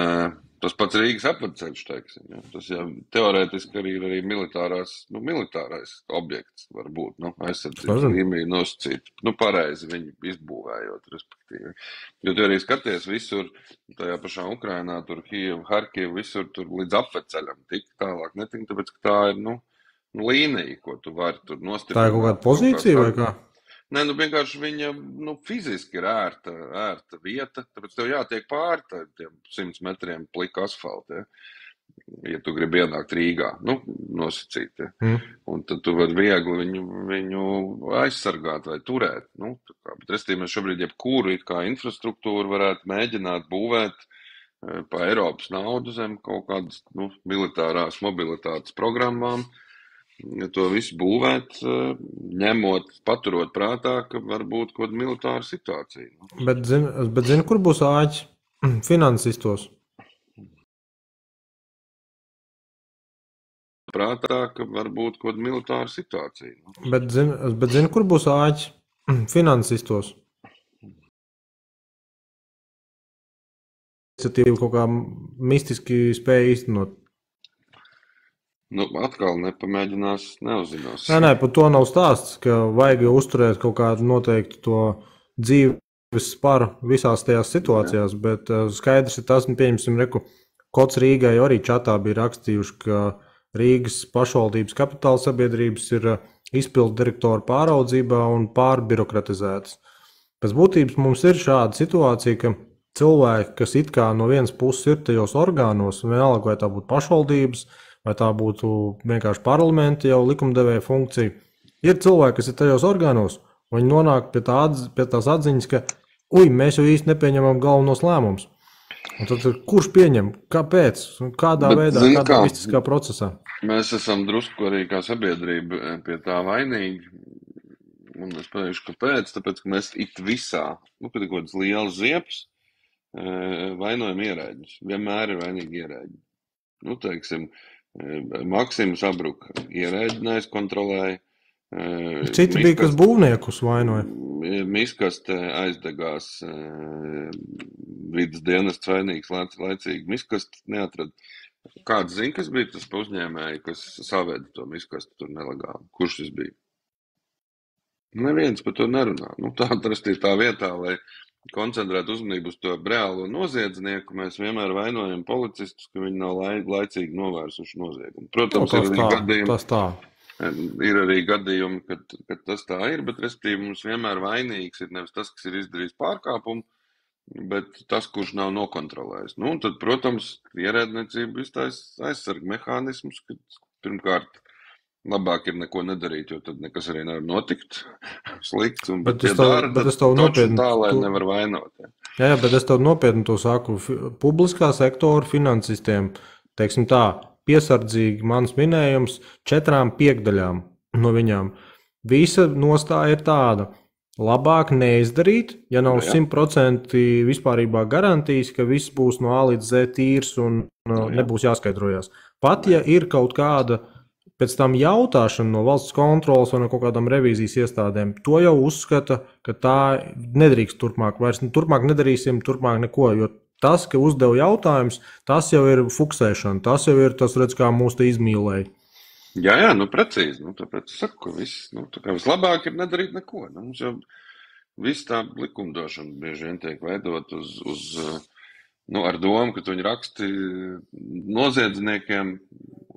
tas pats Rīgas apvedceļš, teiksim. Ja. Tas jau teorētiski arī ir militārais objekts, varbūt, aizsardzības līmenī nosacīt. Pareizi viņu izbūvējot, respektīvi. Jo tu arī skaties visur, tajā pašā Ukrainā, tur Kijev, Harkiv, visur tur līdz apvedceļam tik tālāk netik, tāpēc, ka tā ir, līnija, ko tu vari tur nostiprināt. Tā ir kaut kāda pozīcija vai kā? Nē, vienkārši viņa fiziski ir ērta vieta, tāpēc tev jātiek pāri tiem 100 metriem plika asfalta, ja tu gribi ienākt Rīgā, nosacīt. Un tad tu vari viegli viņu aizsargāt vai turēt. Bet restīvi mēs šobrīd jebkuru infrastruktūru varētu mēģināt būvēt pa Eiropas naudu zem kaut kādas militārās mobilitātes programmām. Ja to visu būvēt, paturot prātā, ka var būt kaut kāda militāra situācija. Bet zini, kur būs āķis? Finansistos. Prātā, ka var būt kaut kāda militāra situācija. Bet zini, kur būs āķis? Finansistos. Iniciatīva kaut kā mistiski spēja īstenot. Atkal nepamēģinās, neuzzinās. Nē, par to nav stāsts, ka vajag uzturēt kaut kādu noteiktu to dzīves sparu visās tajās situācijās, bet skaidrs ir tas, pieņemsim, Kots Rīgai arī čatā bija rakstījuši, ka Rīgas pašvaldības kapitāla sabiedrības ir izpildu direktoru pāraudzībā un pārbirokratizētas. Pēc būtības mums ir šāda situācija, ka cilvēki, kas it kā no vienas puses ir tajos orgānos, vienalga vai tā būtu pašvaldības, vai tā būtu vienkārši parlamenta jau likumdevēja funkcija. Ir cilvēki, kas ir tajos orgānos, un viņi nonāk pie tās atziņas, ka mēs jau īsti nepieņemam galvenos lēmumus. Un tad kurš pieņem, kāpēc, kādā Bet, veidā, zini kādā kā, mistiskā procesā? mēs esam drusku arī kā sabiedrība pie tā vainīgi. Un es pateikšu, kāpēc. Tāpēc, ka mēs it visā, kad ir kaut kāds liels ziepes, vainojam ierēģus. Vienmēr ir vainīgi ierēģi. Teiksim, Maksims sabruka, ierēģi neizkontrolēja. Citi bija, kas būvniekus vainoja. Miskaste aizdegās, vidas dienests vainīgs laicīgi. Miskaste neatrada. Kāds zina, kas bija tas uzņēmēji, kas saveda to miskastu tur nelegāli? Kurš tas bija? Neviens par to nerunā. Tā atrasties tā vietā, lai koncentrētu uzmanību uz to reālo noziedznieku, mēs vienmēr vainojam policistus, ka viņi nav laicīgi novērsuši noziegumu. Protams, ir arī gadījumi, kad tas tā ir, bet respektīvi mums vienmēr vainīgs ir nevis tas, kas ir izdarījis pārkāpumu, bet tas, kurš nav nokontrolējis. Un tad, protams, ierēdniecība iztaisa aizsarga mehānismus, kad pirmkārt labāk ir neko nedarīt, jo tad nekas arī nevar notikt slikts. Bet es tev nopietni tā, lai nevar vainot. Jā, bet es tev nopietni to saku. Publiskā sektora finansistiem, teiksim tā, piesardzīgi mans minējums 4 piekdaļām no viņām. Visa nostāja ir tāda. Labāk neizdarīt, ja nav 100% vispārībā garantijas, ka viss būs no A līdz Z tīrs un nebūs jāskaidrojas. Pat ja ir kaut kāda pēc tam jautāšana no valsts kontrolas vai no kaut kādām revīzijas iestādēm, to jau uzskata, ka tā nedrīkst turpmāk. Vairs turpmāk nedarīsim, turpmāk neko, jo tas, ka uzdev jautājums, tas jau ir fuksēšana, tas jau ir tas, redz, kā mūs te izmīlēja. Jā, precīzi. Tāpēc es saku, ka vislabāk ir nedarīt neko. Mums jau viss tā likumdošana bieži vien tiek veidot ar domu, ka viņi raksti noziedzniekiem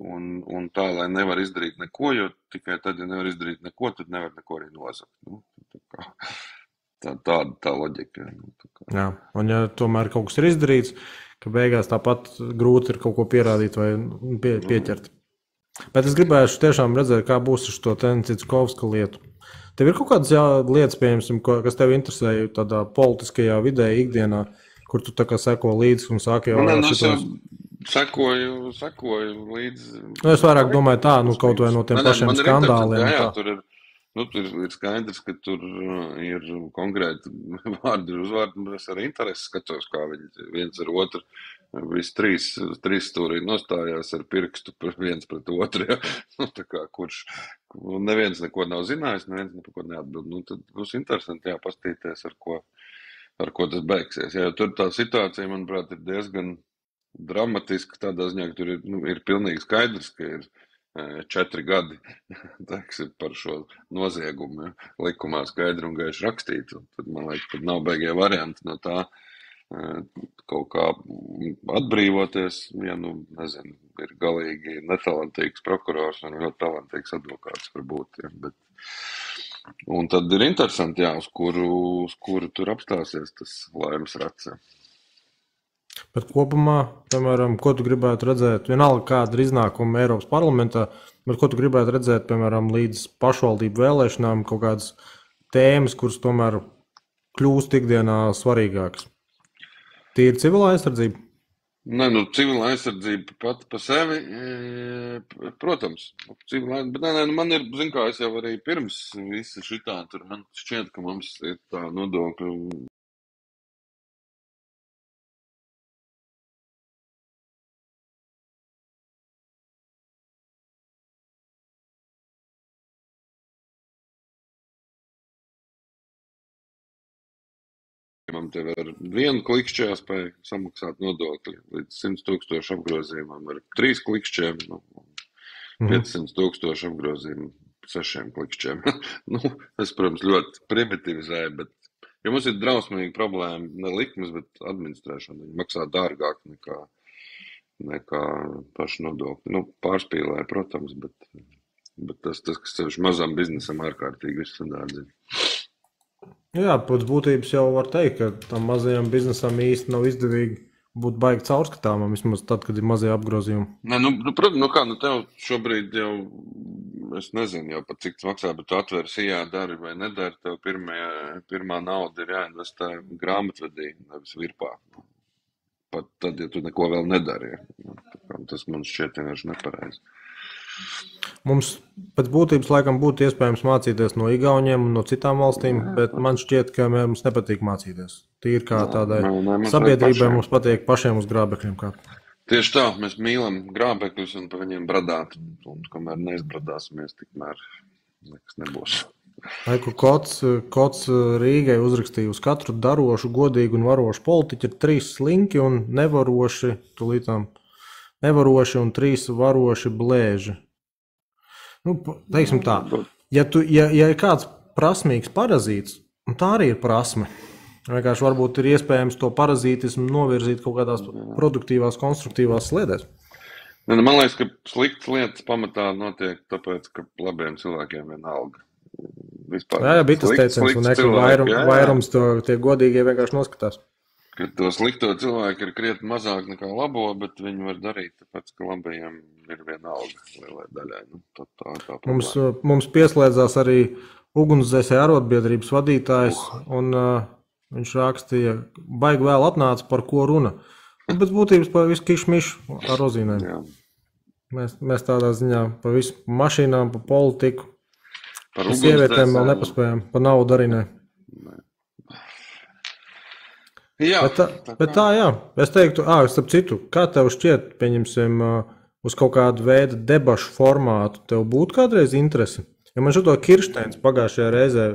un tā, lai nevar izdarīt neko, jo tikai tad, ja nevar izdarīt neko, tad nevar neko arī nozagt. Tā loģika. Jā, un ja tomēr kaut kas ir izdarīts, ka beigās tāpat grūti ir kaut ko pierādīt vai pieķert. Bet es gribēju tiešām redzēt, kā būs ar šo Citskovska lietu. Tev ir kaut kādas lietas, piemēram, kas tev interesē tādā politiskajā vidē, ikdienā, kur tu tā kā seko līdzi un sāki jau sekoju līdzi. Es vairāk domāju tā, kaut vai no tiem pašiem skandāliem. Jā, tur ir skaidrs, ka tur ir konkrēti vārdi un uzvārdi. Es ar interesi skatos, kā viņi viens ar otru. Visi trīs stūrī nostājās ar pirkstu viens pret otru. Ja? Kurš neviens neko nav zinājis, neviens neko neatbild. Tad būs interesanti pastīties, ar ko tas beigsies. Ja? Tur tā situācija, manuprāt, ir diezgan dramatiska tādā ziņā, ka tur ir pilnīgi skaidrs, ka ir 4 gadi par šo noziegumu likumā skaidri un gaiši rakstītu. Tad, man liekas, pat nav beigie varianti no tā kaut kā atbrīvoties, ja, ir galīgi netalantīgs prokurors un ļoti talantīgs advokāts varbūt, ja, un tad ir interesanti, jā, uz kuru tur apstāsies tas laimes rats. Bet kopumā, piemēram, ko tu gribētu redzēt, vienalga kāda ir iznākuma Eiropas parlamentā, bet ko tu gribētu redzēt, piemēram, līdz pašvaldību vēlēšanām, kaut kādas tēmas, kuras tomēr kļūst ikdienā svarīgākas? Tīri civilā aizsardzība? Nē, civilā aizsardzība pati pa sevi, protams, bet man ir, zin kā, es jau arī pirms visa šitā, tur man šķiet, ka mums ir tā nodokļu tev ar 1 klikšķi jāspēj samaksāt nodokļi līdz 100,000 apgrozījumam, ar 3 klikšķiem, 500,000 apgrozījumu 6 klikšķiem. Es, protams, ļoti primitivizēju, bet, jo mums ir drausmīgi problēma, ne likmes, bet administrēšana. Viņi maksā dārgāk nekā paši nodokļi. Pārspīlēja, protams, bet tas, kas sevišķi mazam biznesam ārkārtīgi viss dārdzina. Jā, pēc būtības jau var teikt, ka tam mazajam biznesam īsti nav izdevīgi būt baigi caurskatāmam, vismaz tad, kad ir mazie apgrozījumi. Protams, tev šobrīd jau, es nezinu jau pat cik tas maksā, bet tu atver sijā dari vai nedari, tev pirmā nauda ir jāinvestē grāmatvedī, nevis virpā. pat tad, ja tu neko vēl nedari. Tas man šķiet vienkārši nepareizi. Mums pēc būtības laikam būtu iespējams mācīties no Igauniem un no citām valstīm, bet man šķiet, ka mums nepatīk mācīties. Tīri kā tādai sabiedrībai mums patīk pašiem uz grābekļiem kāpt. Tieši tā, mēs mīlam grābekļus un pa viņiem bradāt, un kamēr neizbradāsimies, tikmēr nekas nebūs. Aiku Kots Rīgai uzrakstīja uz katru darošu, godīgu un varošu politiķu ir 3 slinki un nevaroši, nevaroši un 3 varoši blēži. Nu, teiksim tā, ja ir kāds prasmīgs parazīts, un tā arī ir prasme, vienkārši varbūt ir iespējams to parazītismu novirzīt kaut kādās produktīvās, konstruktīvās sliedēs. Man liekas, ka sliktas lietas pamatā notiek tāpēc, ka labiem cilvēkiem vienalga. Jā, bija tas teiciens, un vairums tie godīgie vienkārši noskatās. Ka to slikto cilvēku ir krietni mazāk nekā labo, bet viņi var darīt, tāpēc, ka labajiem ir vienalga lielai daļai. Nu, mums pieslēdzās arī ugunsdzēsēju arotbiedrības vadītājs, un viņš rakstīja, baigi vēl atnāca, par ko runa. Un pēc būtības par visu kišmišu ar rozīnēm. Mēs tādā ziņā par visu mašīnām, par politiku, par sievietēm vēl nepaspējām, par naudu arī ne. Jā, bet tā, jā. Es teiktu, starp citu, kā tev šķiet, pieņemsim, uz kaut kādu veidu debašu formātu, tev būtu kādreiz interesi? Ja man šito Kirsteins pagājušajā reizē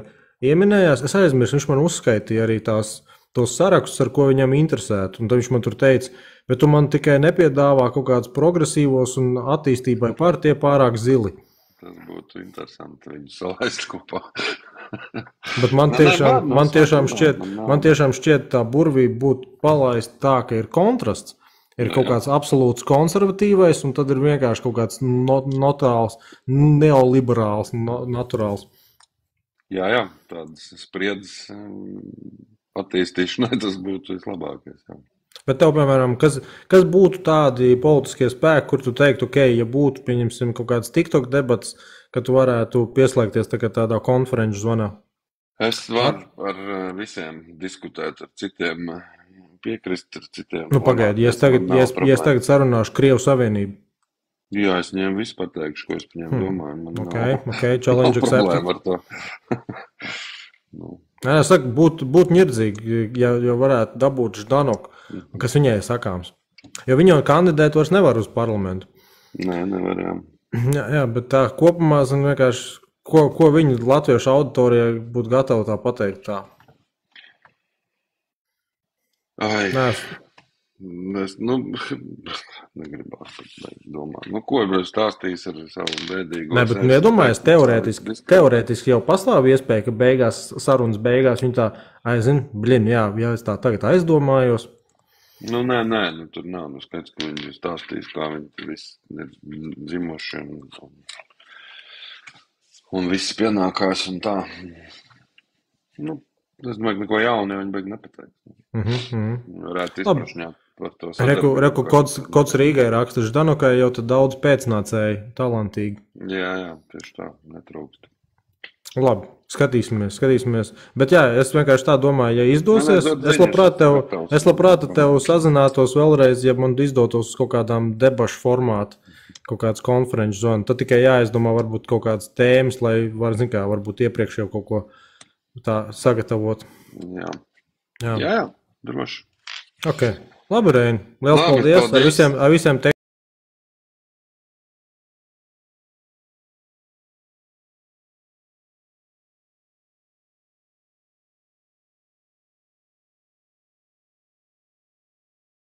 ieminējās, es aizmirsu, viņš man uzskaitīja arī tos sarakstus, ar ko viņam interesētu, un tad viņš man tur teica, bet tu man tikai nepiedāvā kaut kādus progresīvos un attīstībai tie pārāk zili. Tas būtu interesanti viņu salaist kopā. Bet man tiešām šķiet tā burvība būtu palaist tā, ka ir kontrasts, ir kaut kāds absolūts konservatīvais, un tad ir vienkārši kaut kāds notāls, neoliberāls, naturāls. Jā, tādas spriedzes attīstīšanai tas būtu vislabākais. Jā. Bet tev, piemēram, kas būtu tādi politiskie spēki, kur tu teiktu, ja būtu, pieņemsim, kaut kāds TikTok debats, ka tu varētu pieslēgties tādā konferenču zvanā? Es varu ar visiem diskutēt, ar citiem piekrist, ar citiem. Nu, pagaidi, ja es tagad sarunāšu Krievu Savienību. Jā, es viņiem visu pateikšu, ko es par viņiem domāju. Ok, challenge accepted. Problēma ar to. Nē, es saku, būtu ņirdzīgi, ja varētu dabūt Ždanoku, kas viņai sakāms. Jo viņa kandidēt vairs nevar uz parlamentu. Nē, nevar, jā. Jā, bet tā kopumā, vienkārši, ko viņi latviešu auditorijai būtu gatavi tā pateikt tā? Es negribētu domāt. Ko jau stāstījis ar savu bēdīgo? Nē, bet iedomājies, teorētiski jau pastāv iespēja, ka sarunas beigās viņi tā jā, es tā tagad aizdomājos. Nē, tur nav skaidrs, ka viņi stāstīs, kā viņi visi ir dzimuši un viss pienākās un tā. Es domāju, ka neko jaunu viņi beig nepateikt. Varētu izprašņāt par to sadarbību. Reku Kots Rīgai raksta, Ždanokai jau tad daudz pēcnācēji, talantīgi. Jā, tieši tā, netrūkst. Labi, skatīsimies. Bet jā, es vienkārši tā domāju, ja izdosies, es labprāt tev sazinātos vēlreiz, ja man izdotos uz kaut kādām debašu formātu, kaut kāds konferenču zonu. Tad tikai jāizdomā varbūt kaut kādas tēmas, lai varbūt iepriekš jau kaut ko tā sagatavot. Jā, droši. Ok, labi, Reini. Liels paldies ar visiem